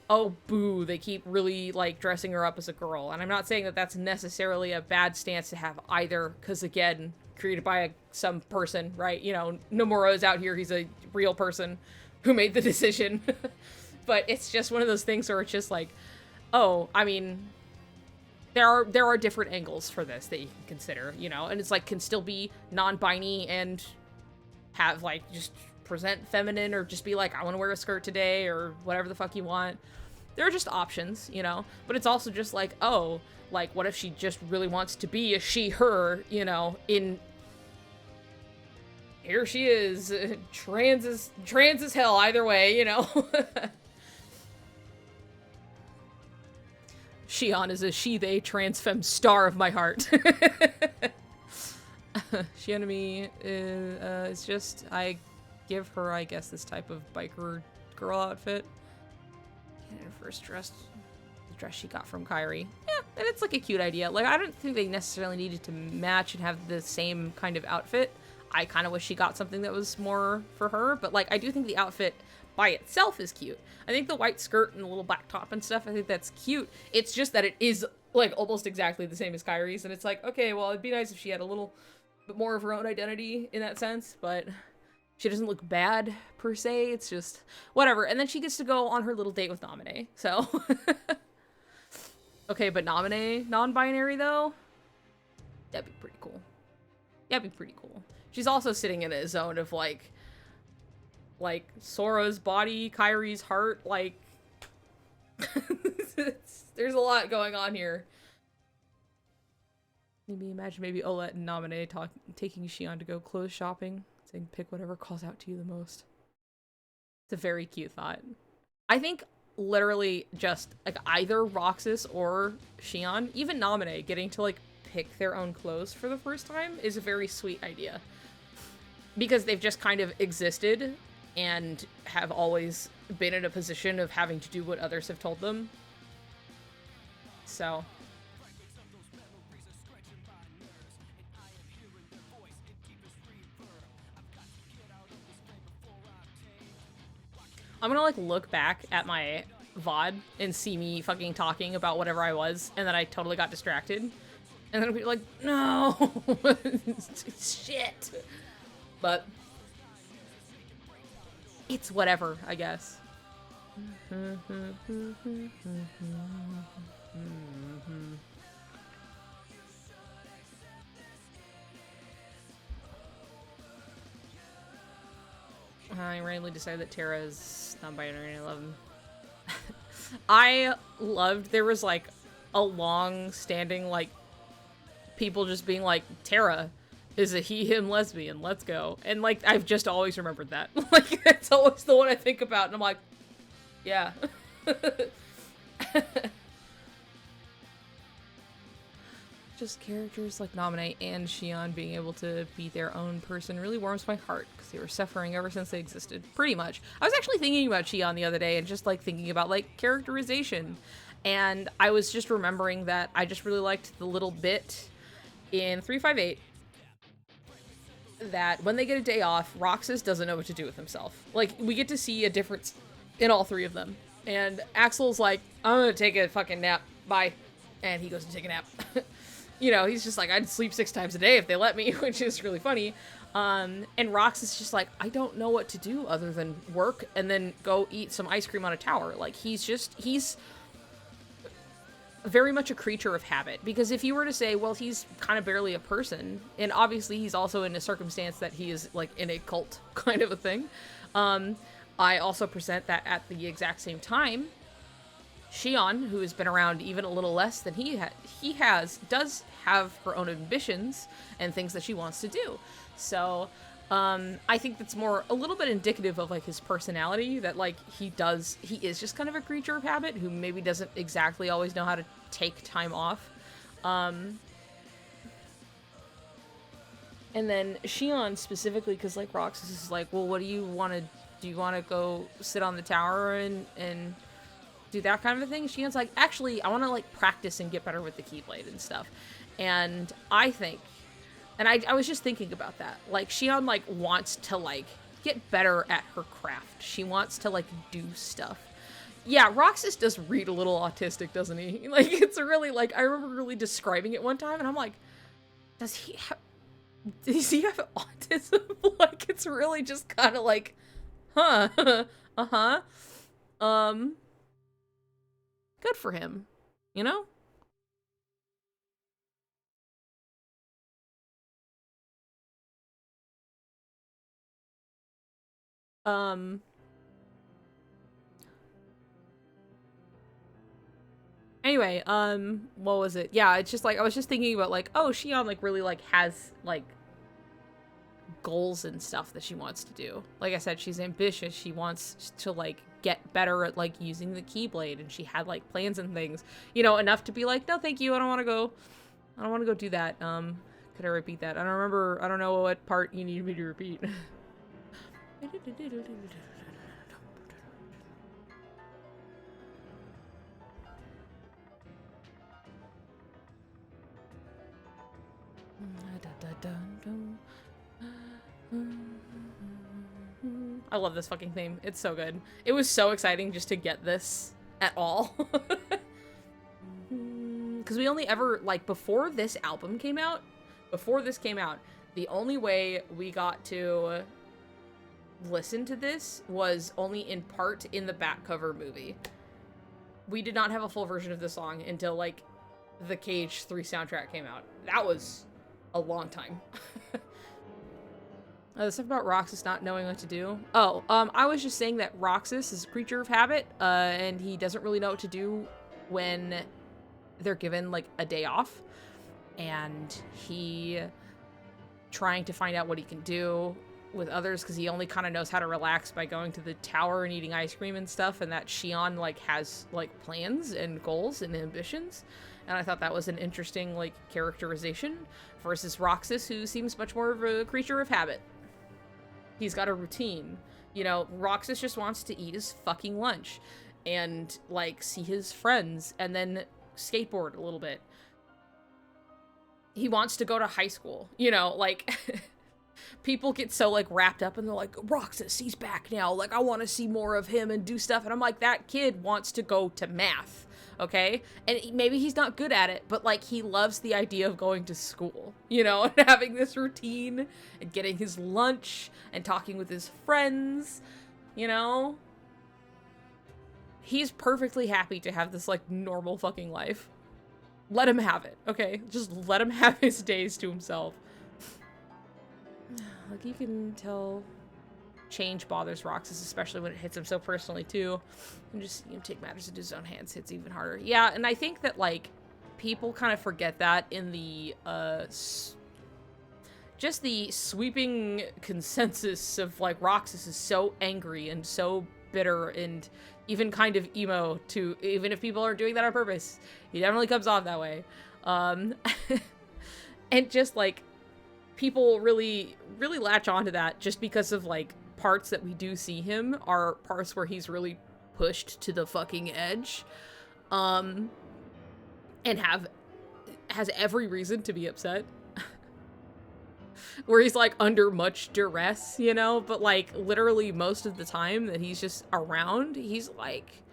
oh, boo, they keep really, like, dressing her up as a girl. And I'm not saying that that's necessarily a bad stance to have either, because, again, created by some person, right? You know, Nomura is out here, he's a real person who made the decision. But it's just one of those things where it's just like, oh, I mean, there are different angles for this that you can consider, you know? And it's like, can still be non-binary and have, like, just present feminine or just be like, I want to wear a skirt today or whatever the fuck you want. There are just options, you know? But it's also just like, oh, like, what if she just really wants to be a she, her, you know, in... Here she is, trans as hell either way, you know? Shion is a she-they trans femme star of my heart. Shienemy is just, I give her, I guess, this type of biker girl outfit. And her first dress, the dress she got from Kairi. Yeah, and it's like a cute idea. Like, I don't think they necessarily needed to match and have the same kind of outfit. I kind of wish she got something that was more for her, but like, I do think the outfit by itself is cute. I think the white skirt and the little black top and stuff, I think that's cute. It's just that it is like almost exactly the same as Kairi's, and it's like, okay, well, it'd be nice if she had a little bit more of her own identity in that sense, but she doesn't look bad per se. It's just whatever. And then she gets to go on her little date with Naminé. So okay, but Naminé non-binary though, that'd be pretty cool. That'd be pretty cool. She's also sitting in a zone of like Sora's body, Kairi's heart, like there's a lot going on here. Maybe imagine Olette and Naminé taking Shion to go clothes shopping, saying pick whatever calls out to you the most. It's a very cute thought. I think literally just like either Roxas or Shion, even Naminé, getting to like pick their own clothes for the first time is a very sweet idea. Because they've just kind of existed and have always been in a position of having to do what others have told them. So. I'm gonna like look back at my VOD and see me fucking talking about whatever I was, and then I totally got distracted. And then I'll be like, no! Shit! But it's whatever, I guess. I randomly decided that Terra is non-binary and I love him. I loved, there was like a long-standing like people just being like, Terra is a he, him, lesbian, let's go. And like, I've just always remembered that. Like, that's always the one I think about, and I'm like, yeah. Just characters like Naminé and Shion being able to be their own person really warms my heart, because they were suffering ever since they existed, pretty much. I was actually thinking about Shion the other day, and just like thinking about like characterization. And I was just remembering that I just really liked the little bit in 358 that when they get a day off, Roxas doesn't know what to do with himself. Like, we get to see a difference in all three of them. And Axel's like, I'm gonna take a fucking nap, bye. And he goes to take a nap. You know, he's just like, I'd sleep 6 times a day if they let me, which is really funny. And Roxas is just like, I don't know what to do other than work and then go eat some ice cream on a tower. Like, he's very much a creature of habit, because if you were to say, well, he's kind of barely a person, and obviously he's also in a circumstance that he is like in a cult kind of a thing, I also present that at the exact same time, Shion, who has been around even a little less than he does have her own ambitions and things that she wants to do. So I think that's more a little bit indicative of like his personality, that like he is just kind of a creature of habit who maybe doesn't exactly always know how to take time off. And then Shion specifically, because like Roxas is like, well, what do you want to do? You want to go sit on the tower and do that kind of a thing? Shion's like, actually, I want to like practice and get better with the Keyblade and stuff. And I think, and I was just thinking about that, like Shion like wants to like get better at her craft. She wants to like do stuff. Yeah, Roxas does read a little autistic, doesn't he? Like, it's really like, I remember really describing it one time and I'm like, does he have autism? Like, it's really just kind of like, huh, uh-huh. Good for him, you know? Um, anyway, what was it? Yeah, it's just like, I was just thinking about like, oh, Shion like really like has like goals and stuff that she wants to do. Like I said, she's ambitious. She wants to like get better at like using the Keyblade, and she had like plans and things, you know, enough to be like, no, thank you, I don't want to go. I don't want to go do that. Could I repeat that? I don't remember. I don't know what part you need me to repeat. I love this fucking theme. It's so good. It was so exciting just to get this at all. Because we only ever, like, before this album came out, the only way we got to listen to this was only in part in the back cover movie. We did not have a full version of the song until, like, the Cage 3 soundtrack came out. That was a long time. The stuff about Roxas not knowing what to do. Oh, I was just saying that Roxas is a creature of habit, and he doesn't really know what to do when they're given, like, a day off. And he trying to find out what he can do with others, because he only kind of knows how to relax by going to the tower and eating ice cream and stuff, and that Shion, like, has, like, plans and goals and ambitions. And I thought that was an interesting, like, characterization versus Roxas, who seems much more of a creature of habit. He's got a routine. You know, Roxas just wants to eat his fucking lunch and, like, see his friends and then skateboard a little bit. He wants to go to high school, you know, like, people get so, like, wrapped up and they're like, Roxas, he's back now, like, I want to see more of him and do stuff, and I'm like, that kid wants to go to math, okay? And maybe he's not good at it, but, like, he loves the idea of going to school, you know, and having this routine, and getting his lunch, and talking with his friends, you know? He's perfectly happy to have this, like, normal fucking life. Let him have it, okay? Just let him have his days to himself. Like, you can tell change bothers Roxas, especially when it hits him so personally, too. And just, you know, take matters into his own hands hits even harder. Yeah, and I think that, like, people kind of forget that in the, just the sweeping consensus of, like, Roxas is so angry and so bitter and even kind of emo, to even if people aren't doing that on purpose. He definitely comes off that way. And just, like, people really latch onto that just because of, like, parts that we do see him are parts where he's really pushed to the fucking edge. And has every reason to be upset. Where he's, like, under much duress, you know? But, like, literally most of the time that he's just around, he's like,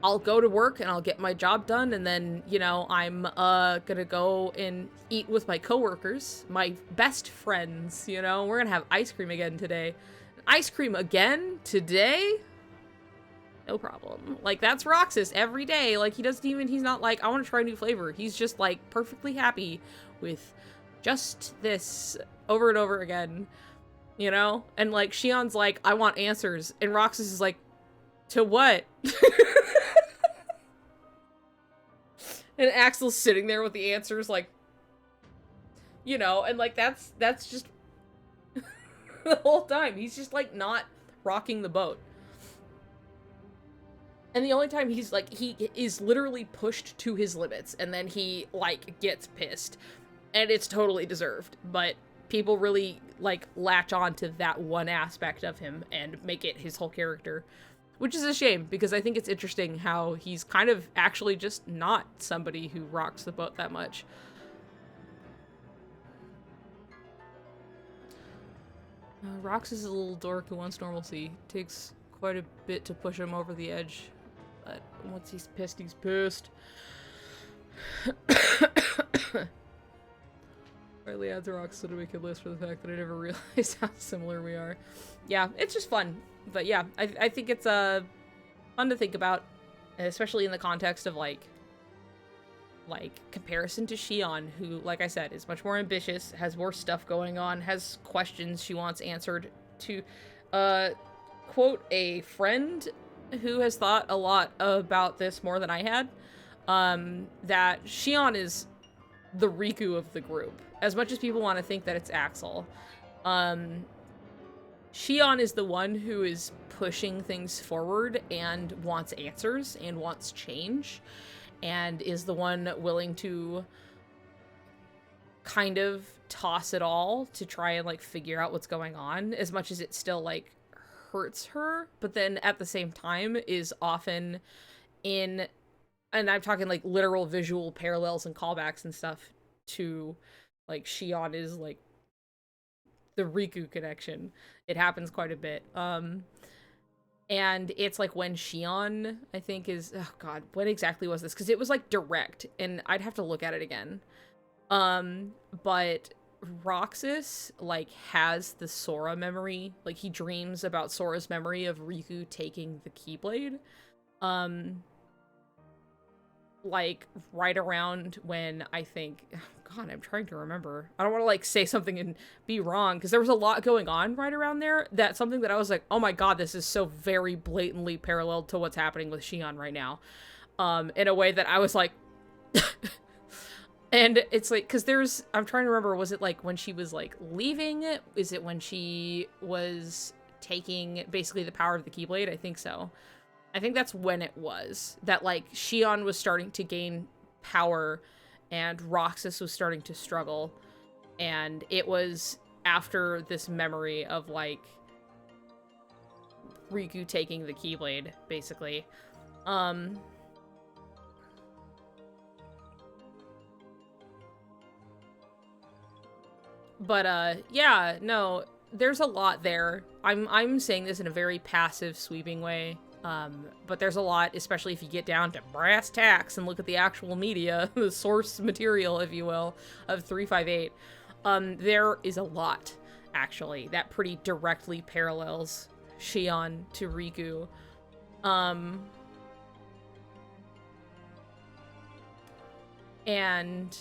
I'll go to work and I'll get my job done, and then, you know, I'm gonna go and eat with my coworkers, my best friends, you know? We're gonna have ice cream again today. Ice cream again today? No problem. Like, that's Roxas every day. Like, he's not like, I want to try a new flavor. He's just, like, perfectly happy with just this over and over again, you know? And, like, Shion's like, I want answers. And Roxas is like, to what? And Axel's sitting there with the answers, like, you know, and, like, that's just the whole time. He's just, like, not rocking the boat. And the only time he's, like, he is literally pushed to his limits, and then he, like, gets pissed. And it's totally deserved, but people really, like, latch on to that one aspect of him and make it his whole character. Which is a shame, because I think it's interesting how he's kind of actually just not somebody who rocks the boat that much. Rox is a little dork who wants normalcy. Takes quite a bit to push him over the edge. But once he's pissed, he's pissed. Riley adds rocks so to make a list for the fact that I never realized how similar we are. Yeah, it's just fun. But yeah, I think it's fun to think about, especially in the context of, like comparison to Shion, who, like I said, is much more ambitious, has more stuff going on, has questions she wants answered to, Uh, quote a friend who has thought a lot about this more than I had, that Shion is the Riku of the group. As much as people want to think that it's Axel, um, Shion is the one who is pushing things forward and wants answers and wants change, and is the one willing to kind of toss it all to try and like figure out what's going on, as much as it still like hurts her, but then at the same time is often in, and I'm talking like literal visual parallels and callbacks and stuff to like Shion is like the Riku connection. It happens quite a bit. And it's like when Shion, I think is, oh god, what exactly was this? Because it was like direct, and I'd have to look at it again. But Roxas, like, has the Sora memory. Like, he dreams about Sora's memory of Riku taking the Keyblade. Like, right around when I think, oh god, I'm trying to remember. I don't want to, like, say something and be wrong, because there was a lot going on right around there. That's something that I was like, oh my god, this is so very blatantly parallel to what's happening with Shion right now. In a way that I was like... And it's like, because there's, I'm trying to remember, was it like when she was like leaving? Is it when she was taking basically the power of the Keyblade? I think so. I think that's when it was. That like Shion was starting to gain power and Roxas was starting to struggle. And it was after this memory of like Riku taking the Keyblade, basically. But yeah, no, there's a lot there. I'm saying this in a very passive, sweeping way. But there's a lot, especially if you get down to brass tacks and look at the actual media, the source material, if you will, of 358. There is a lot, actually, that pretty directly parallels Shion to Riku. And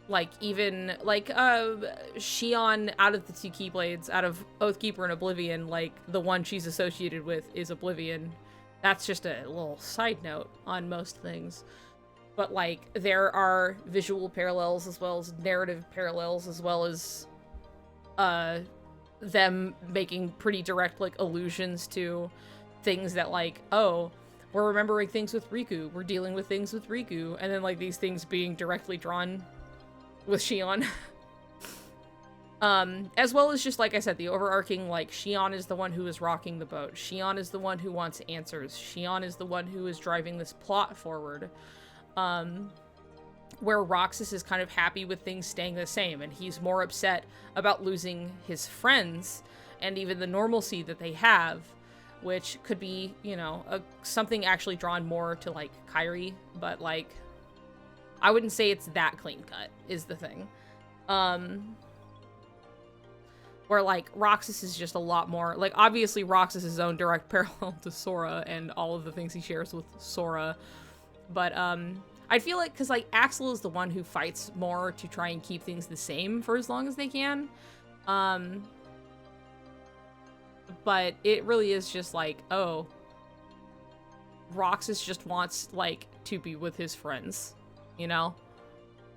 like even like Shion, out of the two Keyblades, out of Oathkeeper and Oblivion, like the one she's associated with is Oblivion. That's just a little side note on most things. But like there are visual parallels as well as narrative parallels, as well as them making pretty direct like allusions to things that like, oh, we're remembering things with Riku, we're dealing with things with Riku, and then like these things being directly drawn with Shion. As well as just, like I said, the overarching, like, Shion is the one who is rocking the boat. Shion is the one who wants answers. Shion is the one who is driving this plot forward. Where Roxas is kind of happy with things staying the same, and he's more upset about losing his friends and even the normalcy that they have, which could be, you know, something actually drawn more to, like, Kairi, but, like, I wouldn't say it's that clean cut, is the thing. Where, like, Roxas is just a lot more... Like, obviously, Roxas is his own direct parallel to Sora and all of the things he shares with Sora. But, I feel like... Because, like, Axel is the one who fights more to try and keep things the same for as long as they can. But it really is just like, oh... Roxas just wants, like, to be with his friends. You know?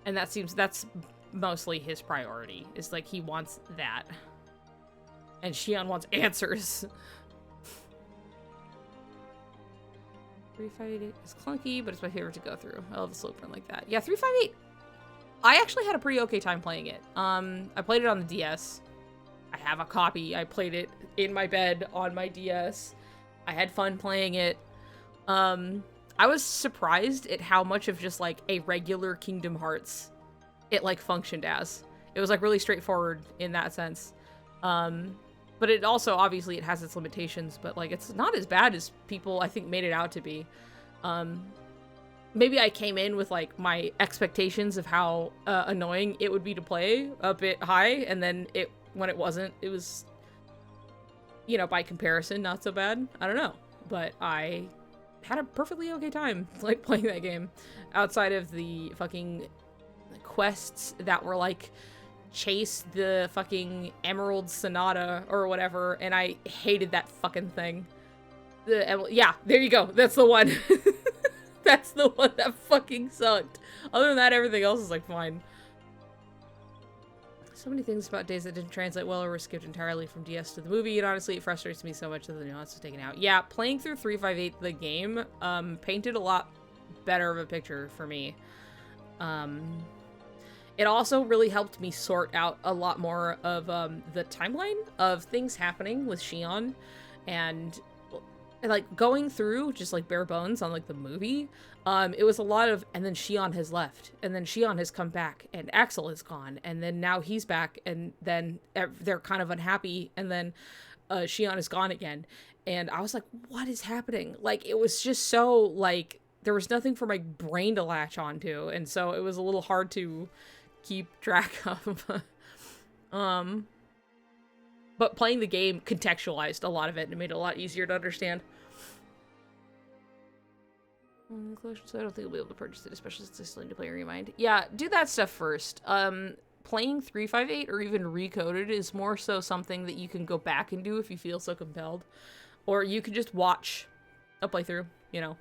And that's mostly his priority. Is like, he wants that. And Shion wants answers. 358 is clunky, but it's my favorite to go through. I love the slow burn like that. Yeah, 358. I actually had a pretty okay time playing it. I played it on the DS. I have a copy. I played it in my bed on my DS. I had fun playing it. I was surprised at how much of just, like, a regular Kingdom Hearts it, like, functioned as. It was, like, really straightforward in that sense. But it also, obviously, it has its limitations, but, like, it's not as bad as people, I think, made it out to be. Maybe I came in with, like, my expectations of how annoying it would be to play a bit high, and then when it wasn't, it was, you know, by comparison, not so bad. I don't know. But I had a perfectly okay time, like, playing that game. Outside of the fucking quests that were, like, chase the fucking Emerald Sonata or whatever, and I hated that fucking thing. Yeah, there you go. That's the one. That's the one that fucking sucked. Other than that, everything else is like fine. So many things about Days that didn't translate well or were skipped entirely from DS to the movie, and honestly, it frustrates me so much that the nuance was taken out. Yeah, playing through 358 the game painted a lot better of a picture for me. It also really helped me sort out a lot more of the timeline of things happening with Shion, and like going through just like bare bones on like the movie. It was a lot of, and then Shion has left, and then Shion has come back, and Axel is gone, and then now he's back, and then they're kind of unhappy, and then Shion is gone again. And I was like, what is happening? Like, it was just so, like, there was nothing for my brain to latch onto, and so it was a little hard to keep track of. But playing the game contextualized a lot of it, and it made it a lot easier to understand. So I don't think I'll be able to purchase it, especially since I still need to play Remind. Yeah, do that stuff first. Playing 358 or even Recoded is more so something that you can go back and do if you feel so compelled. Or you could just watch a playthrough, you know.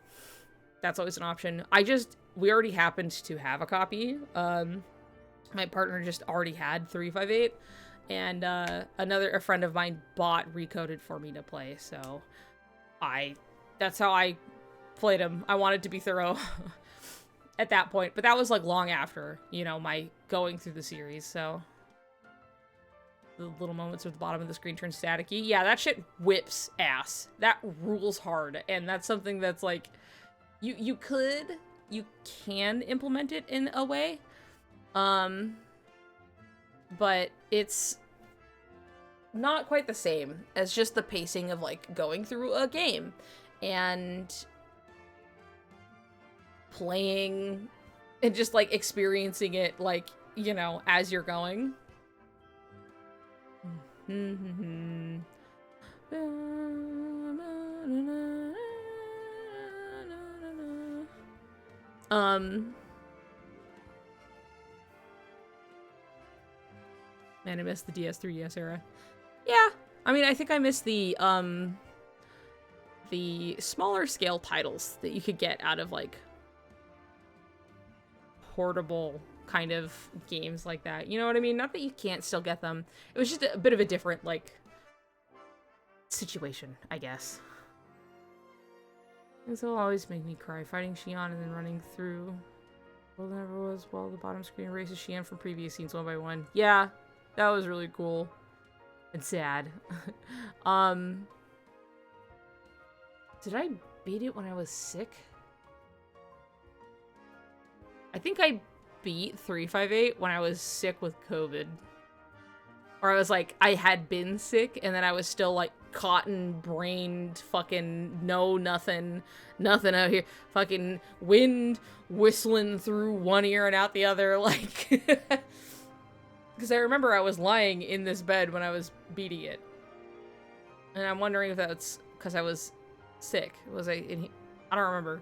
That's always an option. We already happened to have a copy. My partner just already had 358. And a friend of mine bought Recoded for me to play, so that's how I played him. I wanted to be thorough at that point, but that was like long after, you know, my going through the series, so. The little moments at the bottom of the screen turn staticky. Yeah, that shit whips ass. That rules hard, and that's something that's like, you can implement it in a way, but it's not quite the same as just the pacing of like going through a game and playing and just like experiencing it, like, you know, as you're going. Man, I miss the DS 3DS era. Yeah, I mean, I think I miss the smaller scale titles that you could get out of like portable kind of games like that. You know what I mean? Not that you can't still get them. It was just a bit of a different, like, situation, I guess. This will always make me cry. Fighting Shion and then running through. Well, there never was. While the bottom screen erases Shion from previous scenes one by one. Yeah, that was really cool. And sad. Did I beat it when I was sick? I think I beat 358 when I was sick with COVID. Or I was like, I had been sick, and then I was still like cotton-brained, fucking nothing out here. Fucking wind whistling through one ear and out the other, like... Because I remember I was lying in this bed when I was beating it. And I'm wondering if that's because I was sick. Was I in here? I don't remember.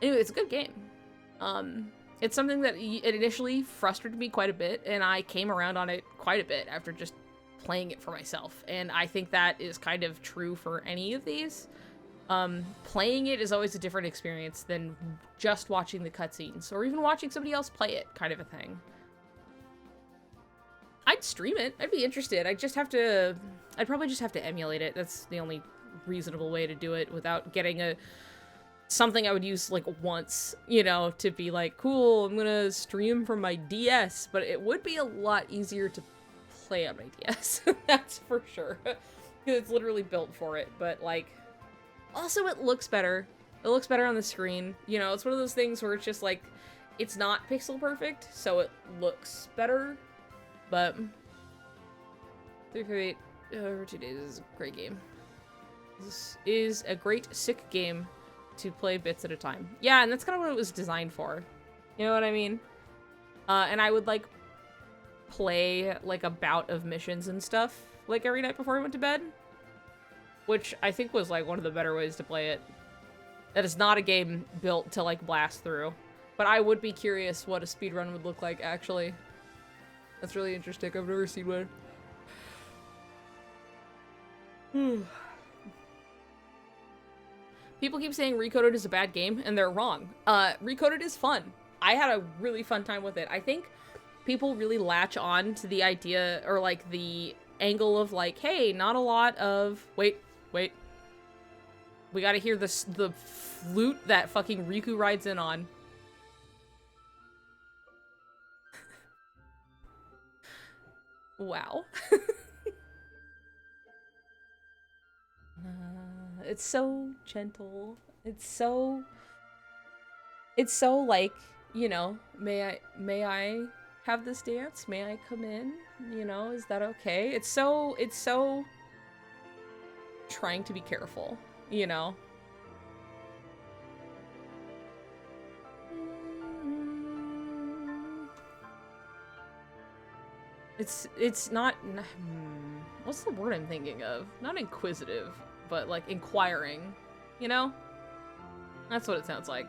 Anyway, it's a good game. It's something that it initially frustrated me quite a bit, and I came around on it quite a bit after just playing it for myself. And I think that is kind of true for any of these. Playing it is always a different experience than just watching the cutscenes, or even watching somebody else play it, kind of a thing. I'd stream it. I'd be interested. I'd probably just have to emulate it. That's the only reasonable way to do it without getting something I would use like once, you know, to be like, cool, I'm gonna stream from my DS, but it would be a lot easier to play on my DS. That's for sure. It's literally built for it, but like, also it looks better. It looks better on the screen. You know, it's one of those things where it's just like, it's not pixel perfect, so it looks better. But 358 over 2 days is a great game. This is a great sick game to play bits at a time. Yeah, and that's kind of what it was designed for. You know what I mean? And I would like play like a bout of missions and stuff like every night before I went to bed, which I think was like one of the better ways to play it. That is not a game built to like blast through, but I would be curious what a speedrun would look like actually. That's really interesting. I've never seen one. People keep saying Recoded is a bad game, and they're wrong. Recoded is fun. I had a really fun time with it. I think people really latch on to the idea, or like the angle of like, hey, not a lot of... Wait. We gotta hear the flute that fucking Riku rides in on. Wow. It's so gentle. It's so like, you know, may I have this dance? May I come in? You know, is that okay? It's so trying to be careful, you know? It's not, what's the word I'm thinking of? Not inquisitive, but like inquiring, you know? That's what it sounds like.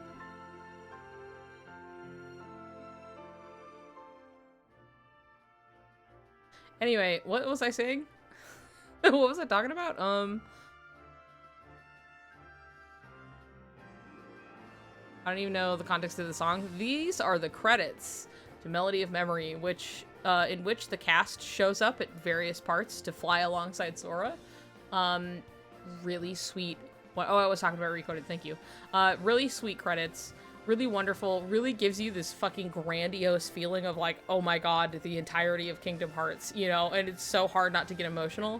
Anyway, what was I saying? What was I talking about? I don't even know the context of the song. These are the credits to Melody of Memory, which in which the cast shows up at various parts to fly alongside Sora. Really sweet. Oh, I was talking about Recoded. Thank you. Really sweet credits. Really wonderful. Really gives you this fucking grandiose feeling of like, oh my god, the entirety of Kingdom Hearts, you know? And it's so hard not to get emotional.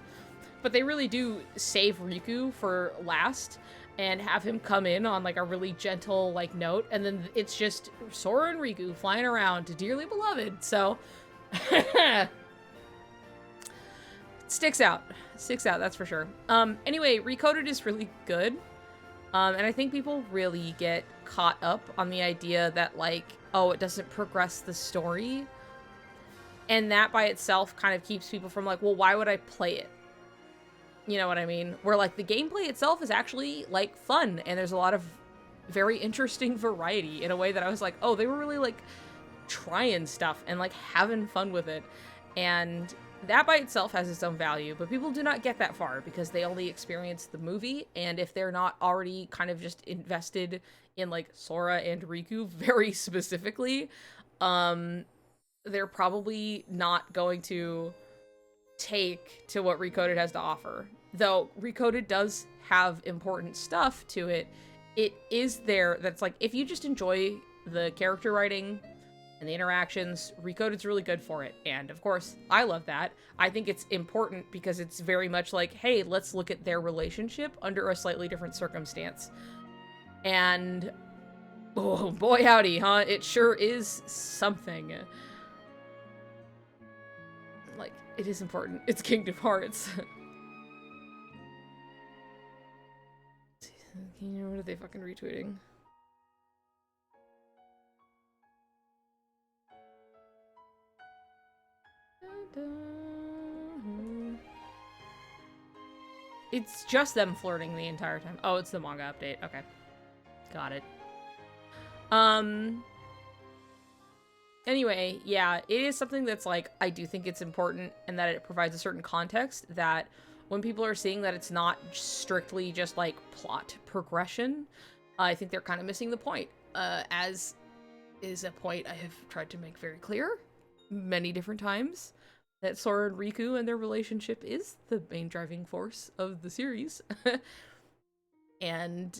But they really do save Riku for last and have him come in on like a really gentle like note, and then it's just Sora and Riku flying around to Dearly Beloved. So sticks out, that's for sure. Anyway, Recoded is really good, and I think people really get caught up on the idea that like, oh, it doesn't progress the story, and that by itself kind of keeps people from like, well, why would I play it? You know what I mean? Where, like, the gameplay itself is actually, like, fun, and there's a lot of very interesting variety in a way that I was like, oh, they were really, like, trying stuff and, like, having fun with it. And that by itself has its own value, but people do not get that far because they only experience the movie, and if they're not already kind of just invested in, like, Sora and Riku very specifically, they're probably not going to take to what Recoded has to offer. Though Recoded does have important stuff to it, it is there that's like, if you just enjoy the character writing and the interactions, Recoded's really good for it. And of course, I love that. I think it's important because it's very much like, hey, let's look at their relationship under a slightly different circumstance. And oh boy howdy, huh? It sure is something. Like, it is important. It's Kingdom Hearts. What are they fucking retweeting? It's just them flirting the entire time. Oh, it's the manga update. Okay. Got it. Anyway, yeah, it is something that's like, I do think it's important and that it provides a certain context that when people are seeing that it's not strictly just like plot progression, I think they're kind of missing the point. As is a point I have tried to make very clear many different times, that Sora and Riku and their relationship is the main driving force of the series. And,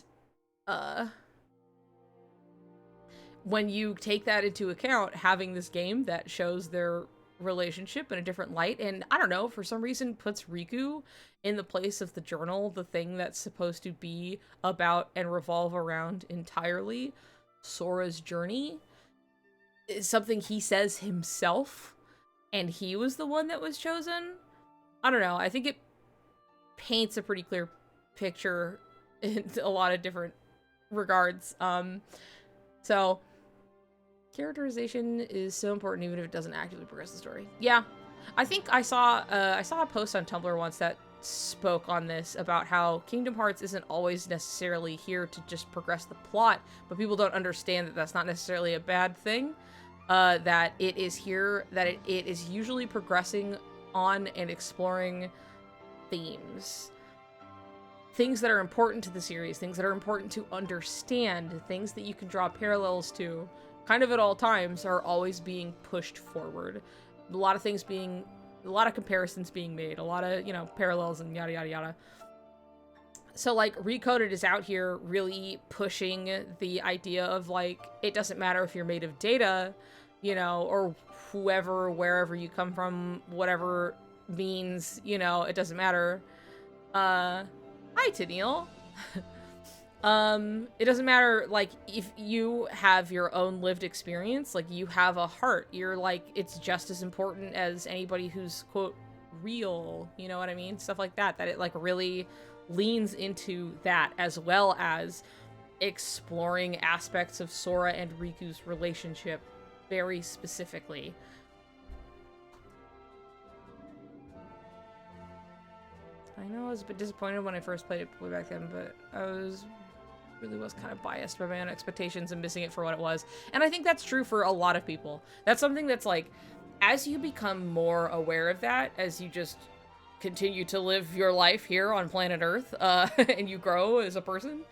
when you take that into account, having this game that shows their relationship in a different light, and I don't know, for some reason puts Riku in the place of the journal, the thing that's supposed to be about and revolve around entirely Sora's journey, is something he says himself, and he was the one that was chosen. I don't know, I think it paints a pretty clear picture in a lot of different regards. So characterization is so important even if it doesn't actively progress the story. Yeah, I think I saw a post on Tumblr once that spoke on this about how Kingdom Hearts isn't always necessarily here to just progress the plot, but people don't understand that that's not necessarily a bad thing. that it is here, that it is usually progressing on and exploring themes. Things that are important to the series, things that are important to understand, things that you can draw parallels to, kind of at all times, are always being pushed forward. A lot of comparisons being made, a lot of, parallels and yada yada yada. So, like, Recoded is out here really pushing the idea of, like, it doesn't matter if you're made of data, or whoever, wherever you come from, whatever means, it doesn't matter. Hi, Tennille. It doesn't matter, like, if you have your own lived experience, like, you have a heart. You're, like, it's just as important as anybody who's, quote, real, you know what I mean? Stuff like that, that it, like, really leans into that, as well as exploring aspects of Sora and Riku's relationship very specifically. I know I was a bit disappointed when I first played it way back then, but I really was kind of biased by my own expectations and missing it for what it was. And I think that's true for a lot of people. That's something that's like, as you become more aware of that, as you just continue to live your life here on planet Earth, and you grow as a person,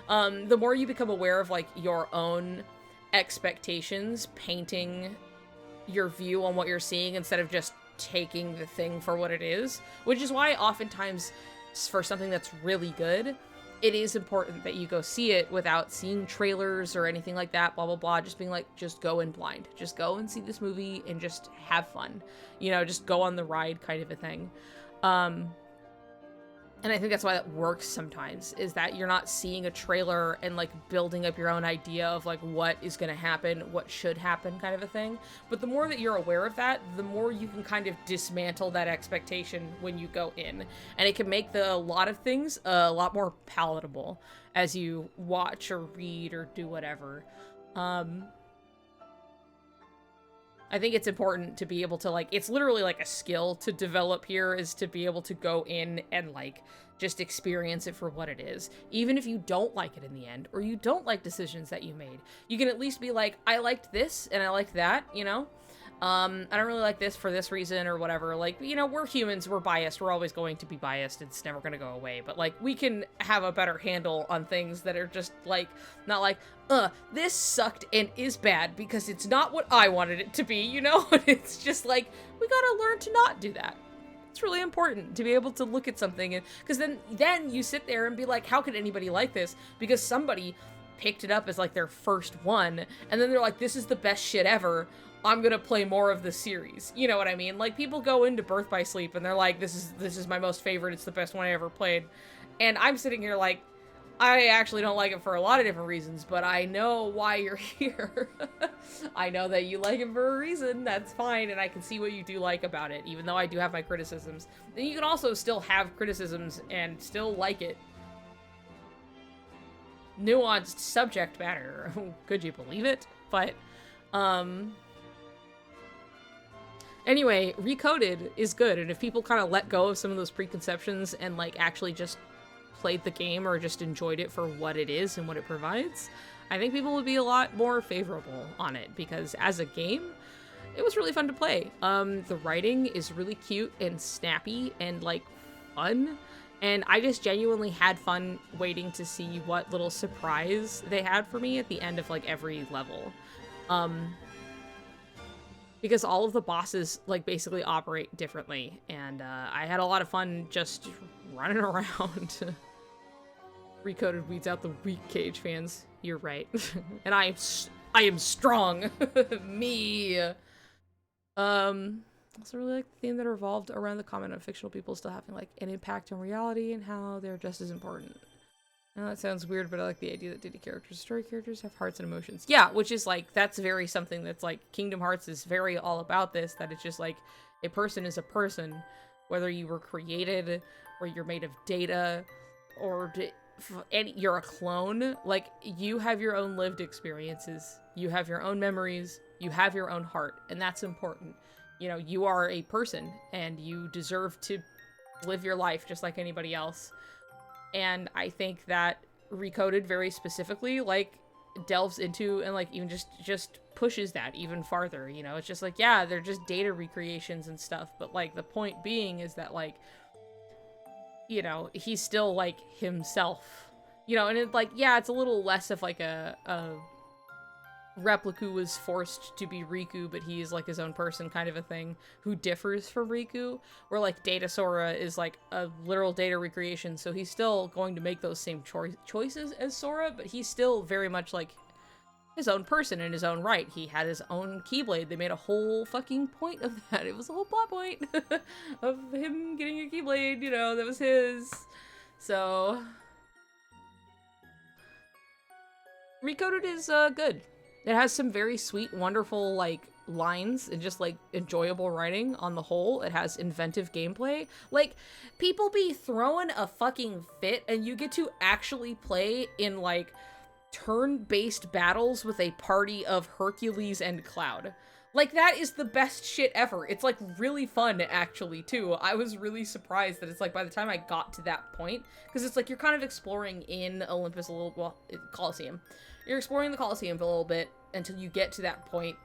the more you become aware of, like, your own expectations painting your view on what you're seeing instead of just taking the thing for what it is, which is why oftentimes for something that's really good, it is important that you go see it without seeing trailers or anything like that, blah blah blah, just being like, just go in blind, just go and see this movie and just have fun, just go on the ride kind of a thing. And I think that's why that works sometimes, is that you're not seeing a trailer and, like, building up your own idea of, like, what is going to happen, what should happen kind of a thing. But the more that you're aware of that, the more you can kind of dismantle that expectation when you go in. And it can make a lot of things a lot more palatable as you watch or read or do whatever. I think it's important to be able to, like, it's literally like a skill to develop here, is to be able to go in and, like, just experience it for what it is. Even if you don't like it in the end, or you don't like decisions that you made, you can at least be like, I liked this and I liked that, I don't really like this for this reason or whatever. Like, we're humans, we're biased, we're always going to be biased, it's never gonna go away. But, like, we can have a better handle on things that are just, like, not like, this sucked and is bad because it's not what I wanted it to be, It's just like, we gotta learn to not do that. It's really important to be able to look at something, and because then you sit there and be like, how could anybody like this? Because somebody picked it up as, like, their first one, and then they're like, this is the best shit ever, I'm gonna play more of the series. You know what I mean? Like, people go into Birth by Sleep and they're like, this is my most favorite, it's the best one I ever played. And I'm sitting here like, I actually don't like it for a lot of different reasons, but I know why you're here. I know that you like it for a reason, that's fine, and I can see what you do like about it, even though I do have my criticisms. Then you can also still have criticisms and still like it. Nuanced subject matter. Could you believe it? But, anyway, Recoded is good, and if people kind of let go of some of those preconceptions and, like, actually just played the game or just enjoyed it for what it is and what it provides, I think people would be a lot more favorable on it, because as a game, it was really fun to play. The writing is really cute and snappy and, like, fun, and I just genuinely had fun waiting to see what little surprise they had for me at the end of, like, every level. Because all of the bosses, like, basically operate differently, and I had a lot of fun just running around. Recoded weeds out the weak Cage fans. You're right. And I am strong. Me. Also really like the theme that revolved around the comment of fictional people still having, like, an impact on reality and how they're just as important. Now that sounds weird, but I like the idea that story characters have hearts and emotions. Yeah, which is, like, that's very something that's, like, Kingdom Hearts is very all about this, that it's just, like, a person is a person, whether you were created, or you're made of data, or you're a clone. Like, you have your own lived experiences, you have your own memories, you have your own heart, and that's important. You are a person, and you deserve to live your life just like anybody else. And I think that Recoded very specifically, like, delves into and like even just pushes that even farther, you know. It's just like, yeah, they're just data recreations and stuff, but like the point being is that like, you know, he's still like himself, you know. And it like, yeah, it's a little less of like a Repliku was forced to be Riku, but he is like his own person kind of a thing, who differs from Riku, where like Data Sora is like a literal data recreation, so he's still going to make those same choices as Sora, but he's still very much like his own person in his own right. He had his own Keyblade. They made a whole fucking point of that. It was a whole plot point of him getting a Keyblade, you know, that was his. So Recoded is good. It has some very sweet, wonderful, like, lines and just, like, enjoyable writing on the whole. It has inventive gameplay. Like, people be throwing a fucking fit, and you get to actually play in, like, turn-based battles with a party of Hercules and Cloud. Like, that is the best shit ever. It's, like, really fun, actually, too. I was really surprised that it's, like, by the time I got to that point, because it's, like, you're kind of exploring in Olympus a little, well, Colosseum. You're exploring the Colosseum for a little bit until you get to that point.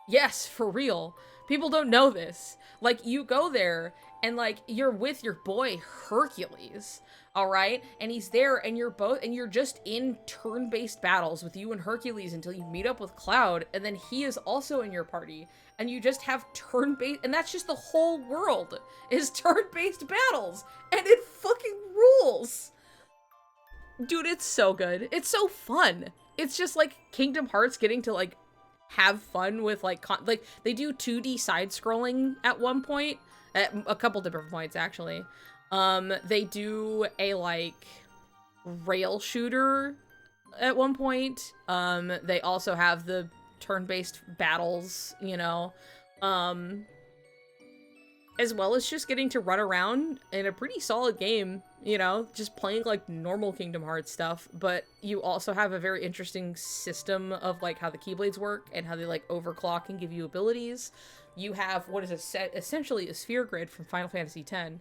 Yes, for real. People don't know this. Like, you go there, and, like, you're with your boy Hercules, alright? And he's there, and you're just in turn-based battles with you and Hercules until you meet up with Cloud, and then he is also in your party, and you just have turn-based, and that's just the whole world, is turn-based battles, and it fucking rules! Dude, it's so good. It's so fun. It's just, like, Kingdom Hearts getting to, like, have fun with, like, they do 2D side-scrolling at one point. At a couple different points, actually. They do a, like, rail shooter at one point. They also have the turn-based battles, you know. As well as just getting to run around in a pretty solid game, you know, just playing, like, normal Kingdom Hearts stuff, but you also have a very interesting system of, like, how the Keyblades work and how they, like, overclock and give you abilities. You have what is essentially a sphere grid from Final Fantasy X,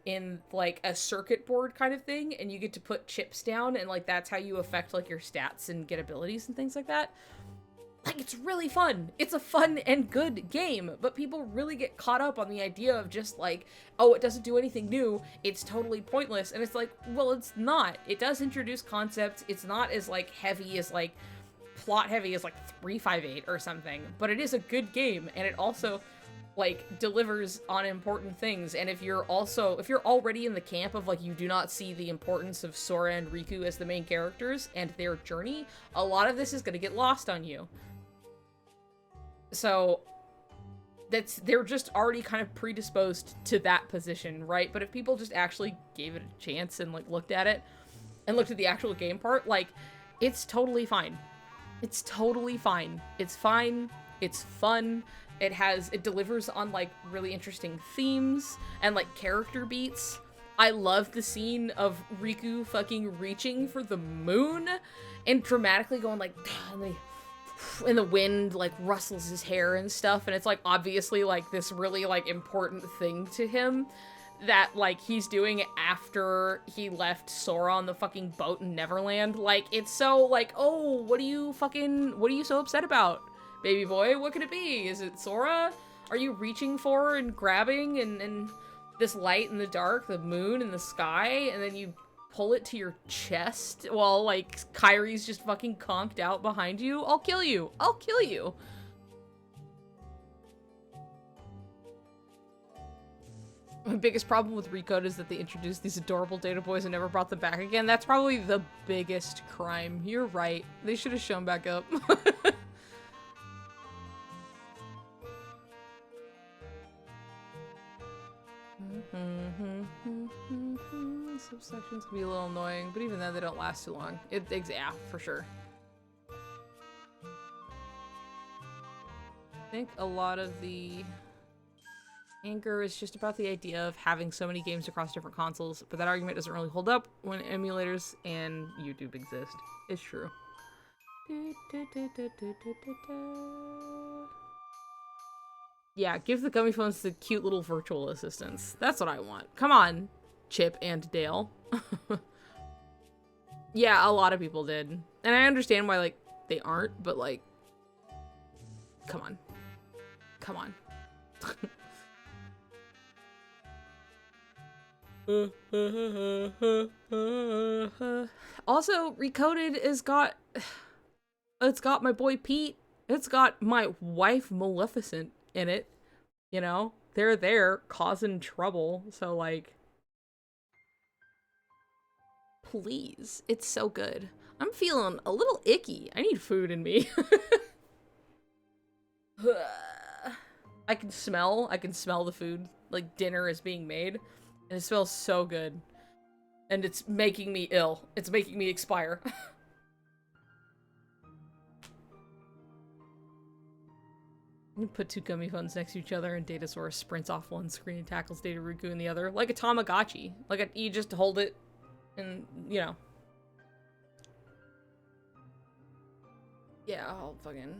in, like, a circuit board kind of thing, and you get to put chips down, and, like, that's how you affect, like, your stats and get abilities and things like that. Like, it's really fun. It's a fun and good game, but people really get caught up on the idea of just like, oh, it doesn't do anything new, it's totally pointless, and it's like, well, it's not. It does introduce concepts, it's not as, like, heavy as, like, plot heavy as, like, 358 or something, but it is a good game, and it also, like, delivers on important things, and if you're already in the camp of, like, you do not see the importance of Sora and Riku as the main characters and their journey, a lot of this is gonna get lost on you. So, they're just already kind of predisposed to that position, right? But if people just actually gave it a chance and, like, looked at it, and looked at the actual game part, like, it's totally fine. It's totally fine. It's fine. It's fun. It delivers on, like, really interesting themes and, like, character beats. I love the scene of Riku fucking reaching for the moon and dramatically going, like, and the wind, like, rustles his hair and stuff, and it's, like, obviously, like, this really, like, important thing to him that, like, he's doing after he left Sora on the fucking boat in Neverland. Like, it's so, like, oh, what are you so upset about, baby boy? What could it be? Is it Sora? Are you reaching for and grabbing and this light in the dark, the moon in the sky, and then you pull it to your chest while, like, Kyrie's just fucking conked out behind you? I'll kill you. I'll kill you. My biggest problem with Recode is that they introduced these adorable data boys and never brought them back again. That's probably the biggest crime. You're right. They should have shown back up. Subsections can be a little annoying, but even then they don't last too long. Yeah, for sure. I think a lot of the anger is just about the idea of having so many games across different consoles, but that argument doesn't really hold up when emulators and YouTube exist. It's true. Yeah, give the gummy phones the cute little virtual assistants. That's what I want. Come on, Chip and Dale. Yeah, a lot of people did. And I understand why, like, they aren't, but, like, come on. Come on. Also, Recoded is got... It's got my boy Pete. It's got my wife Maleficent in it. You know? They're there causing trouble. So, like... Please. It's so good. I'm feeling a little icky. I need food in me. I can smell the food. Like, dinner is being made. And it smells so good. And it's making me ill. It's making me expire. You put two gummy phones next to each other and Datasaurus sprints off one screen and tackles Dataruku in the other. Like a Tamagotchi. Like, you just hold it and, you know. Yeah, I'll fucking...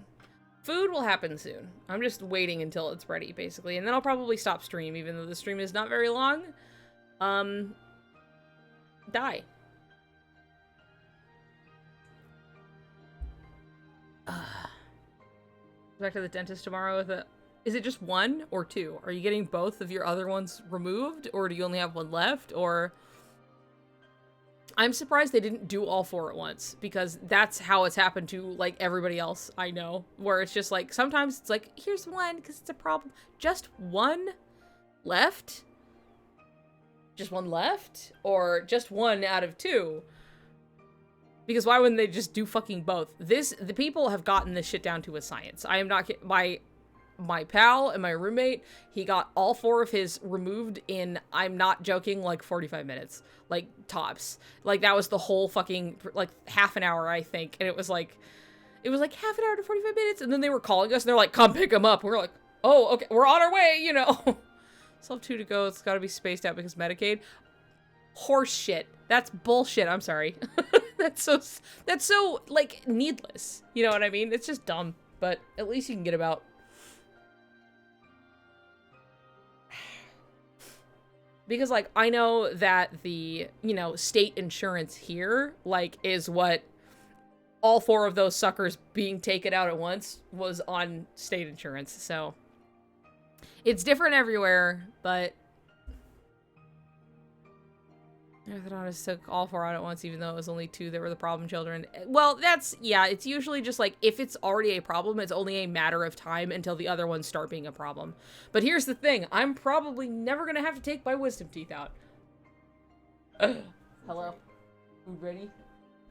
Food will happen soon. I'm just waiting until it's ready, basically. And then I'll probably stop stream, even though the stream is not very long. Die. Back to the dentist tomorrow with a... Is it just one or two? Are you getting both of your other ones removed? Or do you only have one left? Or... I'm surprised they didn't do all four at once, because that's how it's happened to, like, everybody else I know, where it's just, like, sometimes it's like, here's one, because it's a problem. Just one left? Just one left? Or just one out of two? Because why wouldn't they just do fucking both? The people have gotten this shit down to a science. I am not kidding. My pal and my roommate, he got all four of his removed in, I'm not joking, like 45 minutes. Like, tops. Like, that was the whole fucking, like, half an hour, I think. And it was like half an hour to 45 minutes. And then they were calling us and they're like, come pick him up. And we're like, oh, okay, we're on our way, you know. Still have 2 to go. It's gotta be spaced out because Medicaid. Horse shit. That's bullshit. I'm sorry. That's so, like, needless. You know what I mean? It's just dumb. But at least you can get about. Because, like, I know that the, you know, state insurance here, like, is what all 4 of those suckers being taken out at once was on state insurance, so. It's different everywhere, but orthodontist took all 4 out at once, even though it was only 2 that were the problem children. Well, that's, yeah, it's usually just like, if it's already a problem, it's only a matter of time until the other ones start being a problem. But here's the thing, I'm probably never gonna have to take my wisdom teeth out. Hello? Food ready?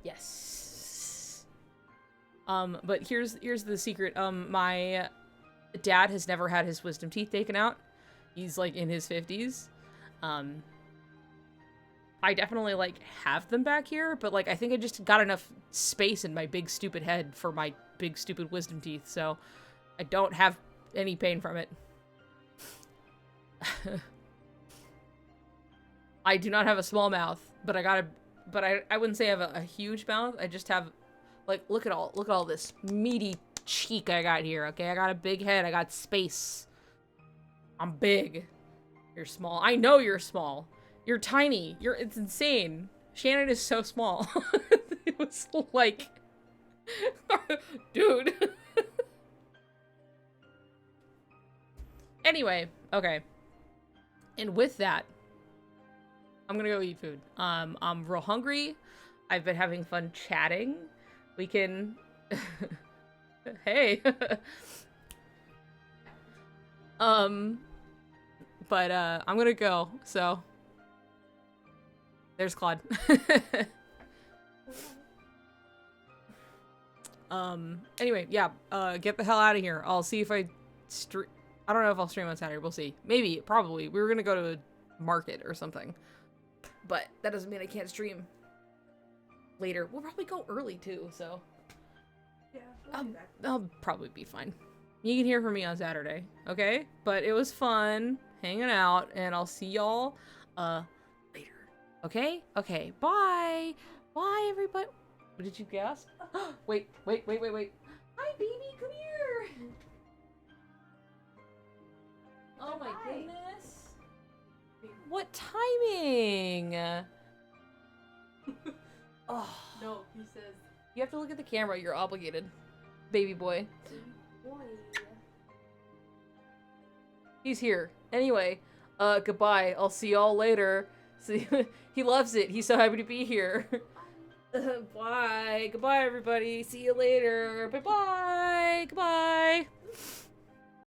Yes. But here's the secret. My dad has never had his wisdom teeth taken out. He's, like, in his 50s. I definitely, like, have them back here, but, like, I think I just got enough space in my big, stupid head for my big, stupid wisdom teeth, so I don't have any pain from it. I do not have a small mouth, but I wouldn't say I have a huge mouth. I just have, like, look at all this meaty cheek I got here, okay? I got a big head. I got space. I'm big. You're small. I know you're small. You're tiny. It's insane. Shannon is so small. It was like, dude. Anyway, okay. And with that, I'm gonna go eat food. I'm real hungry. I've been having fun chatting. We can, hey. But I'm gonna go, so. There's Claude. Anyway, yeah, get the hell out of here. I'll see if I don't know if I'll stream on Saturday. We'll see. Maybe, probably. We were gonna go to a market or something. But that doesn't mean I can't stream later. We'll probably go early, too, so. Yeah, I'll probably be fine. You can hear from me on Saturday, okay? But it was fun hanging out, and I'll see y'all, later. Okay? Okay, bye! Bye, everybody! What did you gasp? Wait. Hi, baby, come here! Oh my goodness! What timing? Oh. No, he says. You have to look at the camera. You're obligated. Baby boy. Boy. He's here. Anyway, goodbye. I'll see y'all later. See, he loves it. He's so happy to be here. Bye. Goodbye, everybody. See you later. Bye-bye. Goodbye.